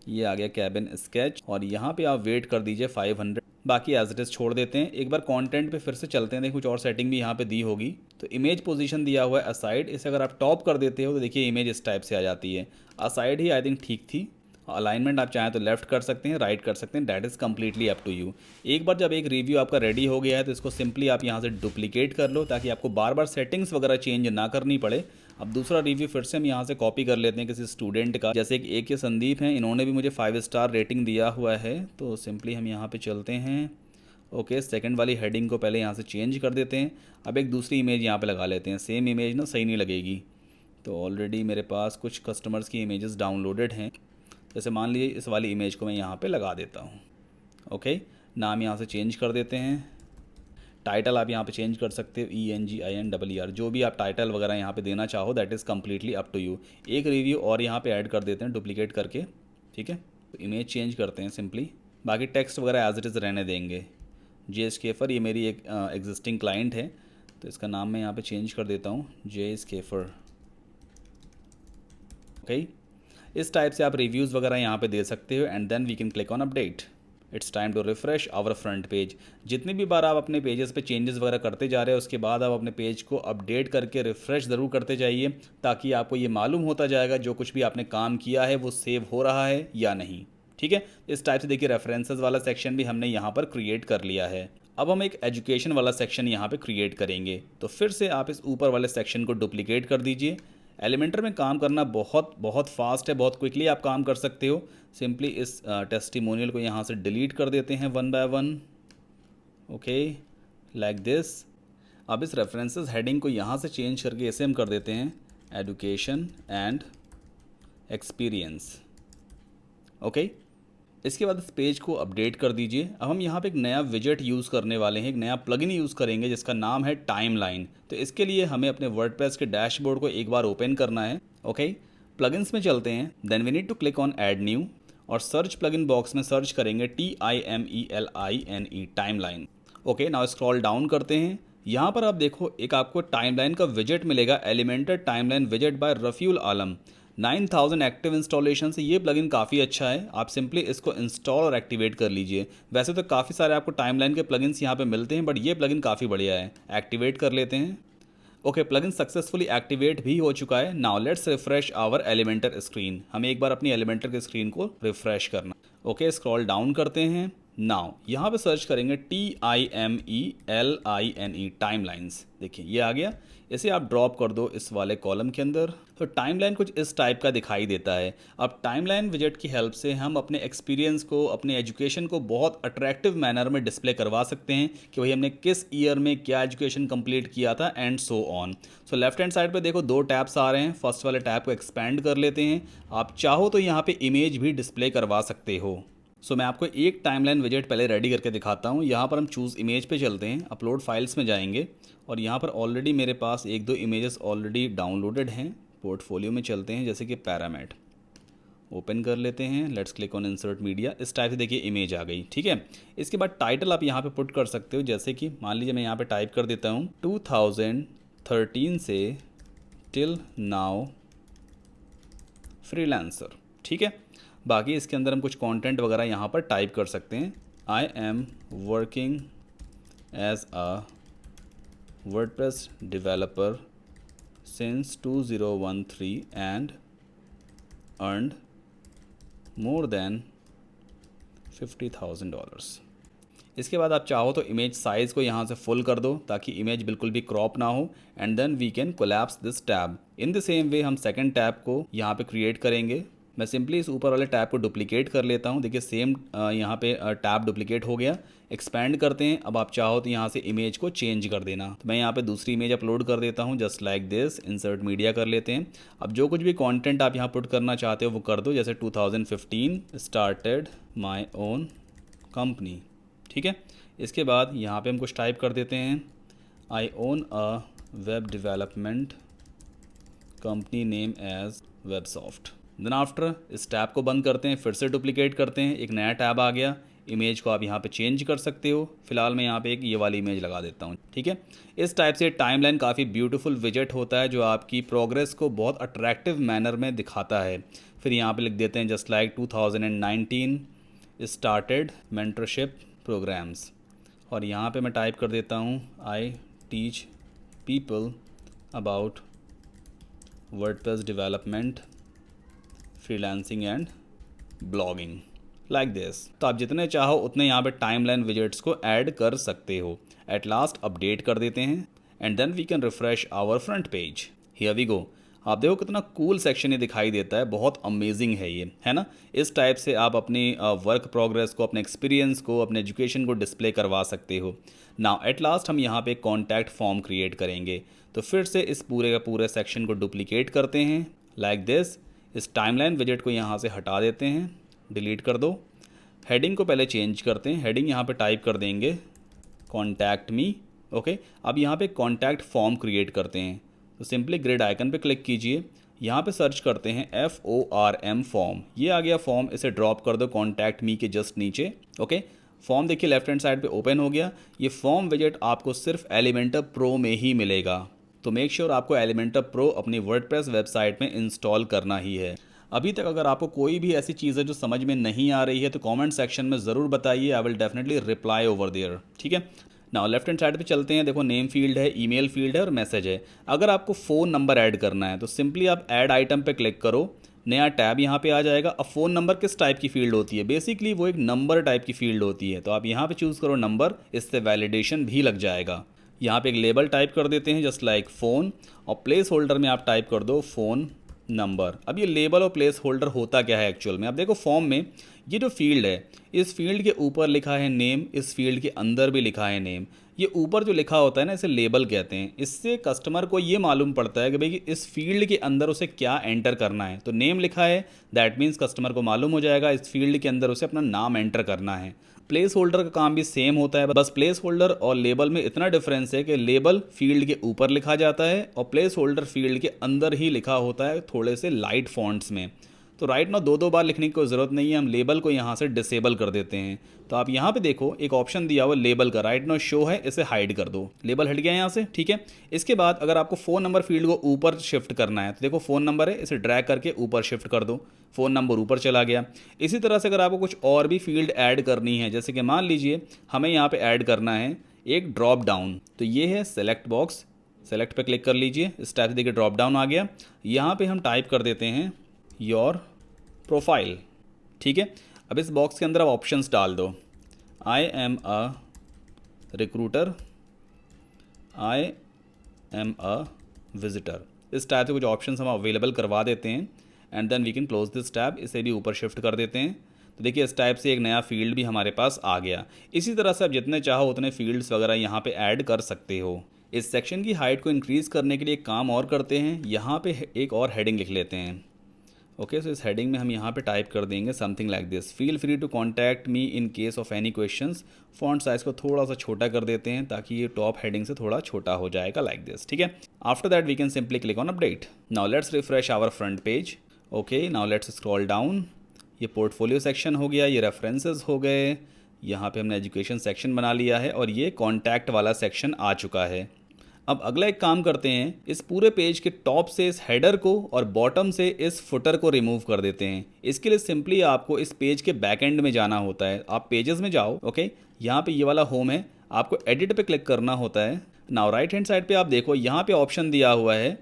ये आ गया कैबिन स्केच और यहाँ पे आप वेट कर दीजिए 500। बाकी एज इट इज़ छोड़ देते हैं। एक बार कंटेंट पे फिर से चलते हैं, देखिए कुछ और सेटिंग भी यहाँ पे दी होगी। तो इमेज पोजीशन दिया हुआ है असाइड, इसे अगर आप टॉप कर देते हो तो देखिए इमेज इस टाइप से आ जाती है। असाइड ही आई थिंक ठीक थी। अलाइनमेंट आप चाहें तो लेफ्ट कर सकते हैं, राइट कर सकते हैं, that is completely up to you. एक बार जब एक रिव्यू आपका रेडी हो गया है तो इसको सिंपली आप यहाँ से डुप्लीकेट कर लो, ताकि आपको बार बार सेटिंग्स वगैरह चेंज ना करनी पड़े। अब दूसरा रिव्यू फिर से हम यहाँ से कॉपी कर लेते हैं किसी स्टूडेंट का, जैसे कि AK संदीप हैं, इन्होंने भी मुझे 5 स्टार रेटिंग दिया हुआ है। तो सिंपली हम यहाँ पे चलते हैं। ओके, सेकंड वाली हेडिंग को पहले यहाँ से चेंज कर देते हैं। अब एक दूसरी इमेज यहाँ पे लगा लेते हैं, सेम इमेज ना सही नहीं लगेगी। तो ऑलरेडी मेरे पास कुछ कस्टमर्स की इमेजेस डाउनलोडेड हैं, जैसे मान लीजिए इस वाली इमेज को मैं यहाँ पे लगा देता हूँ। ओके, नाम यहाँ से चेंज कर देते हैं। टाइटल आप यहाँ पे चेंज कर सकते हो, ENGINER, जो भी आप टाइटल वगैरह यहाँ पे देना चाहो, that is completely up to you. एक रिव्यू और यहाँ पे ऐड कर देते हैं डुप्लीकेट करके, ठीक है। तो इमेज चेंज करते हैं सिंपली, बाकी टेक्स्ट वगैरह एज इट इज़ रहने देंगे। जे स्केफर, ये मेरी एक एग्जिस्टिंग क्लाइंट है, तो इसका नाम मैं यहाँ पे चेंज कर देता हूँ, जे स्केफर। ओके, इस टाइप से आप रिव्यूज़ वगैरह यहाँ पे दे सकते हो and then we can click on update. It's time to refresh our front page. जितनी भी बार आप अपने पेजेस पे चेंजेस वगैरह करते जा रहे हो, उसके बाद आप अपने पेज को अपडेट करके रिफ्रेश ज़रूर करते जाइए, ताकि आपको ये मालूम होता जाएगा जो कुछ भी आपने काम किया है वो सेव हो रहा है या नहीं, ठीक है। इस टाइप से देखिए रेफरेंसेस वाला सेक्शन भी हमने यहाँ पर क्रिएट कर लिया है। अब हम एक एजुकेशन वाला सेक्शन यहाँ पे क्रिएट करेंगे, तो फिर से आप इस ऊपर वाले सेक्शन को डुप्लीकेट कर दीजिए। एलिमेंटर में काम करना बहुत बहुत फास्ट है, बहुत क्विकली आप काम कर सकते हो। सिंपली इस टेस्टिमोनियल को यहाँ से डिलीट कर देते हैं one by one, okay, like this. अब इस रेफरेंसेस हेडिंग को यहाँ से चेंज करके ऐसे हम कर देते हैं एजुकेशन एंड एक्सपीरियंस, ओके। इसके बाद इस पेज को अपडेट कर दीजिए। अब हम यहाँ पे एक नया विजेट यूज़ करने वाले हैं, एक नया प्लगइन यूज़ करेंगे जिसका नाम है टाइमलाइन। तो इसके लिए हमें अपने वर्डप्रेस के डैशबोर्ड को एक बार ओपन करना है, ओके। प्लगइन्स में चलते हैं, then we need to click on add new और सर्च प्लगइन बॉक्स में सर्च करेंगे TIMELINE timeline, okay. Now scroll down करते हैं, यहाँ पर आप देखो एक आपको टाइमलाइन का विजेट मिलेगा, एलिमेंटर टाइमलाइन विजेट बाय रफ़ीउल आलम। 9000 एक्टिव इंस्टॉलेशन से ये प्लगइन काफ़ी अच्छा है। आप सिंपली इसको इंस्टॉल और एक्टिवेट कर लीजिए। वैसे तो काफ़ी सारे आपको टाइमलाइन के प्लगइन्स यहाँ पे मिलते हैं, बट ये प्लगइन काफ़ी बढ़िया है। एक्टिवेट कर लेते हैं, ओके। प्लगइन सक्सेसफुली एक्टिवेट भी हो चुका है। Now let's refresh our Elementor screen. हमें एक बार अपनी एलिमेंटर की स्क्रीन को रिफ्रेश करना, ओके। स्क्रॉल डाउन करते हैं, नाउ यहाँ पे सर्च करेंगे TIMELINE टाइमलाइंस। देखिए ये आ गया, इसे आप ड्रॉप कर दो इस वाले कॉलम के अंदर। तो टाइमलाइन कुछ इस टाइप का दिखाई देता है। अब टाइमलाइन विजेट की हेल्प से हम अपने एक्सपीरियंस को, अपने एजुकेशन को बहुत अट्रैक्टिव मैनर में डिस्प्ले करवा सकते हैं कि भाई हमने किस ईयर में क्या एजुकेशन कंप्लीट किया था and so on. So left hand side पे देखो दो टैब्स आ रहे हैं। फर्स्ट वाले टैब को एक्सपैंड कर लेते हैं। आप चाहो तो यहाँ पे इमेज भी डिस्प्ले करवा सकते हो। सो मैं आपको एक टाइमलाइन विजेट पहले रेडी करके दिखाता हूँ। यहाँ पर हम चूज़ इमेज पे चलते हैं, अपलोड फाइल्स में जाएंगे और यहाँ पर ऑलरेडी मेरे पास एक दो इमेजेस ऑलरेडी डाउनलोडेड हैं। पोर्टफोलियो में चलते हैं, जैसे कि पैरामेट ओपन कर लेते हैं। Let's click on insert media. इस टाइप से देखिए इमेज आ गई, ठीक है। इसके बाद टाइटल आप यहाँ पे पुट कर सकते हो, जैसे कि मान लीजिए मैं यहाँ पे टाइप कर देता हूँ 2013 से टिल नाउ फ्रीलांसर, ठीक है। बाकी इसके अंदर हम कुछ कंटेंट वगैरह यहाँ पर टाइप कर सकते हैं। I am working as a WordPress developer since 2013 and earned more than $50,000। इसके बाद आप चाहो तो इमेज साइज़ को यहाँ से फुल कर दो ताकि इमेज बिल्कुल भी क्रॉप ना हो, and then we can collapse this tab. In the same way हम सेकंड टैब को यहाँ पे क्रिएट करेंगे। मैं सिंपली इस ऊपर वाले टैब को डुप्लीकेट कर लेता हूँ। देखिए सेम यहाँ पे टैब डुप्लीकेट हो गया। एक्सपैंड करते हैं। अब आप चाहो तो यहाँ से इमेज को चेंज कर देना, तो मैं यहाँ पे दूसरी इमेज अपलोड कर देता हूँ, just like this. Insert media कर लेते हैं। अब जो कुछ भी कंटेंट आप यहाँ पुट करना चाहते हो वो कर दो, जैसे 2015 स्टार्टेड माई ओन कंपनी, ठीक है। इसके बाद यहाँ पे हम कुछ टाइप कर देते हैं, I own a web development company name as Websoft. Then after इस टैब को बंद करते हैं, फिर से डुप्लीकेट करते हैं, एक नया टैब आ गया। इमेज को आप यहाँ पे चेंज कर सकते हो। फिलहाल मैं यहाँ पे एक ये वाली इमेज लगा देता हूँ, ठीक है। इस टाइप से टाइमलाइन काफ़ी ब्यूटीफुल विजेट होता है जो आपकी प्रोग्रेस को बहुत अट्रैक्टिव मैनर में दिखाता है। फिर यहाँ पे लिख देते हैं just like 2019 started mentorship programmes, और यहाँ पे मैं टाइप कर देता हूँ I teach people about WordPress development, freelancing and blogging, like this. तो आप जितने चाहो उतने यहाँ पे टाइमलाइन विजेट्स को ऐड कर सकते हो। एट लास्ट अपडेट कर देते हैं and then we can refresh our front page. Here we go. आप देखो कितना कूल सेक्शन ये दिखाई देता है, बहुत अमेजिंग है ये, है ना। इस टाइप से आप अपनी वर्क प्रोग्रेस को, अपने एक्सपीरियंस को, अपने एजुकेशन को डिस्प्ले करवा सकते हो। नाउ एट लास्ट हम यहाँ पे एक कॉन्टैक्ट फॉर्म क्रिएट करेंगे। तो फिर से इस पूरे का पूरे सेक्शन को डुप्लीकेट करते हैं लाइक दिस। इस टाइमलाइन विजेट को यहाँ से हटा देते हैं, डिलीट कर दो। हेडिंग को पहले चेंज करते हैं। हेडिंग यहाँ पे टाइप कर देंगे कॉन्टैक्ट मी ओके, अब यहाँ पे कॉन्टैक्ट फॉर्म क्रिएट करते हैं। तो सिंपली ग्रिड आइकन पे क्लिक कीजिए, यहाँ पे सर्च करते हैं FORM फॉर्म। ये आ गया फॉर्म, इसे ड्रॉप कर दो कॉन्टैक्ट मी के जस्ट नीचे। ओके, फॉर्म देखिए लेफ्ट हैंड साइड पे ओपन हो गया। ये फॉर्म विजेट आपको सिर्फ एलिमेंटर प्रो में ही मिलेगा, तो मेक श्योर आपको एलिमेंटर प्रो अपनी वर्डप्रेस वेबसाइट में इंस्टॉल करना ही है। अभी तक अगर आपको कोई भी ऐसी चीज़ है जो समझ में नहीं आ रही है तो कमेंट सेक्शन में ज़रूर बताइए, I will definitely reply over there. ठीक है, नाउ लेफ्ट हैंड साइड पे चलते हैं। देखो नेम फील्ड है, ईमेल फील्ड है और मैसेज है। अगर आपको फ़ोन नंबर ऐड करना है तो सिंपली आप ऐड आइटम पे क्लिक करो, नया टैब यहाँ पे आ जाएगा। अब फ़ोन नंबर किस टाइप की फील्ड होती है? बेसिकली वो एक नंबर टाइप की फील्ड होती है, तो आप यहाँ पे चूज़ करो नंबर, इससे वैलिडेशन भी लग जाएगा। यहाँ पे एक लेबल टाइप कर देते हैं जस्ट लाइक फ़ोन, और प्लेस होल्डर में आप टाइप कर दो फ़ोन नंबर। अब ये लेबल और प्लेस होल्डर होता क्या है एक्चुअल में? अब देखो फॉर्म में ये जो फील्ड है, इस फील्ड के ऊपर लिखा है नेम, इस फील्ड के अंदर भी लिखा है नेम। ये ऊपर जो लिखा होता है ना, इसे लेबल कहते हैं। इससे कस्टमर को ये मालूम पड़ता है कि भाई इस फील्ड के अंदर उसे क्या एंटर करना है। तो नेम लिखा है, दैट मीन्स कस्टमर को मालूम हो जाएगा इस फील्ड के अंदर उसे अपना नाम एंटर करना है। प्लेस होल्डर का काम भी सेम होता है, बस प्लेस होल्डर और लेबल में इतना डिफरेंस है कि लेबल फील्ड के ऊपर लिखा जाता है और प्लेस होल्डर फील्ड के अंदर ही लिखा होता है, थोड़े से लाइट फॉन्ट्स में। तो राइट नाउ दो बार लिखने की कोई ज़रूरत नहीं है, हम लेबल को यहाँ से डिसेबल कर देते हैं। तो आप यहाँ पे देखो एक ऑप्शन दिया हुआ लेबल का, राइट नाउ शो है, इसे हाइड कर दो। लेबल हट गया यहाँ से, ठीक है। इसके बाद अगर आपको फ़ोन नंबर फील्ड को ऊपर शिफ्ट करना है तो देखो फ़ोन नंबर है, इसे ड्रैग करके ऊपर शिफ्ट कर दो, फ़ोन नंबर ऊपर चला गया। इसी तरह से अगर आपको कुछ और भी फील्ड ऐड करनी है, जैसे कि मान लीजिए हमें यहाँ पे ऐड करना है एक ड्रॉप डाउन, तो ये है सेलेक्ट बॉक्स, सेलेक्ट पे क्लिक कर लीजिए। इस टाइप से देखिए ड्रॉप डाउन आ गया। यहाँ पे हम टाइप कर देते हैं योर प्रोफाइल, ठीक है। अब इस बॉक्स के अंदर आप ऑप्शंस डाल दो, I am a recruiter, I am a visitor. इस टाइप से कुछ ऑप्शंस हम अवेलेबल करवा देते हैं and then we can close this tab. इसे भी ऊपर शिफ्ट कर देते हैं। तो देखिए इस टाइप से एक नया फील्ड भी हमारे पास आ गया। इसी तरह से आप जितने चाहो उतने फील्ड्स वगैरह यहाँ पे ऐड कर सकते हो। इस सेक्शन की हाइट को इंक्रीज़ करने के लिए एक काम और करते हैं, यहाँ पे एक और हेडिंग लिख लेते हैं। ओके, सो इस हेडिंग में हम यहाँ पे टाइप कर देंगे something like this, feel free to contact me in case of any questions. Font size को थोड़ा सा छोटा कर देते हैं ताकि ये टॉप हेडिंग से थोड़ा छोटा हो जाएगा लाइक दिस, ठीक है। After that we can simply click on update. Now let's refresh our front page. Okay, now let's scroll down. ये पोर्टफोलियो सेक्शन हो गया, ये रेफरेंसेस हो गए, यहाँ पे हमने एजुकेशन सेक्शन बना लिया है और ये कॉन्टैक्ट वाला सेक्शन आ चुका है। अब अगला एक काम करते हैं, इस पूरे पेज के टॉप से इस हेडर को और बॉटम से इस फुटर को रिमूव कर देते हैं। इसके लिए सिंपली आपको इस पेज के बैक एंड में जाना होता है। आप पेजेस में जाओ, ओके, यहाँ पे ये वाला होम है, आपको एडिट पे क्लिक करना होता है। नाउ राइट हैंड साइड पे आप देखो यहाँ पे ऑप्शन दिया हुआ है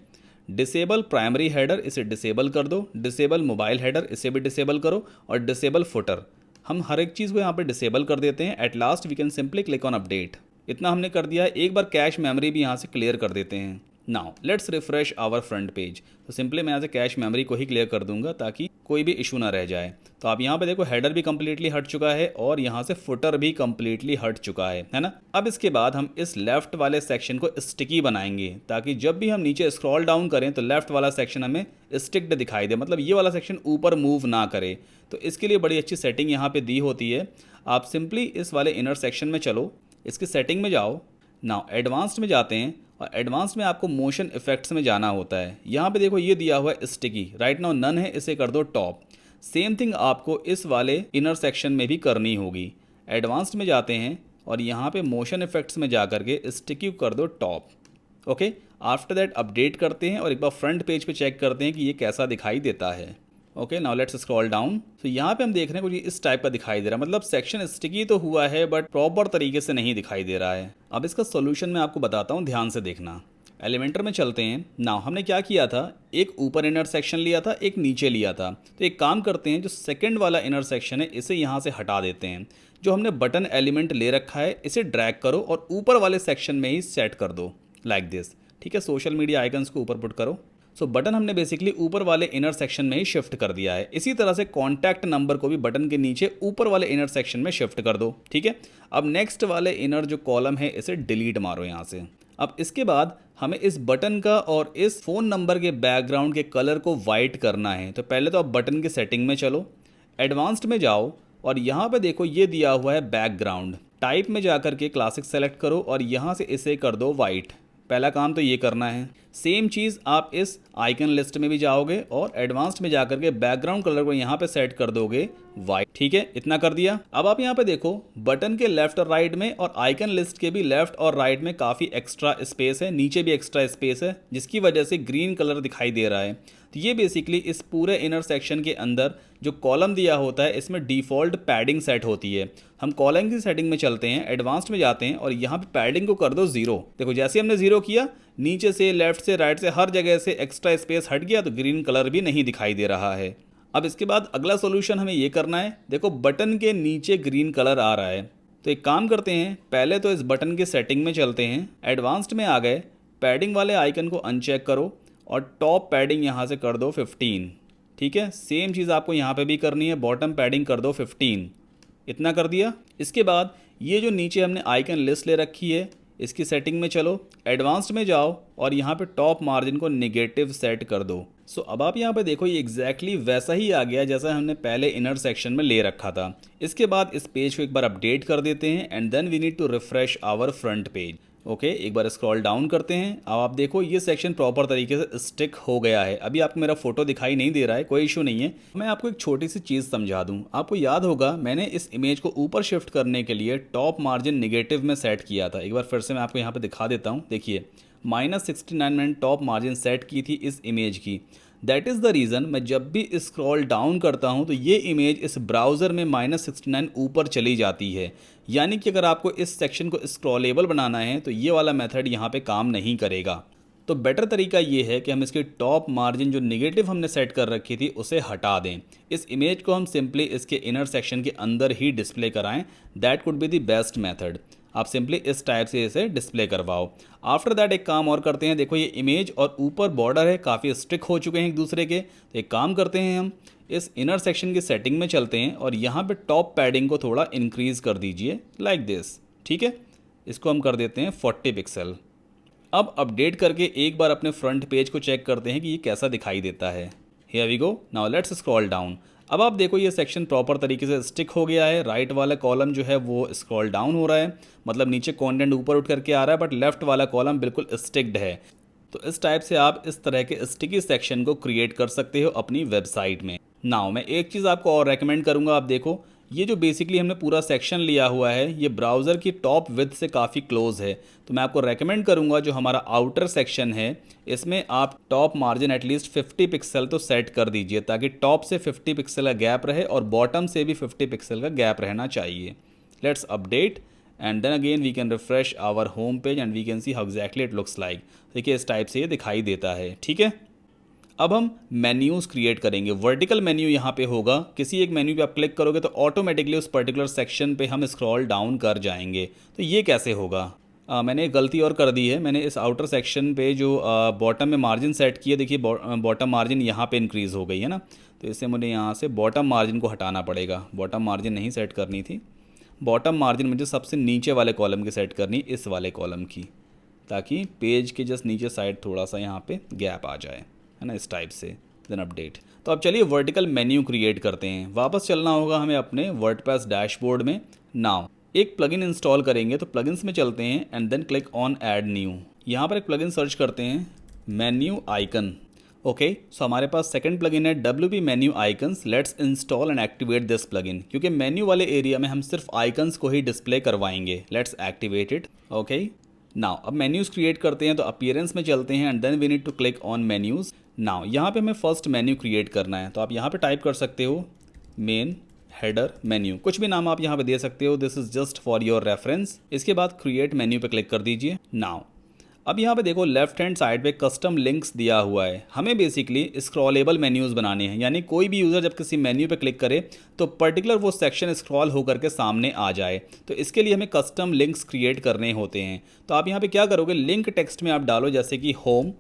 डिसेबल प्राइमरी हेडर, इसे डिसेबल कर दो। डिसेबल मोबाइल हेडर, इसे भी डिसेबल करो। और डिसेबल फुटर, हम हर एक चीज़ को यहाँ पे डिसेबल कर देते हैं। At last we can simply click on update. इतना हमने कर दिया है। एक बार कैश मेमोरी भी यहाँ से क्लियर कर देते हैं। Now let's refresh our front page. तो सिंपली मैं यहाँ से कैश मेमोरी को ही क्लियर कर दूंगा ताकि कोई भी इशू ना रह जाए। तो आप यहाँ पे देखो हेडर भी कंप्लीटली हट चुका है और यहाँ से फुटर भी कंप्लीटली हट चुका है ना। अब इसके बाद हम इस लेफ्ट वाले सेक्शन को स्टिकी बनाएंगे ताकि जब भी हम नीचे स्क्रॉल डाउन करें तो लेफ्ट वाला सेक्शन हमें स्टिक्ड दिखाई दे, मतलब ये वाला सेक्शन ऊपर मूव ना करे। तो इसके लिए बड़ी अच्छी सेटिंग यहाँ पे दी होती है। आप सिंपली इस वाले इनर सेक्शन में चलो, इसकी सेटिंग में जाओ। नाउ एडवांस्ड में जाते हैं और एडवांस्ड में आपको मोशन इफेक्ट्स में जाना होता है। यहाँ पे देखो ये दिया हुआ है स्टिकी, राइट नाउ नन है, इसे कर दो टॉप। सेम थिंग आपको इस वाले इनर सेक्शन में भी करनी होगी। एडवांस्ड में जाते हैं और यहाँ पे मोशन इफेक्ट्स में जा करके स्टिकी कर दो top. Okay, after that update करते हैं और एक बार फ्रंट पेज पे चेक करते हैं कि ये कैसा दिखाई देता है। Okay, now let's scroll down. तो यहाँ पे हम देख रहे हैं कुछ इस टाइप का दिखाई दे रहा है, मतलब सेक्शन स्टिकी तो हुआ है बट प्रॉपर तरीके से नहीं दिखाई दे रहा है। अब इसका सोल्यूशन मैं आपको बताता हूँ, ध्यान से देखना। एलिमेंटर में चलते हैं। नाउ हमने क्या किया था, एक ऊपर इनर सेक्शन लिया था, एक नीचे लिया था। तो एक काम करते हैं, जो सेकंड वाला इनर सेक्शन है इसे यहाँ से हटा देते हैं। जो हमने बटन एलिमेंट ले रखा है इसे ड्रैग करो और ऊपर वाले सेक्शन में ही सेट कर दो लाइक दिस, ठीक है। सोशल मीडिया आइकन्स को ऊपर पुट करो। सो बटन हमने बेसिकली ऊपर वाले इनर सेक्शन में ही शिफ्ट कर दिया है। इसी तरह से कॉन्टैक्ट नंबर को भी बटन के नीचे ऊपर वाले इनर सेक्शन में शिफ्ट कर दो, ठीक है। अब नेक्स्ट वाले इनर जो कॉलम है इसे डिलीट मारो यहाँ से। अब इसके बाद हमें इस बटन का और इस फ़ोन नंबर के बैकग्राउंड के कलर को वाइट करना है। तो पहले तो आप बटन की सेटिंग में चलो, एडवांस्ड में जाओ और यहाँ पे देखो ये दिया हुआ है बैकग्राउंड। टाइप में जाकर के क्लासिक सेलेक्ट करो और यहाँ से इसे कर दो वाइट। पहला काम तो ये करना है। सेम चीज़ आप इस आइकन लिस्ट में भी जाओगे और एडवांस्ड में जाकर के बैकग्राउंड कलर को यहाँ पे सेट कर दोगे वाइट। ठीक है, इतना कर दिया। अब आप यहाँ पे देखो बटन के लेफ्ट और राइट में और आइकन लिस्ट के भी लेफ्ट और राइट में काफ़ी एक्स्ट्रा स्पेस है, नीचे भी एक्स्ट्रा स्पेस है, जिसकी वजह से ग्रीन कलर दिखाई दे रहा है। तो ये बेसिकली इस पूरे इनर सेक्शन के अंदर जो कॉलम दिया होता है इसमें डिफ़ॉल्ट पैडिंग सेट होती है। हम कॉलम की सेटिंग में चलते हैं, एडवांस्ड में जाते हैं और यहाँ पे पैडिंग को कर दो 0। देखो जैसे हमने 0 किया, नीचे से लेफ्ट से राइट से हर जगह से एक्स्ट्रा स्पेस हट गया, तो ग्रीन कलर भी नहीं दिखाई दे रहा है। अब इसके बाद अगला सोल्यूशन हमें ये करना है। देखो बटन के नीचे ग्रीन कलर आ रहा है, तो एक काम करते हैं, पहले तो इस बटन की सेटिंग में चलते हैं, एडवांस्ड में आ गए, पैडिंग वाले आइकन को अनचेक करो और टॉप पैडिंग यहाँ से कर दो 15। ठीक है, सेम चीज़ आपको यहाँ पे भी करनी है, बॉटम पैडिंग कर दो 15। इतना कर दिया। इसके बाद ये जो नीचे हमने आइकन लिस्ट ले रखी है इसकी सेटिंग में चलो, एडवांस्ड में जाओ और यहाँ पे टॉप मार्जिन को नेगेटिव सेट कर दो। सो अब आप यहाँ पे देखो ये एग्जैक्टली वैसा ही आ गया जैसा हमने पहले इनर सेक्शन में ले रखा था। इसके बाद इस पेज को एक बार अपडेट कर देते हैं and then we need to refresh our front page. Okay, एक बार स्क्रॉल डाउन करते हैं। अब आप देखो ये सेक्शन प्रॉपर तरीके से स्टिक हो गया है। अभी आपको मेरा फोटो दिखाई नहीं दे रहा है, कोई इशू नहीं है। मैं आपको एक छोटी सी चीज़ समझा दूं। आपको याद होगा मैंने इस इमेज को ऊपर शिफ्ट करने के लिए टॉप मार्जिन नेगेटिव में सेट किया था। एक बार फिर से मैं आपको यहाँ पे दिखा देता हूँ। देखिए -69 मैंने टॉप मार्जिन सेट की थी इस इमेज की। दैट इज़ द रीज़न मैं जब भी स्क्रॉल डाउन करता हूं तो ये इमेज इस ब्राउज़र में -69 ऊपर चली जाती है। यानी कि अगर आपको इस सेक्शन को स्क्रॉलेबल बनाना है तो ये वाला मेथड यहाँ पे काम नहीं करेगा। तो बेटर तरीका ये है कि हम इसकी टॉप मार्जिन जो नेगेटिव हमने सेट कर रखी थी उसे हटा दें। इस इमेज को हम सिंपली इसके इनर सेक्शन के अंदर ही डिस्प्ले कराएं। That could be the best method. आप सिंपली इस टाइप से इसे डिस्प्ले करवाओ। आफ्टर दैट एक काम और करते हैं। देखो ये इमेज और ऊपर बॉर्डर है, काफ़ी स्टिक हो चुके हैं एक दूसरे के। तो एक काम करते हैं, हम इस इनर सेक्शन की सेटिंग में चलते हैं और यहाँ पे टॉप पैडिंग को थोड़ा इंक्रीज़ कर दीजिए लाइक दिस। ठीक है, इसको हम कर देते हैं 40 पिक्सल। अब अपडेट करके एक बार अपने फ्रंट पेज को चेक करते हैं कि ये कैसा दिखाई देता है। Here we go, now let's scroll down. अब आप देखो ये सेक्शन प्रॉपर तरीके से स्टिक हो गया है। राइट वाला कॉलम जो है वो स्क्रॉल डाउन हो रहा है, मतलब नीचे कंटेंट ऊपर उठ करके आ रहा है, बट लेफ्ट वाला कॉलम बिल्कुल स्टिक्ड है। तो इस टाइप से आप इस तरह के स्टिकी सेक्शन को क्रिएट कर सकते हो अपनी वेबसाइट में। नाउ मैं एक चीज़ आपको और रेकमेंड करूँगा। आप देखो ये जो बेसिकली हमने पूरा सेक्शन लिया हुआ है ये ब्राउज़र की टॉप विड्थ से काफ़ी क्लोज है। तो मैं आपको रेकमेंड करूँगा जो हमारा आउटर सेक्शन है इसमें आप टॉप मार्जिन एटलीस्ट 50 पिक्सल तो सेट कर दीजिए, ताकि टॉप से 50 पिक्सल का गैप रहे और बॉटम से भी 50 पिक्सल का गैप रहना चाहिए। Let's update and then again we can refresh our home page and we can see how exactly it looks like. देखिए इस टाइप से ये दिखाई देता है। ठीक है, अब हम मेन्यूज़ क्रिएट करेंगे। वर्टिकल मेन्यू यहाँ पे होगा, किसी एक मेन्यू पे आप क्लिक करोगे तो ऑटोमेटिकली उस पर्टिकुलर सेक्शन पे हम स्क्रॉल डाउन कर जाएंगे। तो ये कैसे होगा? मैंने एक गलती और कर दी है। मैंने इस आउटर सेक्शन पे जो बॉटम में मार्जिन सेट किया, देखिए बॉटम मार्जिन यहाँ पे इंक्रीज़ हो गई है ना, तो इससे मुझे यहाँ से बॉटम मार्जिन को हटाना पड़ेगा। बॉटम मार्जिन नहीं सेट करनी थी, बॉटम मार्जिन मुझे सबसे नीचे वाले कॉलम की सेट करनी, इस वाले कॉलम की, ताकि पेज के जस्ट नीचे साइड थोड़ा सा यहाँ पे गैप आ जाए, है ना, इस टाइप से। Then update. तो अब चलिए वर्टिकल मेन्यू क्रिएट करते हैं। वापस चलना होगा हमें अपने वर्डप्रेस डैशबोर्ड में। नाउ एक प्लगइन इंस्टॉल करेंगे, तो प्लगइन्स में चलते हैं and then click on add new. यहाँ पर एक प्लगइन सर्च करते हैं, मेन्यू आइकन। ओके, सो हमारे पास सेकंड प्लगइन है WP menu icons. Let's install and activate this plugin, क्योंकि मेन्यू वाले एरिया में हम सिर्फ आइकन्स को ही डिस्प्ले करवाएंगे। Let's activate it. Okay, now अब मेन्यूज़ क्रिएट करते हैं, तो अपीयरेंस में चलते हैं and then we need to click on menus. Now यहाँ पे हमें फर्स्ट मेन्यू क्रिएट करना है, तो आप यहाँ पे टाइप कर सकते हो मेन हेडर मेन्यू, कुछ भी नाम आप यहाँ पे दे सकते हो। This is just for your reference. इसके बाद क्रिएट मेन्यू पे क्लिक कर दीजिए। नाउ अब यहाँ पे देखो लेफ्ट हैंड साइड पे कस्टम लिंक्स दिया हुआ है। हमें बेसिकली स्क्रॉलेबल मेन्यूज़ बनाने हैं, यानी कोई भी यूज़र जब किसी मेन्यू पे क्लिक करे तो पर्टिकुलर वो सेक्शन स्क्रॉल होकर के सामने आ जाए। तो इसके लिए हमें कस्टम लिंक्स क्रिएट करने होते हैं। तो आप यहाँ पे क्या करोगे, लिंक टेक्स्ट में आप डालो जैसे कि होम।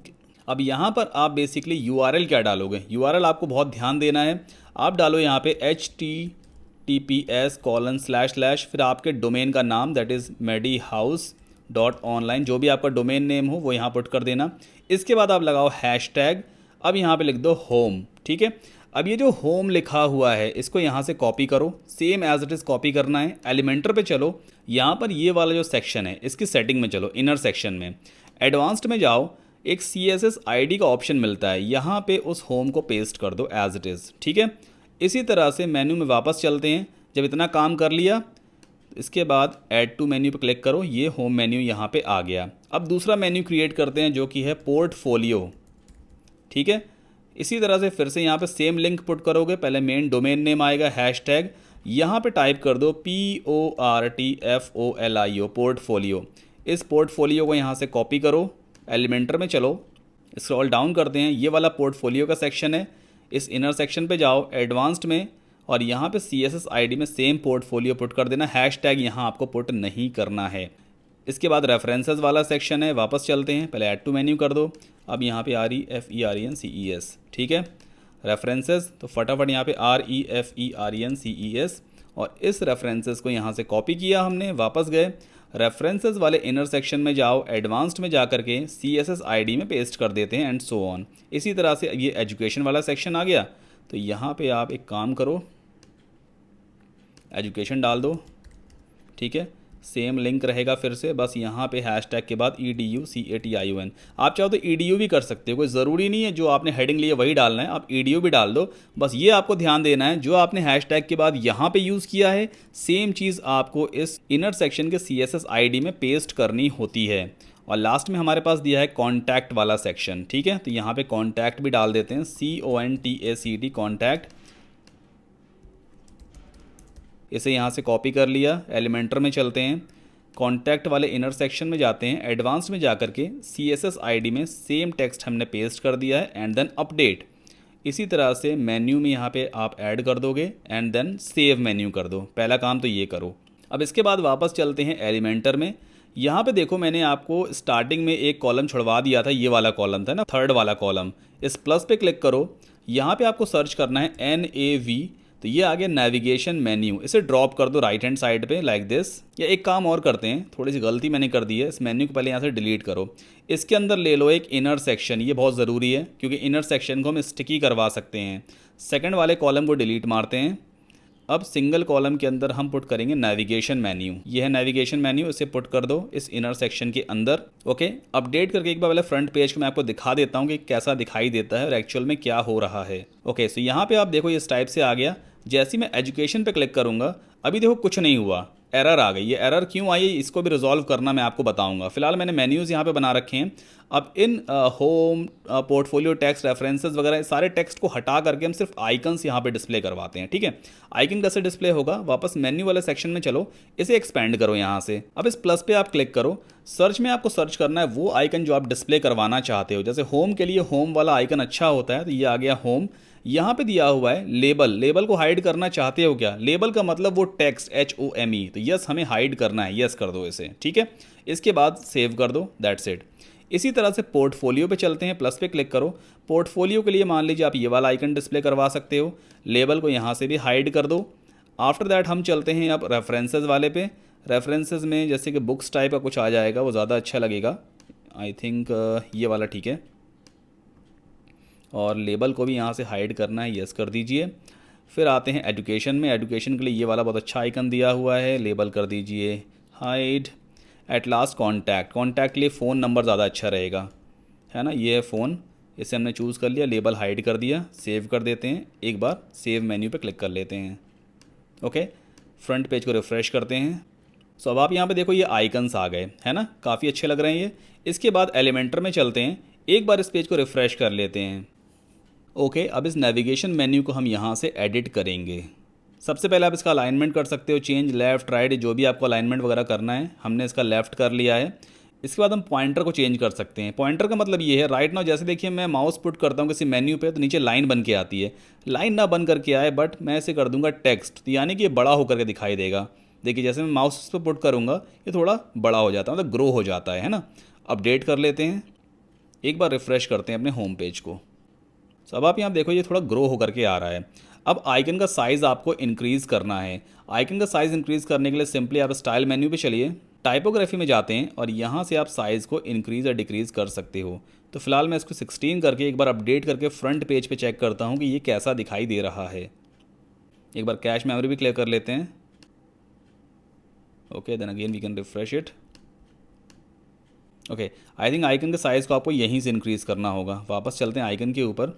अब यहाँ पर आप बेसिकली URL क्या डालोगे, URL आपको बहुत ध्यान देना है। आप डालो यहाँ पे https:// फिर आपके डोमेन का नाम, दैट इज़ medihouse.online, जो भी आपका डोमेन नेम हो वो यहाँ पुट कर देना। इसके बाद आप लगाओ हैशटैग। अब यहाँ पे लिख दो होम। ठीक है, अब ये जो होम लिखा हुआ है इसको यहाँ से कॉपी करो, same as it is copy करना है। एलिमेंटर पे चलो, यहाँ पर ये वाला जो सेक्शन है इसकी सेटिंग में चलो, इनर सेक्शन में एडवांस्ड में जाओ, एक CSS ID का ऑप्शन मिलता है, यहाँ पे उस होम को पेस्ट कर दो एज इट इज़, ठीक है। इसी तरह से मेन्यू में वापस चलते हैं। जब इतना काम कर लिया इसके बाद ऐड टू मेन्यू पे क्लिक करो, ये होम मेन्यू यहाँ पे आ गया। अब दूसरा मेन्यू क्रिएट करते हैं जो कि है पोर्टफोलियो, ठीक है। इसी तरह से फिर से यहाँ पे सेम लिंक पुट करोगे, पहले मेन डोमेन नेम आएगा, हैशटैग यहाँ पे टाइप कर दो PORTFOLIO, पोर्टफोलियो। इस पोर्टफोलियो को यहाँ से कॉपी करो, एलिमेंटर में चलो, स्क्रॉल डाउन करते हैं, ये वाला पोर्टफोलियो का सेक्शन है, इस इनर सेक्शन पे जाओ एडवांस्ड में, और यहाँ पे CSS ID में सेम पोर्टफोलियो पुट कर देना, हैशटैग यहाँ आपको पुट नहीं करना है। इसके बाद रेफरेंसेस वाला सेक्शन है, वापस चलते हैं, पहले ऐड टू मेन्यू कर दो, अब यहाँ पे REFERENCES, ठीक है। रेफरेंसेस तो फटाफट यहाँ पे REFERENCES, और इस रेफरेंसेस को यहाँ से कॉपी किया हमने, वापस गए रेफरेंसेस वाले इनर सेक्शन में जाओ, एडवांस्ड में जा करके CSS ID में पेस्ट कर देते हैं एंड सो ऑन। इसी तरह से ये एजुकेशन वाला सेक्शन आ गया, तो यहाँ पे आप एक काम करो, एजुकेशन डाल दो, ठीक है। सेम लिंक रहेगा फिर से, बस यहाँ पे हैशटैग के बाद EDUCATION। आप चाहो तो EDU भी कर सकते हो, कोई ज़रूरी नहीं है जो आपने हेडिंग लिए वही डालना है, आप EDU भी डाल दो। बस ये आपको ध्यान देना है, जो आपने हैशटैग के बाद यहाँ पे यूज़ किया है सेम चीज़ आपको इस इनर सेक्शन के CSS ID में पेस्ट करनी होती है। और लास्ट में हमारे पास दिया है कॉन्टैक्ट वाला सेक्शन, ठीक है। तो यहाँ पे कॉन्टैक्ट भी डाल देते हैं, CONTACT, कॉन्टैक्ट। इसे यहाँ से कॉपी कर लिया, एलिमेंटर में चलते हैं, कॉन्टैक्ट वाले इनर सेक्शन में जाते हैं, एडवांस में जा कर के CSS ID में सेम टेक्स्ट हमने पेस्ट कर दिया है एंड देन अपडेट। इसी तरह से मेन्यू में यहाँ पे आप ऐड कर दोगे एंड देन सेव मेन्यू कर दो, पहला काम तो ये करो। अब इसके बाद वापस चलते हैं एलिमेंटर में। यहाँ पे देखो मैंने आपको स्टार्टिंग में एक कॉलम छुड़वा दिया था, ये वाला कॉलम था ना, थर्ड वाला कॉलम। इस प्लस पे क्लिक करो, यहाँ पे आपको सर्च करना है NAV, तो ये आ गया नेविगेशन मेन्यू। इसे ड्रॉप कर दो राइट हैंड साइड पे लाइक दिस। या एक काम और करते हैं, थोड़ी सी गलती मैंने कर दी है, इस मेन्यू को पहले यहाँ से डिलीट करो। इसके अंदर ले लो एक इनर सेक्शन, ये बहुत ज़रूरी है क्योंकि इनर सेक्शन को हम स्टिकी करवा सकते हैं। सेकंड वाले कॉलम को डिलीट मारते हैं। अब सिंगल कॉलम के अंदर हम पुट करेंगे नेविगेशन मेन्यू। ये है नेविगेशन मेन्यू, इसे पुट कर दो इस इनर सेक्शन के अंदर। ओके, अपडेट करके एक बार पहले फ्रंट पेज को मैं आपको दिखा देता हूँ कि कैसा दिखाई देता है और एक्चुअल में क्या हो रहा है। ओके, सो यहाँ पे आप देखो इस टाइप से आ गया। जैसे ही मैं एजुकेशन पे क्लिक करूँगा, अभी देखो कुछ नहीं हुआ, एरर आ गई। ये एरर क्यों आई है इसको भी रिजॉल्व करना मैं आपको बताऊंगा। फिलहाल मैंने मेन्यूज़ यहाँ पे बना रखे हैं। अब इन होम, पोर्टफोलियो, टेक्स्ट, रेफरेंसेस वगैरह सारे टेक्स्ट को हटा करके हम सिर्फ आइकन्स यहाँ पे डिस्प्ले करवाते हैं, ठीक है। आइकन कैसे डिस्प्ले होगा, वापस मेन्यू वाले सेक्शन में चलो, इसे एक्सपेंड करो यहाँ से। अब इस प्लस पे आप क्लिक करो, सर्च में आपको सर्च करना है वो आइकन जो आप डिस्प्ले करवाना चाहते हो। जैसे होम के लिए होम वाला आइकन अच्छा होता है, तो ये आ गया होम। यहाँ पे दिया हुआ है लेबल, लेबल को हाइड करना चाहते हो क्या? लेबल का मतलब वो टेक्स्ट HOME, तो यस हमें हाइड करना है, यस कर दो इसे, ठीक है। इसके बाद सेव कर दो, दैट्स इट। इसी तरह से पोर्टफोलियो पे चलते हैं, प्लस पे क्लिक करो। पोर्टफोलियो के लिए मान लीजिए आप ये वाला आइकन डिस्प्ले करवा सकते हो, लेबल को यहाँ से भी हाइड कर दो। आफ्टर दैट हम चलते हैं अब रेफरेंसेस वाले पे। रेफरेंसेस में जैसे कि बुक्स टाइप का कुछ आ जाएगा, वो ज़्यादा अच्छा लगेगा, आई थिंक ये वाला ठीक है। और लेबल को भी यहाँ से हाइड करना है, यस कर दीजिए। फिर आते हैं एजुकेशन में। एजुकेशन के लिए ये वाला बहुत अच्छा आइकन दिया हुआ है, लेबल कर दीजिए hide. At last contact, contact के लिए फ़ोन नंबर ज़्यादा अच्छा रहेगा, है ना। ये है फ़ोन, इसे हमने चूज़ कर लिया, लेबल हाइड कर दिया, सेव कर देते हैं। एक बार सेव मेन्यू पे क्लिक कर लेते हैं। ओके, फ्रंट पेज को रिफ़्रेश करते हैं। सो अब आप यहाँ पे देखो ये आइकन्स आ गए, है ना, काफ़ी अच्छे लग रहे हैं ये। इसके बाद एलिमेंटर में चलते हैं, एक बार इस पेज को रिफ़्रेश कर लेते हैं। ओके, अब इस नेविगेशन मेन्यू को हम यहाँ से एडिट करेंगे। सबसे पहले आप इसका अलाइनमेंट कर सकते हो, चेंज लेफ़्ट राइट, जो भी आपको अलाइनमेंट वगैरह करना है। हमने इसका लेफ़्ट कर लिया है। इसके बाद हम पॉइंटर को चेंज कर सकते हैं। पॉइंटर का मतलब ये है, राइट नाउ जैसे देखिए मैं माउस पुट करता हूँ किसी मेन्यू पे, तो नीचे लाइन बन के आती है। लाइन ना बन करके आए, बट मैं इसे कर दूंगा टेक्स्ट, तो यानी कि ये बड़ा होकर के दिखाई देगा। देखिए जैसे मैं माउस पर पुट करूँगा ये थोड़ा बड़ा हो जाता है, मतलब ग्रो हो जाता है ना। अपडेट कर लेते हैं, एक बार रिफ़्रेश करते हैं अपने होम पेज को। अब आप यहाँ देखो ये थोड़ा ग्रो होकर के आ रहा है। अब आइकन का साइज़ आपको इंक्रीज़ करना है। आइकन का साइज़ इंक्रीज़ करने के लिए सिंपली आप स्टाइल मेन्यू पे चलिए, टाइपोग्राफी में जाते हैं और यहाँ से आप साइज़ को इंक्रीज़ या डिक्रीज़ कर सकते हो। तो फिलहाल मैं इसको 16 करके एक बार अपडेट करके फ्रंट पेज पे चेक करता हूँ कि ये कैसा दिखाई दे रहा है। एक बार कैश मेमोरी भी क्लियर कर लेते हैं। Okay, then again we can refresh it. Okay, I think icon के साइज़ को आपको यहीं से इंक्रीज़ करना होगा। वापस चलते हैं आइकन के ऊपर।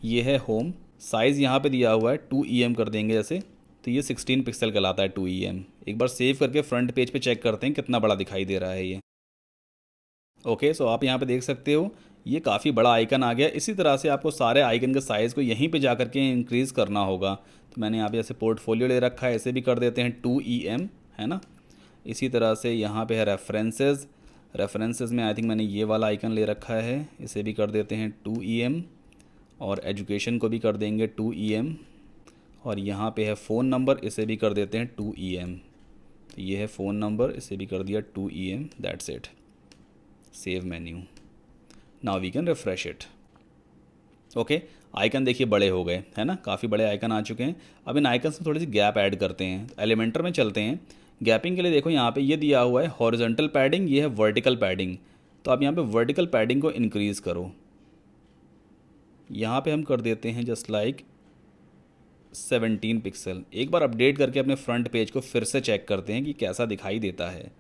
ये है होम, साइज़ यहाँ पे दिया हुआ है 2 EM कर देंगे जैसे, तो ये 16 पिक्सल कहलाता है 2 EM। एक बार सेव करके फ्रंट पेज पे चेक करते हैं कितना बड़ा दिखाई दे रहा है ये। ओके, सो आप यहाँ पे देख सकते हो ये काफ़ी बड़ा आइकन आ गया। इसी तरह से आपको सारे आइकन के साइज़ को यहीं पे जा कर के इंक्रीज़ करना होगा। तो मैंने यहाँ पे जैसे पोर्टफोलियो ले रखा है, ऐसे भी कर देते हैं 2 EM, है ना। इसी तरह से यहाँ पे है रेफरेंसेस। रेफरेंसेस में आई थिंक मैंने ये वाला आइकन ले रखा है, इसे भी कर देते हैं 2 EM। और एजुकेशन को भी कर देंगे 2 EM। और यहाँ पे है फ़ोन नंबर, इसे भी कर देते हैं 2 EM। तो ये है फ़ोन नंबर, इसे भी कर दिया 2 EM। That's it. Save menu. Now we can refresh it. Okay, icon देखिए बड़े हो गए, है ना, काफ़ी बड़े आइकन आ चुके हैं। अब इन आइकन से थोड़ी सी गैप ऐड करते हैं। एलिमेंटर में चलते हैं। गैपिंग के लिए देखो यहाँ पे ये दिया हुआ है हॉरिजॉन्टल पैडिंग, ये है वर्टिकल पैडिंग। तो आप यहाँ पे वर्टिकल पैडिंग को इंक्रीज़ करो। यहाँ पे हम कर देते हैं जस्ट लाइक 17 पिक्सल। एक बार अपडेट करके अपने फ्रंट पेज को फिर से चेक करते हैं कि कैसा दिखाई देता है।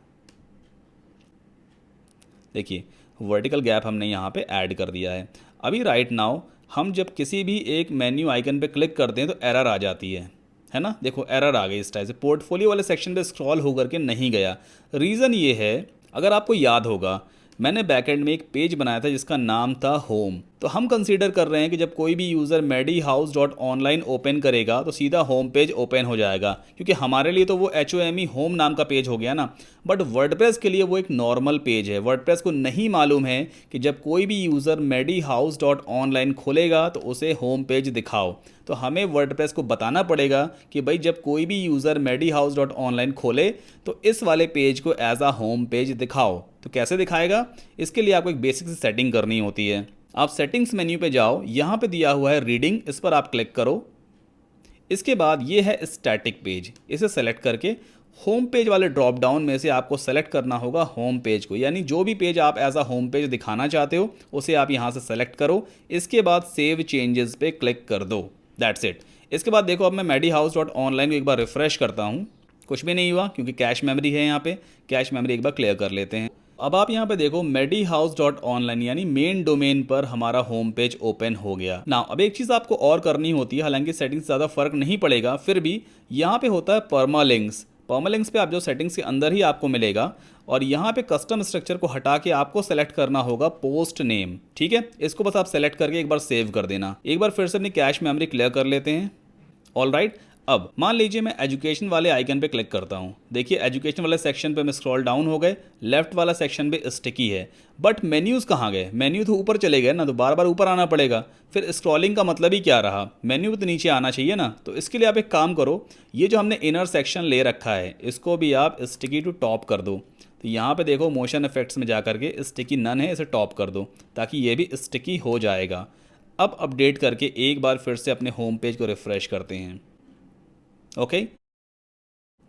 देखिए वर्टिकल गैप हमने यहाँ पे ऐड कर दिया है। अभी राइट नाउ हम जब किसी भी एक मेन्यू आइकन पे क्लिक करते हैं तो एरर आ जाती है ना। देखो एरर आ गई इस टाइप से, पोर्टफोलियो वाले सेक्शन पे स्क्रॉल होकर के नहीं गया। रीज़न ये है, अगर आपको याद होगा मैंने बैकएंड में एक पेज बनाया था जिसका नाम था होम। तो हम कंसीडर कर रहे हैं कि जब कोई भी यूज़र medihouse.online ओपन करेगा तो सीधा होम पेज ओपन हो जाएगा, क्योंकि हमारे लिए तो वो HOME होम नाम का पेज हो गया ना। बट वर्डप्रेस के लिए वो एक नॉर्मल पेज है। वर्डप्रेस को नहीं मालूम है कि जब कोई भी यूज़र medihouse.online खोलेगा तो उसे होम पेज दिखाओ। तो हमें वर्डप्रेस को बताना पड़ेगा कि भाई जब कोई भी यूज़र medihouse.online खोले तो इस वाले पेज को एज आ होम पेज दिखाओ। तो कैसे दिखाएगा, इसके लिए आपको एक बेसिक सी सेटिंग करनी होती है। आप सेटिंग्स मेन्यू पे जाओ, यहाँ पे दिया हुआ है रीडिंग, इस पर आप क्लिक करो। इसके बाद ये है स्टैटिक पेज, इसे सेलेक्ट करके होम पेज वाले ड्रॉप डाउन में से आपको सेलेक्ट करना होगा होम पेज को, यानी जो भी पेज आप एज अ होम पेज दिखाना चाहते हो उसे आप यहाँ से सेलेक्ट करो। इसके बाद सेव चेंजेस पे क्लिक कर दो। That's it. इसके बाद देखो अब मैं medihouse.online को एक बार रिफ्रेश करता हूँ, कुछ भी नहीं हुआ क्योंकि कैश मेमोरी है। यहाँ पे कैश मेमोरी एक बार क्लियर कर लेते हैं। अब आप यहाँ पे देखो medihouse.online यानी मेन डोमेन पर हमारा होम पेज ओपन हो गया ना। अब एक चीज़ आपको और करनी होती है, हालांकि सेटिंग्स ज़्यादा फर्क नहीं पड़ेगा, फिर भी यहाँ पे होता है परमालिंक्स। परमालिंक्स पे आप जो सेटिंग्स के अंदर ही आपको मिलेगा, और यहाँ पे कस्टम स्ट्रक्चर को हटा के आपको सेलेक्ट करना होगा पोस्ट नेम। ठीक है, इसको बस आप सेलेक्ट करके एक बार सेव कर देना। एक बार फिर से अपनी कैश मेमोरी क्लियर कर लेते हैं। ऑल राइट, अब मान लीजिए मैं एजुकेशन वाले आइकन पे क्लिक करता हूँ। देखिए एजुकेशन वाले सेक्शन पे मैं स्क्रॉल डाउन हो गए, लेफ्ट वाला सेक्शन पे स्टिकी है, बट मेन्यूज़ कहाँ गए? मेन्यू तो ऊपर चले गए ना, तो बार बार ऊपर आना पड़ेगा। फिर स्क्रॉलिंग का मतलब ही क्या रहा? मेन्यू तो नीचे आना चाहिए ना। तो इसके लिए आप एक काम करो, ये जो हमने इनर सेक्शन ले रखा है इसको भी आप स्टिकी टू टॉप कर दो। तो यहाँ पे देखो मोशन इफेक्ट्स में जा करके स्टिकी नन है, इसे टॉप कर दो ताकि ये भी स्टिकी हो जाएगा। अब अपडेट करके एक बार फिर से अपने होम पेज को रिफ्रेश करते हैं। ओके,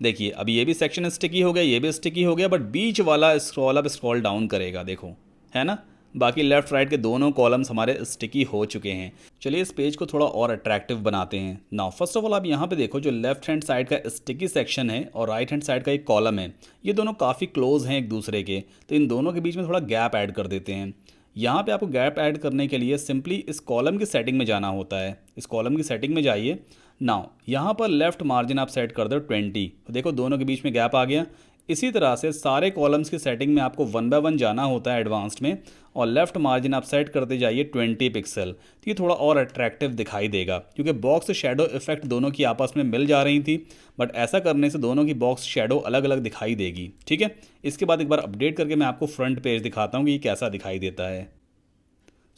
देखिए अब ये भी सेक्शन स्टिकी हो गया, ये भी स्टिकी हो गया, बट बीच वाला स्क्रॉल अप स्क्रॉल डाउन करेगा, देखो है ना। बाकी लेफ्ट राइट के दोनों कॉलम्स हमारे स्टिकी हो चुके हैं। चलिए इस पेज को थोड़ा और अट्रैक्टिव बनाते हैं। नाउ फर्स्ट ऑफ ऑल आप यहाँ पे देखो जो लेफ्ट हैंड साइड का स्टिकी सेक्शन है और राइट हैंड साइड का एक कॉलम है, ये दोनों काफ़ी क्लोज हैं एक दूसरे के। तो इन दोनों के बीच में थोड़ा गैप ऐड कर देते हैं। यहाँ पे आपको गैप ऐड करने के लिए सिंपली इस कॉलम की सेटिंग में जाना होता है। इस कॉलम की सेटिंग में जाइए। नाउ यहाँ पर लेफ़्ट मार्जिन आप सेट कर दो 20। तो देखो दोनों के बीच में गैप आ गया। इसी तरह से सारे कॉलम्स की सेटिंग में आपको 1 बाय 1 जाना होता है एडवांस्ड में, और लेफ़्ट मार्जिन आप सेट करते जाइए 20 पिक्सल। तो ये थोड़ा और अट्रैक्टिव दिखाई देगा, क्योंकि बॉक्स शेडो इफेक्ट दोनों की आपस में मिल जा रही थी, बट ऐसा करने से दोनों की बॉक्स शेडो अलग अलग दिखाई देगी। ठीक है, इसके बाद एक बार अपडेट करके मैं आपको फ्रंट पेज दिखाता हूँ कि ये कैसा दिखाई देता है।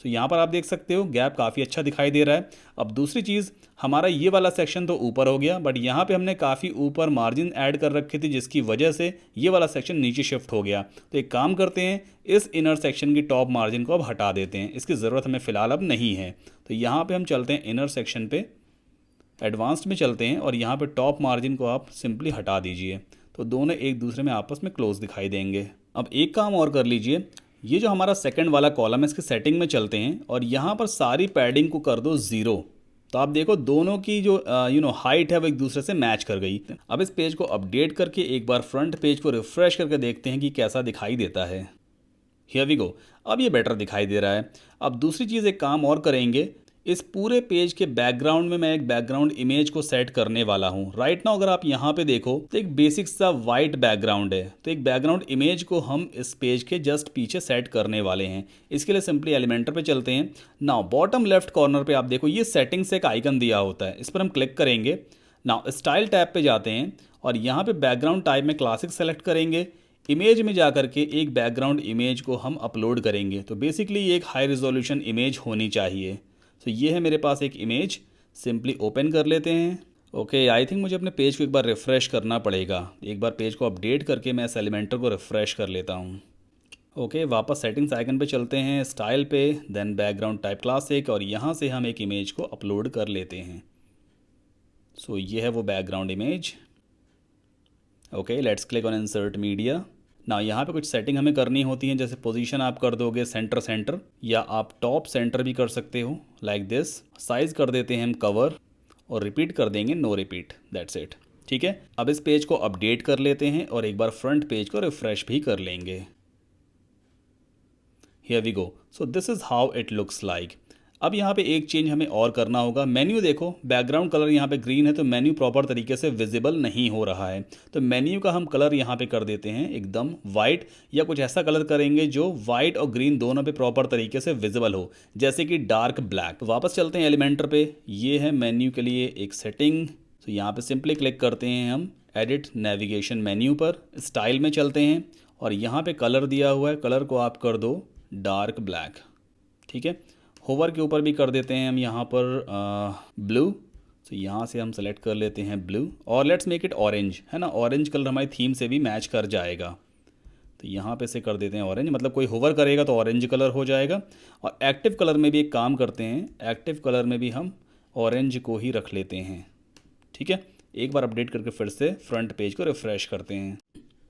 सो यहाँ पर आप देख सकते हो गैप काफ़ी अच्छा दिखाई दे रहा है। अब दूसरी चीज़, हमारा ये वाला सेक्शन तो ऊपर हो गया, बट यहाँ पे हमने काफ़ी ऊपर मार्जिन ऐड कर रखी थी, जिसकी वजह से ये वाला सेक्शन नीचे शिफ्ट हो गया। तो एक काम करते हैं, इस इनर सेक्शन की टॉप मार्जिन को अब हटा देते हैं, इसकी ज़रूरत हमें फ़िलहाल अब नहीं है। तो यहाँ पर हम चलते हैं इनर सेक्शन पे, एडवांस्ड में चलते हैं, और यहाँ पर टॉप मार्जिन को आप सिंपली हटा दीजिए। तो दोनों एक दूसरे में आपस में क्लोज दिखाई देंगे। अब एक काम और कर लीजिए, ये जो हमारा सेकंड वाला कॉलम है इसके सेटिंग में चलते हैं और यहाँ पर सारी पैडिंग को कर दो 0। तो आप देखो दोनों की जो हाइट है वो एक दूसरे से मैच कर गई। अब इस पेज को अपडेट करके एक बार फ्रंट पेज को रिफ्रेश करके देखते हैं कि कैसा दिखाई देता है। हियर वी गो, अब ये बेटर दिखाई दे रहा है। अब दूसरी चीज़ एक काम और करेंगे, इस पूरे पेज के बैकग्राउंड में मैं एक बैकग्राउंड इमेज को सेट करने वाला हूँ। राइट नाउ अगर आप यहाँ पे देखो तो एक बेसिक सा वाइट बैकग्राउंड है, तो एक बैकग्राउंड इमेज को हम इस पेज के जस्ट पीछे सेट करने वाले हैं। इसके लिए सिंपली एलिमेंटर पे चलते हैं। नाउ बॉटम लेफ्ट कॉर्नर पे आप देखो ये सेटिंग्स एक आइकन दिया होता है, इस पर हम क्लिक करेंगे। नाउ स्टाइल टैब पे जाते हैं और यहाँ पे बैकग्राउंड टाइप में क्लासिक सेलेक्ट करेंगे। इमेज में जा करके एक बैकग्राउंड इमेज को हम अपलोड करेंगे। तो बेसिकली ये एक हाई रिजोल्यूशन इमेज होनी चाहिए। तो ये है मेरे पास एक इमेज, सिंपली ओपन कर लेते हैं। ओके, आई थिंक मुझे अपने पेज को एक बार रिफ़्रेश करना पड़ेगा। एक बार पेज को अपडेट करके मैं इस एलिमेंटर को रिफ़्रेश कर लेता हूँ। ओके, वापस सेटिंग्स आइकन पे चलते हैं, स्टाइल पे, देन बैकग्राउंड टाइप क्लासिक, और यहाँ से हम एक इमेज को अपलोड कर लेते हैं। सो ये है वो background image. Okay, let's click on insert media. ना यहाँ पे कुछ सेटिंग हमें करनी होती है, जैसे पोजीशन आप कर दोगे सेंटर या आप टॉप सेंटर भी कर सकते हो लाइक दिस। साइज कर देते हैं हम कवर और रिपीट कर देंगे नो रिपीट, दैट्स इट। ठीक है, अब इस पेज को अपडेट कर लेते हैं और एक बार फ्रंट पेज को रिफ्रेश भी कर लेंगे। Here we go, so this is how it looks like. अब यहाँ पे एक चेंज हमें और करना होगा। मेन्यू देखो, बैकग्राउंड कलर यहाँ पे ग्रीन है तो मेन्यू प्रॉपर तरीके से विजिबल नहीं हो रहा है। तो मेन्यू का हम कलर यहाँ पे कर देते हैं एकदम वाइट, या कुछ ऐसा कलर करेंगे जो वाइट और ग्रीन दोनों पे प्रॉपर तरीके से विजिबल हो, जैसे कि डार्क ब्लैक। वापस चलते हैं एलिमेंटर पे, ये है मेन्यू के लिए एक सेटिंग। तो यहाँ पे सिंपली क्लिक करते हैं हम एडिट नेविगेशन मेन्यू पर, स्टाइल में चलते हैं और यहाँ पे कलर दिया हुआ है, कलर को आप कर दो डार्क ब्लैक। ठीक है, होवर के ऊपर भी कर देते हैं हम यहाँ पर ब्लू। तो यहाँ से हम सेलेक्ट कर लेते हैं ब्लू और लेट्स मेक इट ऑरेंज, है ना, ऑरेंज कलर हमारी थीम से भी मैच कर जाएगा। तो यहाँ पे से कर देते हैं ऑरेंज, मतलब कोई होवर करेगा तो ऑरेंज कलर हो जाएगा। और एक्टिव कलर में भी एक काम करते हैं, एक्टिव कलर में भी हम ऑरेंज को ही रख लेते हैं। ठीक है, एक बार अपडेट करके फिर से फ्रंट पेज को रिफ़्रेश करते हैं।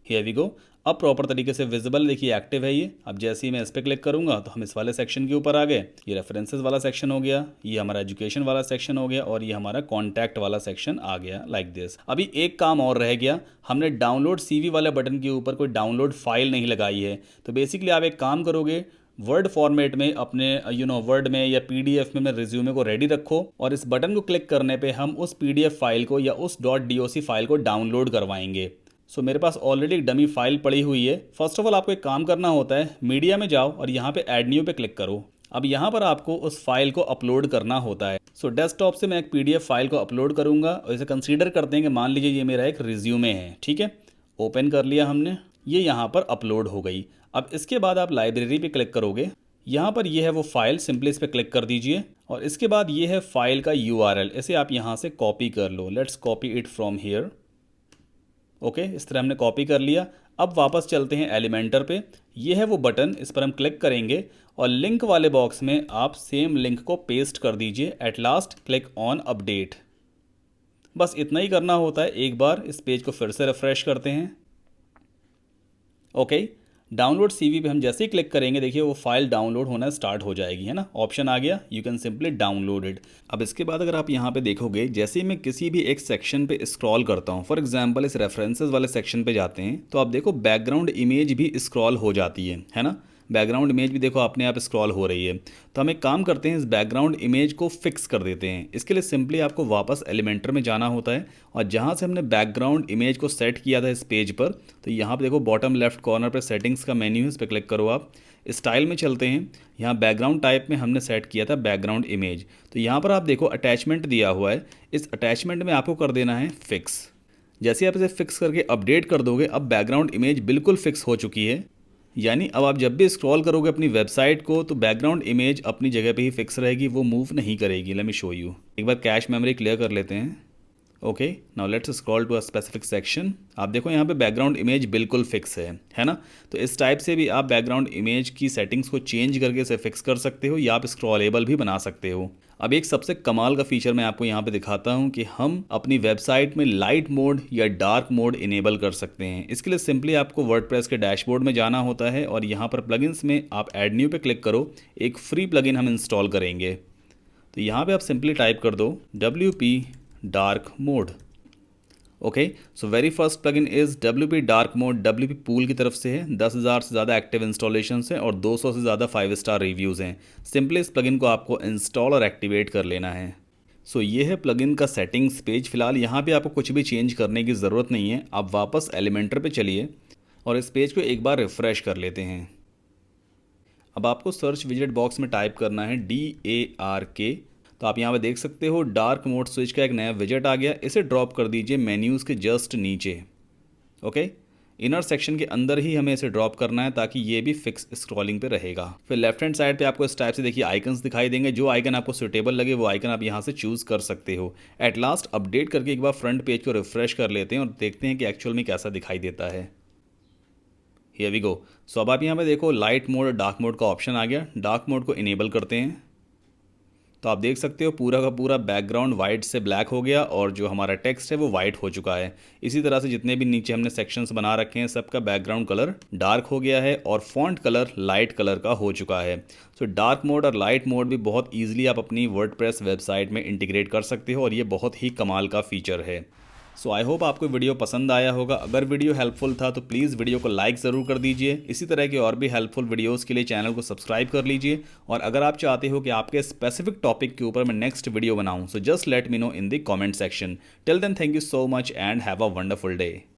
हियर वी गो, अब प्रॉपर तरीके से विजिबल, देखिए एक्टिव है ये। अब जैसे ही मैं इस पर क्लिक करूंगा तो हम इस वाले सेक्शन के ऊपर आ गए। ये रेफरेंसेस वाला सेक्शन हो गया, ये हमारा एजुकेशन वाला सेक्शन हो गया और ये हमारा कॉन्टैक्ट वाला सेक्शन आ गया लाइक दिस। अभी एक काम और रह गया, हमने डाउनलोड CV वाले बटन के ऊपर कोई डाउनलोड फाइल नहीं लगाई है। तो बेसिकली आप एक काम करोगे, वर्ड फॉर्मेट में अपने वर्ड में या PDF में रिज्यूमे को रेडी रखो और इस बटन को क्लिक करने पे हम उस PDF फाइल को या उस .doc फाइल को डाउनलोड करवाएंगे। सो मेरे पास ऑलरेडी एक डमी फाइल पड़ी हुई है। फर्स्ट ऑफ ऑल आपको एक काम करना होता है, मीडिया में जाओ और यहाँ पे ऐड न्यू पे क्लिक करो। अब यहाँ पर आपको उस फाइल को अपलोड करना होता है। सो डेस्कटॉप से मैं एक PDF फाइल को अपलोड करूँगा और इसे कंसीडर करते हैं कि मान लीजिए ये मेरा एक रिज्यूमे है। ठीक है, ओपन कर लिया हमने, ये यहाँ पर अपलोड हो गई। अब इसके बाद आप लाइब्रेरी पे क्लिक करोगे, यहाँ पर ये है वो फाइल, सिंपली इस पर क्लिक कर दीजिए और इसके बाद ये है फाइल का URL, इसे आप यहाँ से कॉपी कर लो। Let's copy it from here. Okay, इस तरह हमने कॉपी कर लिया। अब वापस चलते हैं एलिमेंटर पे, ये है वो बटन, इस पर हम क्लिक करेंगे और लिंक वाले बॉक्स में आप सेम लिंक को पेस्ट कर दीजिए। At last click on update. बस इतना ही करना होता है। एक बार इस पेज को फिर से रिफ्रेश करते हैं। ओके, डाउनलोड CV पे हम जैसे ही क्लिक करेंगे, देखिए वो फाइल डाउनलोड होना स्टार्ट हो जाएगी, है ना, ऑप्शन आ गया, you can simply download it. अब इसके बाद अगर आप यहाँ पे देखोगे, जैसे ही मैं किसी भी एक सेक्शन पे स्क्रॉल करता हूँ, फॉर एग्जांपल इस रेफरेंसेस वाले सेक्शन पे जाते हैं, तो आप देखो बैकग्राउंड इमेज भी स्क्रॉल हो जाती है ना, बैकग्राउंड इमेज भी देखो अपने आप स्क्रॉल हो रही है। तो हम एक काम करते हैं, इस बैकग्राउंड इमेज को फिक्स कर देते हैं। इसके लिए सिंपली आपको वापस एलिमेंटर में जाना होता है और जहाँ से हमने बैकग्राउंड इमेज को सेट किया था इस पेज पर, तो यहाँ पे देखो बॉटम लेफ्ट कॉर्नर पर सेटिंग्स का मेन्यू है, इस पर क्लिक करो। आप स्टाइल में चलते हैं, यहाँ बैकग्राउंड टाइप में हमने सेट किया था बैकग्राउंड इमेज। तो यहाँ पर आप देखो अटैचमेंट दिया हुआ है, इस अटैचमेंट में आपको कर देना है फिक्स। जैसे आप इसे फिक्स करके अपडेट कर दोगे, अब बैकग्राउंड इमेज बिल्कुल फिक्स हो चुकी है। यानी अब आप जब भी स्क्रॉल करोगे अपनी वेबसाइट को, तो बैकग्राउंड इमेज अपनी जगह पे ही फिक्स रहेगी, वो मूव नहीं करेगी। Let me show you. एक बार कैश मेमोरी क्लियर कर लेते हैं। Okay, now let's scroll to a specific section. आप देखो यहाँ पे बैकग्राउंड इमेज बिल्कुल फिक्स है ना। तो इस टाइप से भी आप बैकग्राउंड इमेज की सेटिंग्स को चेंज करके इसे फिक्स कर सकते हो या आप स्क्रॉलेबल भी बना सकते हो। अब एक सबसे कमाल का फीचर मैं आपको यहाँ पे दिखाता हूँ कि हम अपनी वेबसाइट में लाइट मोड या डार्क मोड इनेबल कर सकते हैं। इसके लिए सिंपली आपको वर्डप्रेस के डैशबोर्ड में जाना होता है और यहाँ पर प्लगइन्स में आप ऐड न्यू पे क्लिक करो। एक फ्री प्लगइन हम इंस्टॉल करेंगे, तो यहाँ पे आप सिंपली टाइप कर दो WP dark mode. Okay, so very first plugin is WP dark mode. WP pool की तरफ से है, 10,000 से ज़्यादा एक्टिव इंस्टॉलेशन हैं और 200 से ज़्यादा 5 स्टार रिव्यूज़ हैं। सिंपली इस प्लगइन को आपको इंस्टॉल और एक्टिवेट कर लेना है। सो ये है प्लगइन का सेटिंग्स पेज। फिलहाल यहाँ पे आपको कुछ भी चेंज करने की ज़रूरत नहीं है। आप वापस एलिमेंटर पे चलिए और इस पेज को एक बार रिफ़्रेश कर लेते हैं। अब आपको सर्च विजेट बॉक्स में टाइप करना है DARK। तो आप यहाँ पे देख सकते हो डार्क मोड स्विच का एक नया विजेट आ गया। इसे ड्रॉप कर दीजिए मेन्यूज़ के जस्ट नीचे। ओके, इनर सेक्शन के अंदर ही हमें इसे ड्रॉप करना है ताकि ये भी फिक्स स्क्रॉलिंग पे रहेगा। फिर लेफ्ट हैंड साइड पे आपको इस टाइप से देखिए आइकन्स दिखाई देंगे। जो आइकन आपको सुटेबल लगे वो आइकन आप यहाँ से चूज़ कर सकते हो। एट लास्ट अपडेट करके एक बार फ्रंट पेज को रिफ्रेश कर लेते हैं और देखते हैं कि एक्चुअल में कैसा दिखाई देता है। Here we go. सो अब आप यहाँ पे देखो लाइट मोड और डार्क मोड का ऑप्शन आ गया। डार्क मोड को इनेबल करते हैं तो आप देख सकते हो पूरा का पूरा बैकग्राउंड वाइट से ब्लैक हो गया और जो हमारा टेक्स्ट है वो वाइट हो चुका है। इसी तरह से जितने भी नीचे हमने सेक्शंस बना रखे हैं सबका बैकग्राउंड कलर डार्क हो गया है और फॉन्ट कलर लाइट कलर का हो चुका है। सो डार्क मोड और लाइट मोड भी बहुत ईजिली आप अपनी वर्डप्रेस वेबसाइट में इंटीग्रेट कर सकते हो और ये बहुत ही कमाल का फीचर है। सो आई होप आपको वीडियो पसंद आया होगा। अगर वीडियो हेल्पफुल था तो प्लीज़ वीडियो को लाइक ज़रूर कर दीजिए। इसी तरह के और भी हेल्पफुल वीडियोस के लिए चैनल को सब्सक्राइब कर लीजिए। और अगर आप चाहते हो कि आपके स्पेसिफिक टॉपिक के ऊपर मैं नेक्स्ट वीडियो बनाऊं, so just let me know in the comment section. Till then thank you so much and have a wonderful day.